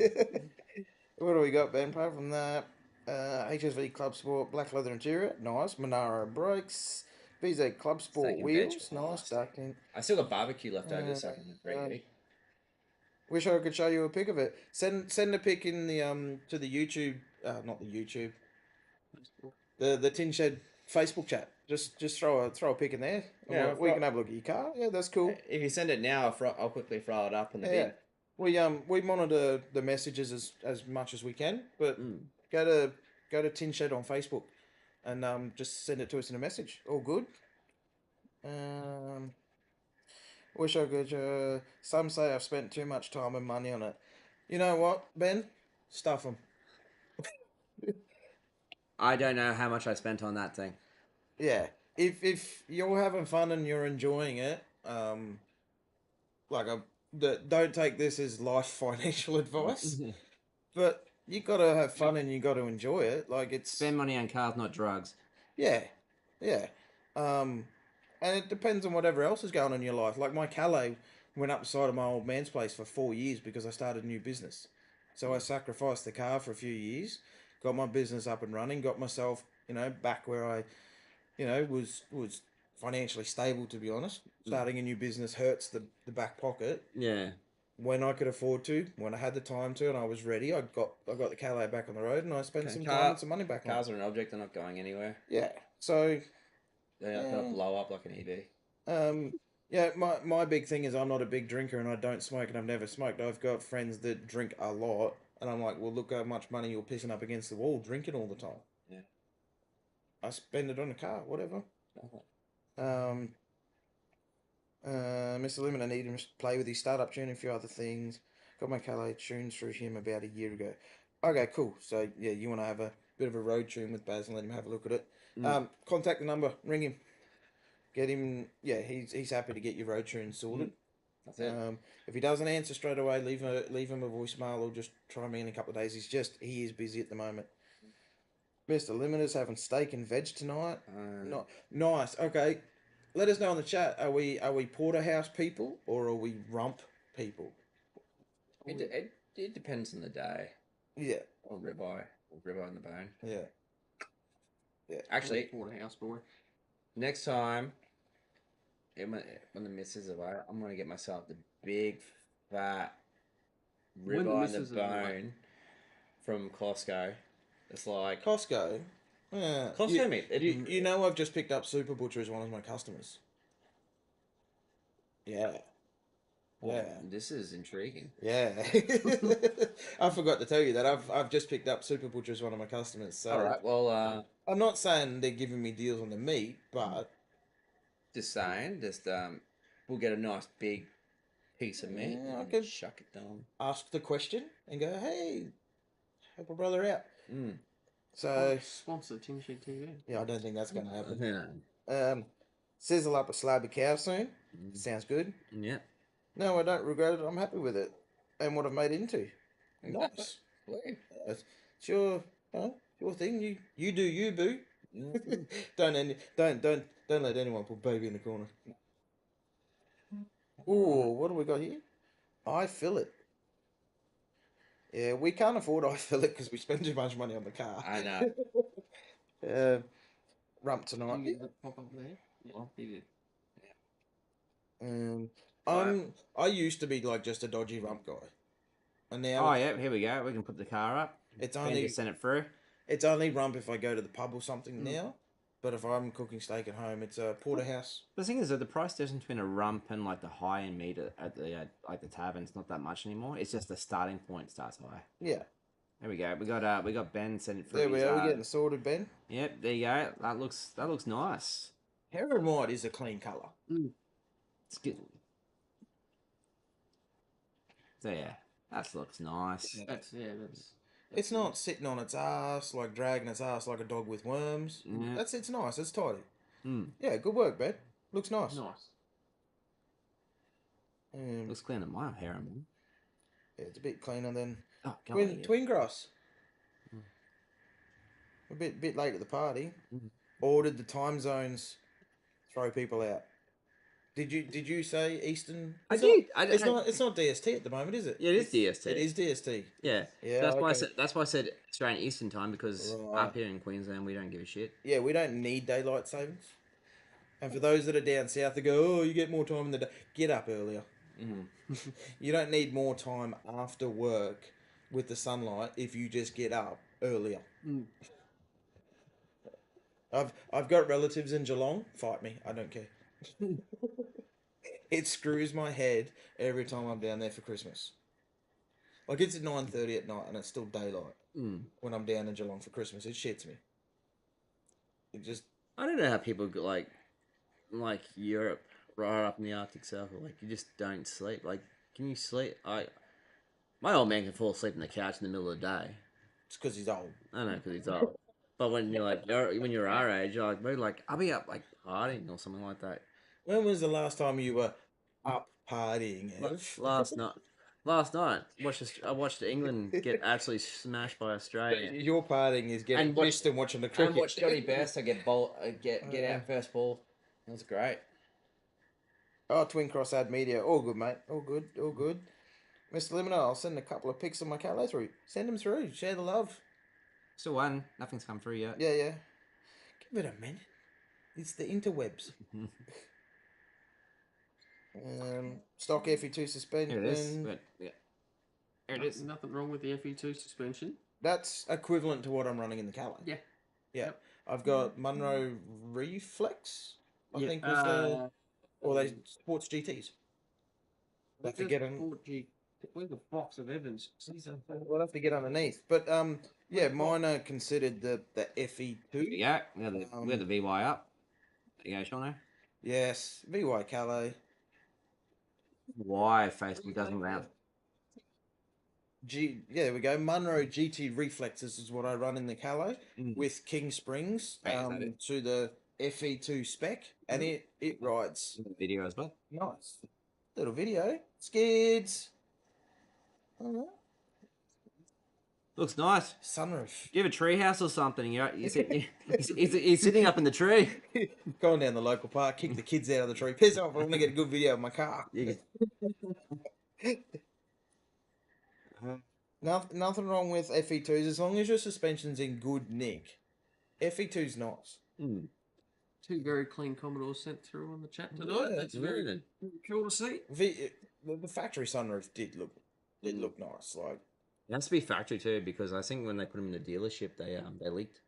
What do we got, Ben? Apart from that, HSV Club Sport, black leather interior, nice. Monaro brakes, VZ Club Sport Steak and wheels, veg. nice. Ducking. I still got barbecue left over, so I can reheat. Wish I could show you a pic of it. Send a pic in the to the YouTube, not the YouTube, the TinShed Facebook chat. Just throw a pic in there. Yeah, we can have a look at your car. Yeah, that's cool. If you send it now, I'll quickly throw it up in the bin. We monitor the messages as much as we can, but go to TinShed on Facebook and just send it to us in a message. All good. Wish I could. Some say I've spent too much time and money on it. You know what, Ben? Stuff them. I don't know how much I spent on that thing. Yeah. If you're having fun and you're enjoying it, don't take this as life financial advice. But you got to have fun and you got to enjoy it. Like it's Spend money on cars, not drugs. yeah. And it depends on whatever else is going on in your life. Like my Calais went up the side of my old man's place for 4 years because I started a new business. So I sacrificed the car for a few years, got my business up and running, got myself, back where I, was financially stable, to be honest. Starting a new business hurts the back pocket. Yeah. When I could afford to, when I had the time to, and I was ready, I got the Calais back on the road, and I spent some time and some money back on it. Cars are an object; they're not going anywhere. Yeah. So They're not going to blow up like an EV. Yeah, my big thing is I'm not a big drinker and I don't smoke and I've never smoked. I've got friends that drink a lot and I'm like, well, look how much money you're pissing up against the wall drinking all the time. Yeah. I spend it on a car, whatever. Mr. Limit, I need him to play with his startup tune and a few other things. Got my Calais tunes through him about a year ago. Okay, cool. So, yeah, you want to have a bit of a road tune with Baz and let him have a look at it. Contact the number, ring him. Get him, he's happy to get your road tune sorted. That's it. If he doesn't answer straight away, leave him a voicemail or just try me in a couple of days. He is busy at the moment. Mr. Limiters having steak and veg tonight. Not nice. Okay, let us know in the chat. Are we porterhouse people or are we rump people? It depends on the day. Yeah. Or ribeye on the bone. Yeah. Actually, Porterhouse boy. next time, when the missus is away, I'm gonna get myself the big fat When the ribeye and the missus is away. bone from Costco. It's like Costco. Yeah. Costco meat. You know, I've just picked up Super Butcher as one of my customers. Yeah. Yeah. This is intriguing. Yeah. I forgot to tell you that I've just picked up Super Butcher as one of my customers. So All right. Well, I'm not saying they're giving me deals on the meat, but just saying, we'll get a nice big piece of meat. Yeah, I and could- shuck it down. ask the question and go, hey, help a brother out. Mm. So Sponsor TinShed TV. yeah, I don't think that's gonna happen. Yeah. Sizzle up a slab of cow soon. Sounds good. Yeah. No, I don't regret it. I'm happy with it and what I've made it into. Nice. Sweet. It's your, your thing. You do you, boo. Mm. Don't let anyone put baby in the corner. Ooh, what do we got here? I fillet. Yeah, we can't afford I fillet because we spend too much money on the car. I know. Rump Can tonight. you get that pop up there? Yeah, he did. I used to be like just a dodgy rump guy, and now Oh yeah, here we go. We can put the car up. it's Ben only just send it through. it's only rump if I go to the pub or something now. But if I'm cooking steak at home, it's a porterhouse. The thing is that the price difference between a rump and like the high end meat at the like the tavern's not that much anymore. It's just the starting point starts high. Yeah, There we go. We got Ben send it through. there we his, are. We're getting sorted, Ben. Yep, there you go. That looks nice. Heron white is a clean color. It's good. There, that looks nice. That's It's not sitting on its ass like dragging its ass like a dog with worms. Yeah. It's nice. It's tidy. Mm. Yeah, good work, Ben. Looks nice. nice. Looks clean in my hair, man. Yeah, it's a bit cleaner than Oh, go on, twin grass. A bit late at the party. Mhm. Or did the time zones throw people out? Did you say Eastern? I It's did. Not, it's not DST at the moment, is it? Yeah, it is DST. It is DST. Yeah. Yeah, That's why I okay. said Australian Eastern Time because Right. up here in Queensland we don't give a shit. Yeah, we don't need daylight savings. And for those that are down south, they go, oh, you get more time in the day. Get up earlier. You don't need more time after work with the sunlight if you just get up earlier. Mm. I've got relatives in Geelong. Fight me. I don't care. It screws my head every time I'm down there for Christmas. Like it's at 9:30 at night and it's still daylight when I'm down in Geelong for Christmas. It shits me. It just I don't know how people go, like Europe, right up in the Arctic Circle, like you just don't sleep. Like, can you sleep? My old man can fall asleep on the couch in the middle of the day. it's because he's old. I don't know because he's old. But when you're our age, you're like, maybe like I'll be up like partying or something like that. When was the last time you were up partying? Ev? Last night, I watched England get absolutely smashed by Australia. Your partying is getting And watch- pissed and watching the And cricket. watch Johnny Best. I get out first ball. That was great. Oh, Twin Cross Ad Media. All good, mate. All good. All good. Mr. Limino, I'll send a couple of pics of my Calais through. Send them through. Share the love. Still one, nothing's come through yet. Yeah. Give it a minute. It's the interwebs. Stock FE2 suspension. Here it is. But, yeah. Here it There's is. nothing wrong with the FE2 suspension. That's equivalent to what I'm running in the Calais. Yeah. Yeah. Yep. I've got Munro Reflex, I Yeah, think was the... Or they sports GTs. We'll have to get on... Where's the box of Evans? We'll have to get underneath. But yeah, mine are considered the FE2. Yeah, we got the VY up. There you go, Shauna. Yes, VY Calais. Why Facebook doesn't round? Yeah, there we go. Munro GT Reflexes is what I run in the Calais Mm. with King Springs Right, is that it? to the FE2 spec, and it rides Video as well. nice. Little video. Skids. Looks nice. Sunroof. Do you have a tree house or something? He's sitting up in the tree. Going down the local park, kick the kids out of the tree. Piss off, I want to get a good video of my car. You Nothing wrong with FE2s as long as your suspension's in good nick. FE2's nice. can- Two very clean Commodores sent through on the chat tonight. Yeah, That's very good. cool to see. The factory sunroof did look did look nice. Like, It has to be factory too, because I think when they put them in the dealership, they leaked.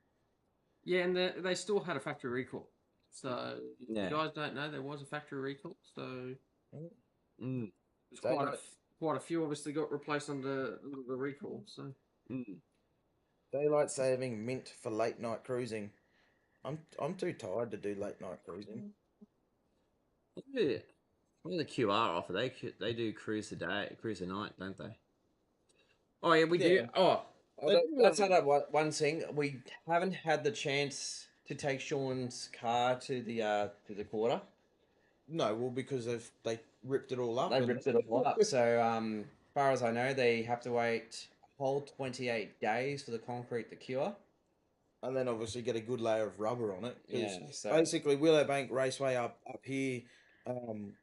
Yeah, and they still had a factory recall. So if Yeah. you guys don't know, there was a factory recall. So Mm. there's They quite got- quite a few obviously got replaced under the recall. So Mm. daylight saving mint for late night cruising. I'm too tired to do late night cruising. Yeah. Well, the QR offer they do cruise the day, cruise the night, don't they? Oh yeah, we do. Yeah. Oh, They do that's have- another one thing. We haven't had the chance to take Sean's car to the quarter. No, well, because they ripped it all up. They and- ripped it all up. So, far as I know, they have to wait a whole 28 days for the concrete to cure. and then obviously get a good layer of rubber on it. 'Cause Yeah, so basically Willowbank Raceway up here,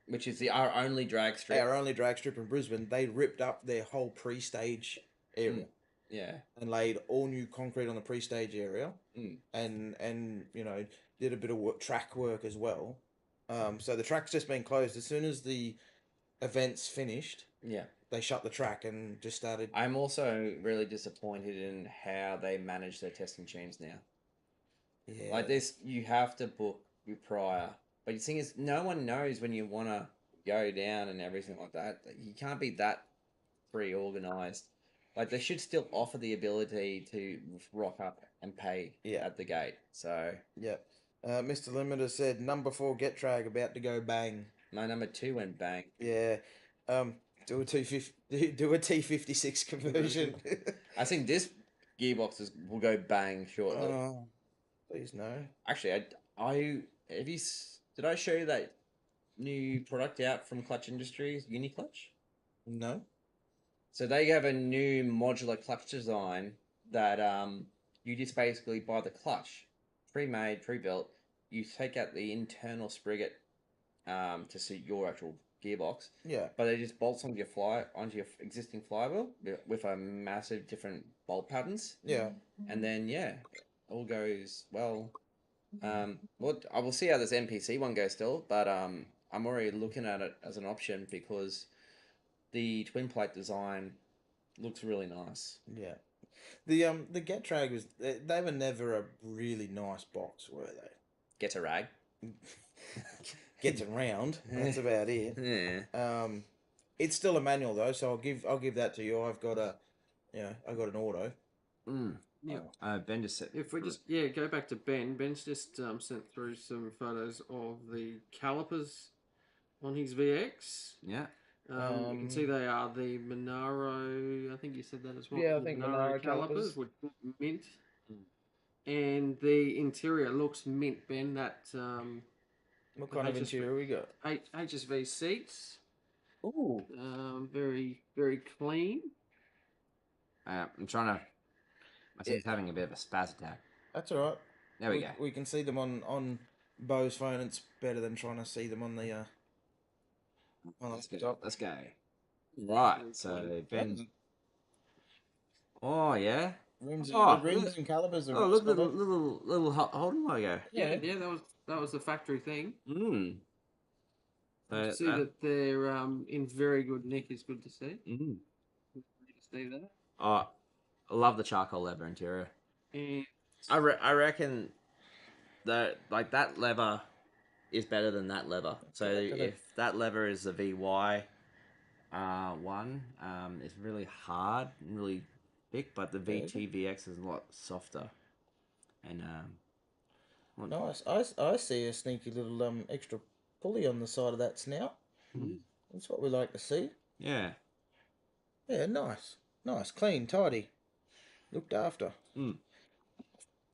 which is our only drag strip. our only drag strip in Brisbane, they ripped up their whole pre-stage area Yeah. and laid all new concrete on the pre-stage area, Mm. and did a bit of track work as well. So the track's just been closed as soon as the event's finished. Yeah. They shut the track and just started. I'm also really disappointed in how they manage their testing chains now. Yeah, Like this, you have to book your prior. But the thing is, no one knows when you want to go down and everything like that. You can't be that pre-organized. Like they should still offer the ability to rock up and pay at the gate. So yeah. Mr. Limiter said number 4 get drag about to go bang. my number 2 went bang. Yeah. Do a T56 conversion. I think this will go bang shortly. Oh, please no. Actually, did I show you that new product out from Clutch Industries, Uniclutch? No. So they have a new modular clutch design that you just basically buy the clutch, pre-made, pre-built. You take out the internal spriget to suit your actual gearbox, Yeah. but it just bolts onto your existing flywheel with a massive different bolt patterns, Yeah. and then all goes well. Well, I will see how this NPC one goes still, but I'm already looking at it as an option because the twin plate design looks really nice. Yeah. The get drag was they were never a really nice box, were they? Get a rag. Gets around. That's about it. Yeah. It's still a manual though, so I'll give that to you. I've got I got an auto. Mm. yeah. Ben just said. If we just go back to Ben. Ben's just sent through some photos of the calipers on his VX. Yeah. You can see they are the Monaro. I think you said that as well. Yeah, I the think Monaro calipers. with mint, and the interior looks mint. Ben, that What kind of interior we got? HSV seats. Ooh. Very very clean. I'm trying to. My son's having a bit of a spaz attack. That's all right. There we go. We can see them on Bo's phone. It's better than trying to see them on the Let's go. Let's go. Right. So Ben. Oh yeah. rims look- and calipers. Oh, look at the little Holden logo. Yeah, that was the factory thing. Mm. To see that they're in very good nick is good to see. Mm. Good to see that. Oh, I love the charcoal leather interior. And I reckon that that leather is better than that leather. So if that leather is the VY one, it's really hard and really thick, but the VTVX is a lot softer. And Nice. I see a sneaky little extra pulley on the side of that snout. That's what we like to see. yeah. Yeah, nice, clean, tidy, looked after. Mm.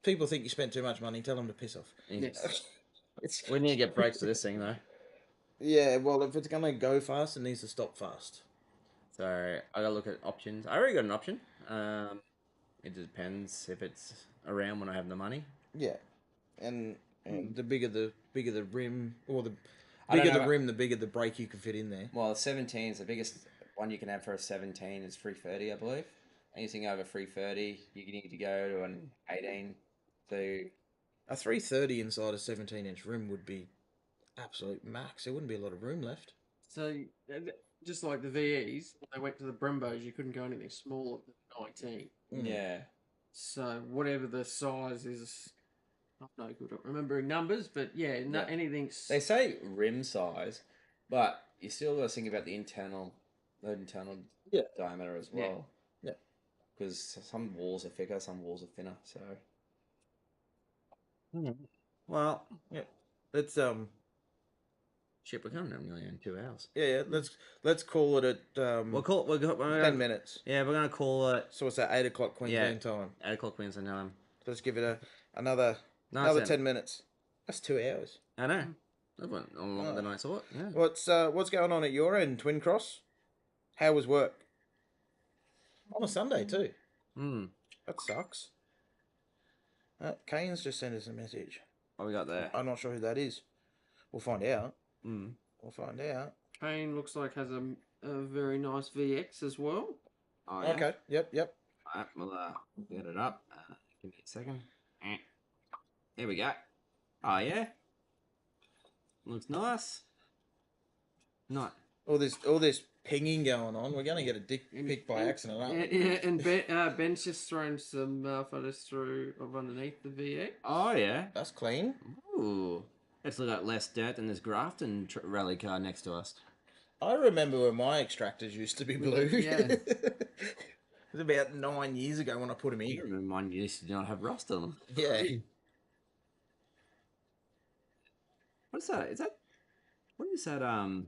People think you spent too much money. Tell them to piss off. yes. We need to get brakes for this thing though. Yeah, well, if it's gonna go fast, it needs to stop fast. So I gotta look at options. I already got an option. It depends if it's around when I have the money. Yeah, and the bigger the rim, or the I don't bigger the know. rim, the bigger the brake you can fit in there. Well, 17 is the biggest one you can have for a 17 is 330, I believe. Anything over 330, you need to go to an 18. So A 330 inside a 17-inch rim would be absolute max. There wouldn't be a lot of room left. So just like the VEs, when they went to the Brimbos, you couldn't go anything smaller than 19. Yeah. So whatever the size is, I'm no good at remembering numbers, but yeah, no, Yeah. anything. They say rim size, but you still got to think about the internal Yeah. diameter as Yeah. well. Yeah. Because some walls are thicker, some walls are thinner. So Well, yeah. Let's shit, we're coming up nearly in 2 hours. yeah. Let's call it at We'll call. We're 10 minutes. Yeah, we're gonna call it So it's at 8 o'clock Queensland time. 8 o'clock Queensland time. Let's give it another No, another it's 10 minutes. That's 2 hours. I know. That went on longer than I thought. Yeah. What's going on at your end, Twin Cross? How was work? On a Sunday too. Hmm. That sucks. Kane's just sent us a message. What we got there? I'm not sure who that is. We'll find out. Hmm. We'll find out. Kane looks like has a very nice VX as well. Oh, yeah. Okay. Yep. Alright, we'll get it up. Give me a second. There we go. Oh yeah. Looks nice. Not. All this pinging going on. We're gonna get a dick pic by accident, aren't we? Yeah, and Ben's just thrown some photos through of underneath the VX. Oh yeah. That's clean. Ooh. It's got less dirt than this Grafton rally car next to us. I remember when my extractors used to be blue. Yeah. It was about 9 years ago when I put them I in. remember mine used to not have rust on them. Yeah. What's that? Is that? What is that? Oh,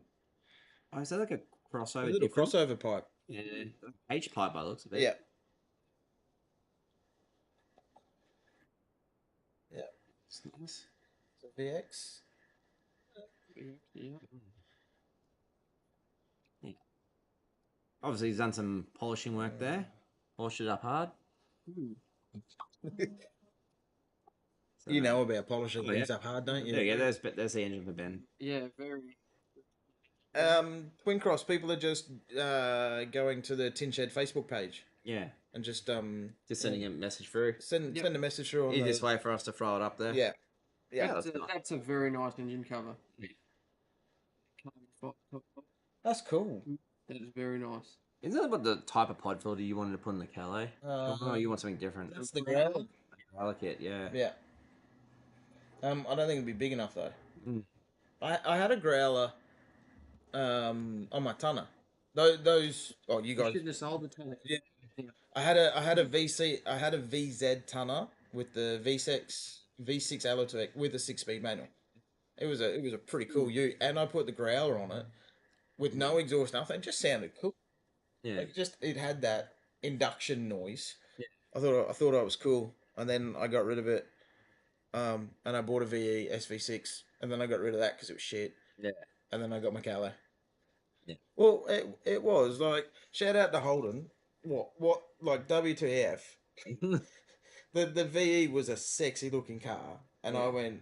is that like a crossover? A little difference? crossover pipe. Yeah. H pipe by the looks of it. Yeah. It's nice. So VX. Yeah. Obviously, he's done some polishing work there. Polished it up hard. So, You know about polishing Oh, things yeah. up hard, don't you? There you go. There's the engine for Ben. Yeah, very. Twin Cross, people are just going to the TinShed Facebook page Yeah. and just Sending a message through. send Yep. send a message through on Easiest way for us to throw it up there. Yeah. Yeah. That's a very nice engine cover. Yeah. That's cool. That is very nice. Isn't that what the type of pod filter you wanted to put in the Calais? Oh, you want something different? That's the growler. I like it, yeah. Yeah. I don't think it'd be big enough though. Mm. I had a growler on my tonner. Those you You guys shouldn't have sold the tank. Yeah. I had a VZ tonner with the V6 Allotek with a 6-speed manual. It was a pretty cool ute, and I put the growler on it with no exhaust, nothing. It just sounded cool. Yeah. Like it had that induction noise. Yeah. I thought it was cool, and then I got rid of it. And I bought a VE SV6, and then I got rid of that because it was shit. Yeah. And then I got my Calais. Yeah. Well, it was like shout out to Holden. What like WTF? The VE was a sexy looking car, and I went,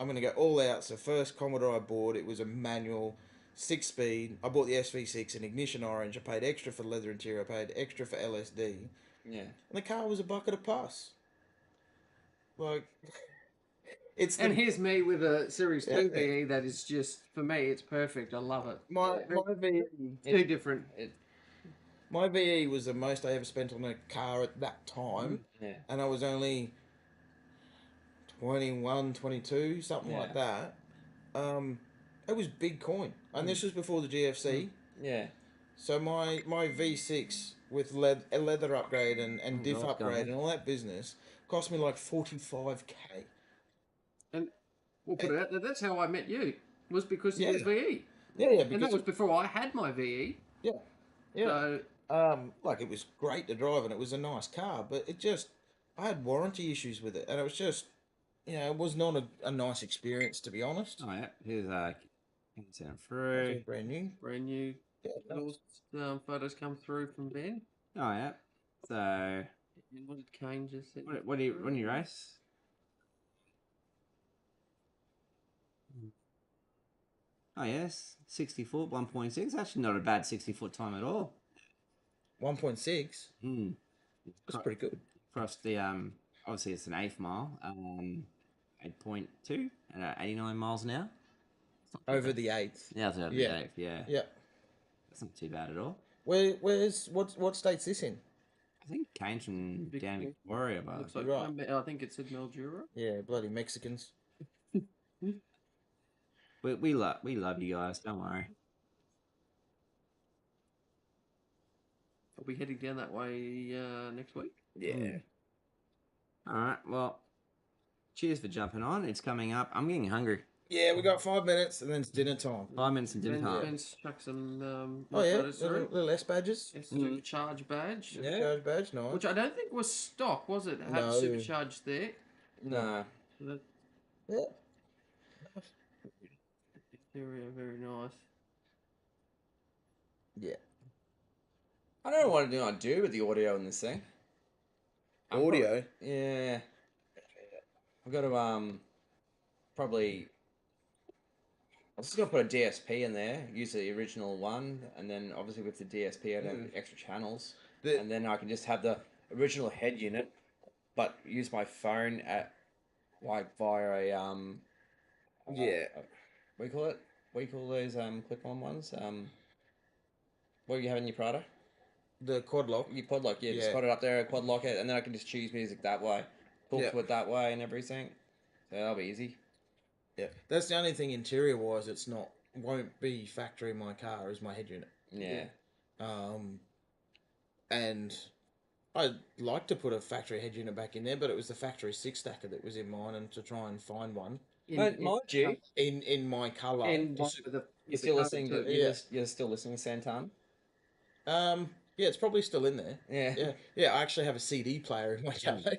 I'm gonna go all out. So first Commodore I bought, it was a manual, 6-speed. I bought the SV6 in ignition orange. I paid extra for leather interior. I paid extra for LSD, Yeah. and the car was a bucket of pus. Like, it's And the, here's me with a Series 2 Yeah. VE that is just, for me, it's perfect. I love it. my VE. Two different. My VE was the most I ever spent on a car at that time, Yeah. and I was only 21, 22, something like that. It was big coin, and this was before the GFC. Yeah. So my V6 with a leather upgrade and diff God, upgrade God. and all that business cost me like 45k. And we'll put it out there. That's how I met you. Was because Yeah. it was VE. Yeah, And that because was before I had my VE. yeah. So, Like it was great to drive and it was a nice car, but I had warranty issues with it, and it was just, it was not a nice experience, to be honest. Oh yeah. Here's send It through. was brand new. brand new Yeah, photos come through from Ben. Oh yeah. So And what did Kane just say? what do you race? Oh yes, 60 foot, 1.6. Actually, not a bad 60-foot time at all. 1.6. Hmm. That's pretty good. Across the obviously it's an eighth mile, 8.2 at 89 miles an hour. Over the 8th. Yeah, it's over Yeah. the eighth. Yeah. Yeah. That's not too bad at all. What state's this in? I think it came from down Victoria. Victoria, but Looks like Right. I think it said Mildura. Yeah, bloody Mexicans. we love you guys. Don't worry. I'll be heading down that way next week. Yeah. All right. Well, cheers for jumping on. It's coming up. I'm getting hungry. Yeah, we got 5 minutes and then it's dinner time. 5 minutes and dinner time. Ben's chuck some Oh yeah, photos through. little S badges. It's supercharge badge, Yeah. Charge badge, nice. which I don't think was stock, was it? It had No. supercharged there. No. So that Yeah. very very nice. Yeah. I don't know what I do with the audio in this thing. Audio. Yeah. I've got to probably. I'm just gonna put a DSP in there. Use the original one, and then obviously with the DSP, I don't have extra channels, and then I can just have the original head unit, but use my phone at like via a Yeah. what do you call it? What do you call those clip-on ones? What do you have in your Prada? The quad lock. You quad lock, yeah. Just Yeah. put it up there, quad lock it, and then I can just choose music that way, talk Yeah. to it that way, and everything. So that'll be easy. Yeah. That's the only thing interior wise. It's not won't be factory in my car is my head unit. Yeah. And I'd like to put a factory head unit back in there, but it was the factory 6-stacker that was in mine, and to try and find one Mind you, in my colour. And you're still listening to you're still listening to Santan. Yeah, it's probably still in there. Yeah. Yeah. I actually have a CD player in my cafe.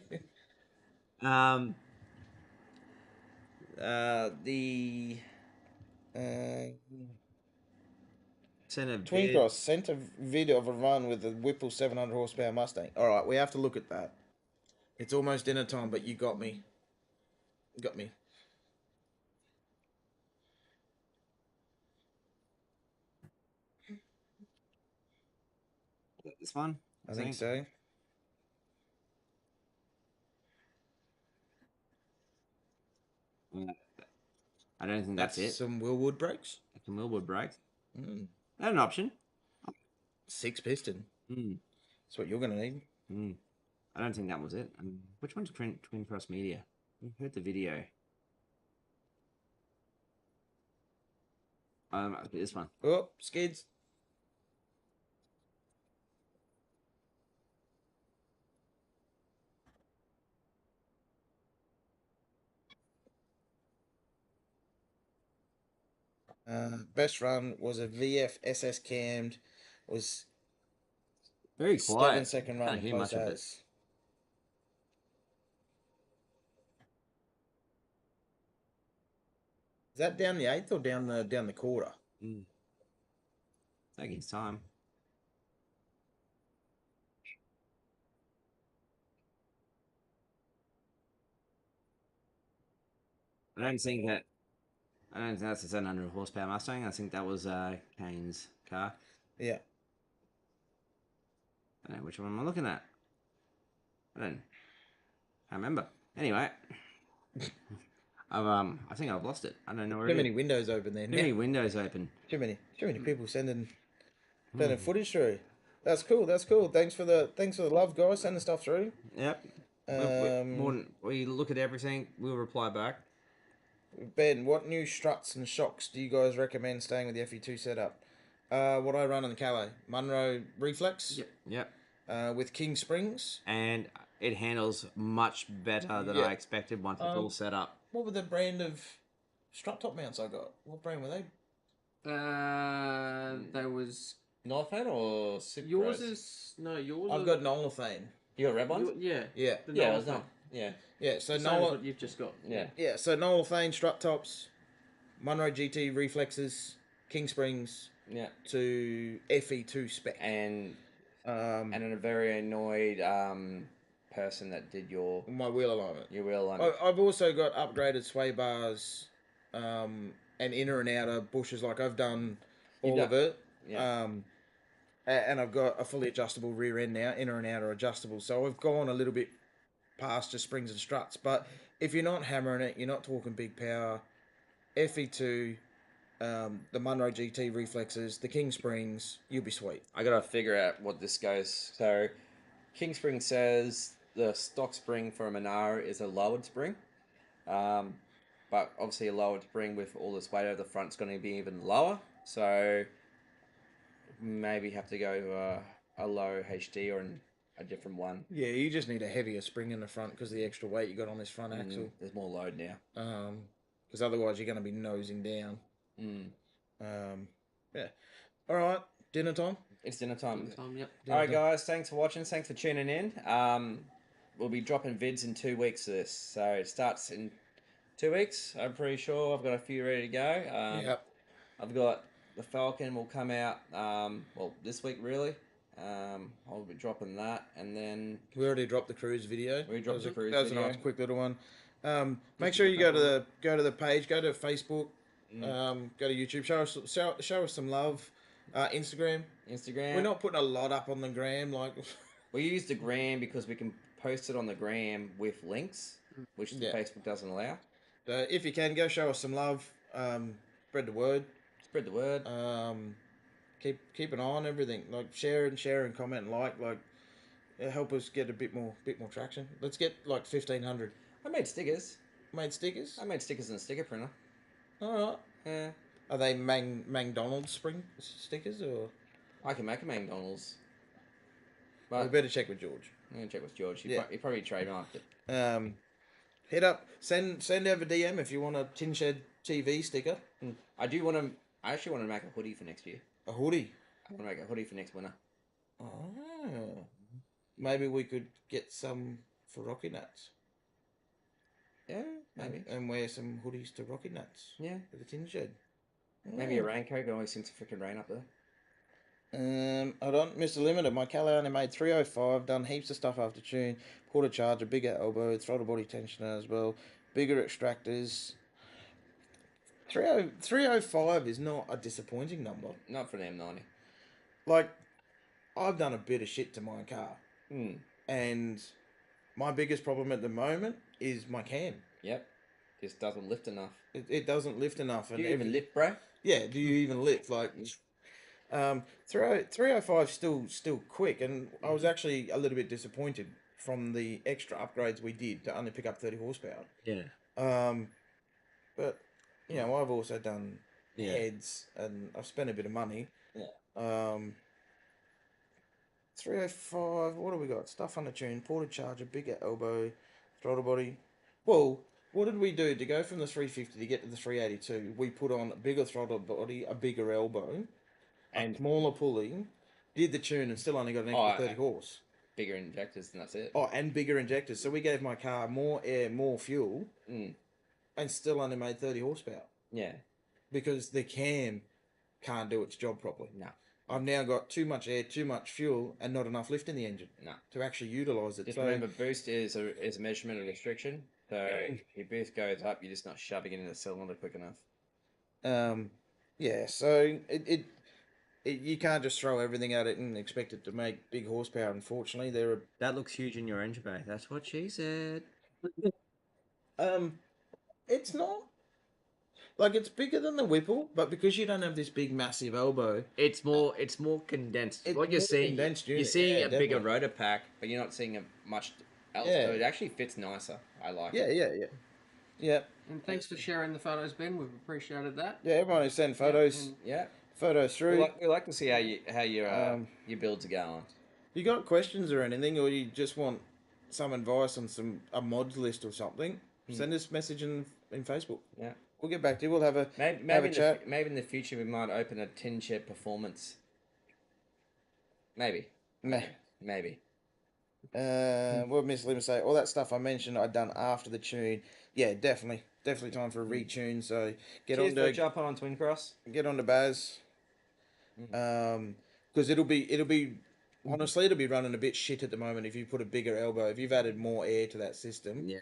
The Twin Cross sent a video of a run with a Whipple 700 horsepower Mustang. All right, we have to look at that. It's almost dinner time, but you got me. Got me. This one. I think so. I don't think that's it. Some Willwood brakes. Some Millwood brakes. Mm. That's an option. 6 piston. Mm. That's what you're going to need. Mm. I don't think that was it. Which one's Twin Cross Media? We heard the video. This one. Oh, skids. Best run was a VF SS cammed. Was Very quiet. 7-second run. Can't hear close much of it. as. Is that down the 8th or down the quarter? Taking his time. I don't think that's a 700 horsepower Mustang. I think that was Kane's car. Yeah. I don't know which one am I looking at. Can't remember. Anyway, I think I've lost it. I don't know where Too it many is. windows open there. Too many Now. windows open. Too many people sending footage through. That's cool. Thanks for the love, guys. Sending stuff through. Yep. We look at everything. We'll reply back. Ben, what new struts and shocks do you guys recommend staying with the FE2 setup? What I run on the Calais, Munro Reflex. Yep. With King Springs. And it handles much better than I expected once it's all set up. What were the brand of strut top mounts I got? What brand were they? There was Northern or Super yours is no yours. I've got Nolathane. You got red ones? Yeah. Yeah. The Yeah, Nola it was thing. not. Yeah. Yeah, so Same as Nola. what you've just got. Yeah. Yeah, so Nolathane strut tops, Munro GT reflexes, King Springs Yeah. to FE2 spec. And And a very annoyed person that did your my wheel alignment. wheel line. I've also got upgraded sway bars, and inner and outer bushes. Like I've done all of it. Yeah. And I've got a fully adjustable rear end now, inner and outer adjustable. So I've gone a little bit past just springs and struts. But if you're not hammering it, you're not talking big power. FE2, the Munro GT reflexes, the King Springs, you'll be sweet. I gotta figure out what this goes. So, King Spring says the stock spring for a Monaro is a lowered spring, but obviously a lowered spring with all this weight over the front is going to be even lower. So maybe have to go a low HD or a different one. Yeah, you just need a heavier spring in the front because of the extra weight you got on this front axle. There's more load now. Because otherwise you're going to be nosing down. Mm. Yeah. All right, dinner time. It's dinner time. Yep. All right, guys. Thanks for watching. Thanks for tuning in. We'll be dropping vids in 2 weeks of this. So it starts in 2 weeks. I'm pretty sure I've got a few ready to go. Yep. I've got the Falcon will come out, well, this week really. I'll be dropping that, and then We already dropped the cruise video. We dropped the cruise That was video. a nice, quick little one. Make sure you go to the page, go to Facebook, go to YouTube. Show us some love. Instagram. Instagram. We're not putting a lot up on the gram, like. We use the gram because we can post it on the gram with links, which Facebook doesn't allow. So if you can, go show us some love. Spread the word. Spread the word. Keep an eye on everything. Like share and comment and like help us get a bit more traction. Let's get like 1,500. I made stickers. Made stickers. I made stickers in a sticker printer. All right. Yeah. Are they McDonald's spring stickers or? I can make a McDonald's. We But better check with George. I'm gonna check with George. He probably trademarked it. Hit up. Send over DM if you want a TinShed TV sticker. I do want to. I actually want to make a hoodie for next year. A hoodie. I want to make a hoodie for next winter. Oh. Maybe we could get some for Rocky Nuts. Yeah, maybe. And wear some hoodies to Rocky Nuts. Yeah. For the TinShed. Maybe a raincoat. It always seems to freaking rain up there. Hold on, Mr. Limited. My Cali only made 305. Done heaps of stuff after tune. Quarter charger, bigger elbow, throttle body tensioner as well. Bigger extractors. 305 is not a disappointing number. Not for the M90. Like, I've done a bit of shit to my car. And my biggest problem at the moment is my cam. Yep. Just doesn't lift enough. It doesn't lift enough. Do you even lift, bro? Yeah, do you even lift? Like, 305 still quick, and I was actually a little bit disappointed from the extra upgrades we did to only pick up 30 horsepower. Yeah. But you know, I've also done heads, and I've spent a bit of money. Yeah. 305. What do we got? Stuff on the tune. Ported charger, bigger elbow, throttle body. Well, what did we do to go from the 350 to get to the 382? We put on a bigger throttle body, a bigger elbow, and smaller pulley. Did the tune and still only got an extra 30 horse. Bigger injectors, and that's it. Oh, and bigger injectors. So we gave my car more air, more fuel, and still only made 30 horsepower. Yeah. Because the cam can't do its job properly. No. I've now got too much air, too much fuel, and not enough lift in the engine. No. To actually utilise it. Just So, remember, boost is a measurement of restriction. So your boost goes up, you're just not shoving it in the cylinder quick enough. yeah. So it you can't just throw everything at it and expect it to make big horsepower. Unfortunately, That looks huge in your engine bay. That's what she said. it's not. Like, it's bigger than the Whipple, but because you don't have this big, massive elbow, It's more condensed. It's what you're more seeing, condensed you're unit, seeing yeah, a bigger definitely. Rotor pack, but you're not seeing much else. Yeah. So it actually fits nicer. I like it. yeah. And thanks for sharing the photos, Ben. We've appreciated that. Yeah, everyone who sent photos, And Yeah. photos through. We like to see how your builds are going. You got questions or anything, or you just want some advice on a mods list or something? Send us a message in Facebook. Yeah. We'll get back to you. We'll have a Maybe chat. maybe in the future we might open a TinShed performance. Maybe. Maybe. What did Miss Lim say? All that stuff I mentioned I'd done after the tune. Yeah, definitely time for a retune. So Cheers for jumping on Twin Cross. get on to Baz. Because it'll be honestly it'll be running a bit shit at the moment if you put a bigger elbow. If you've added more air to that system, Yeah.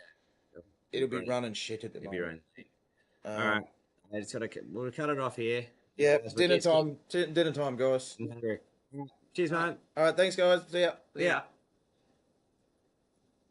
it'll be running shit at the It'll be moment. running. All right. I just we'll cut it off here. Yeah, As we dinner get- time. Dinner time, guys. I'm hungry. Cheers, man. All right, thanks, guys. See ya. Yeah.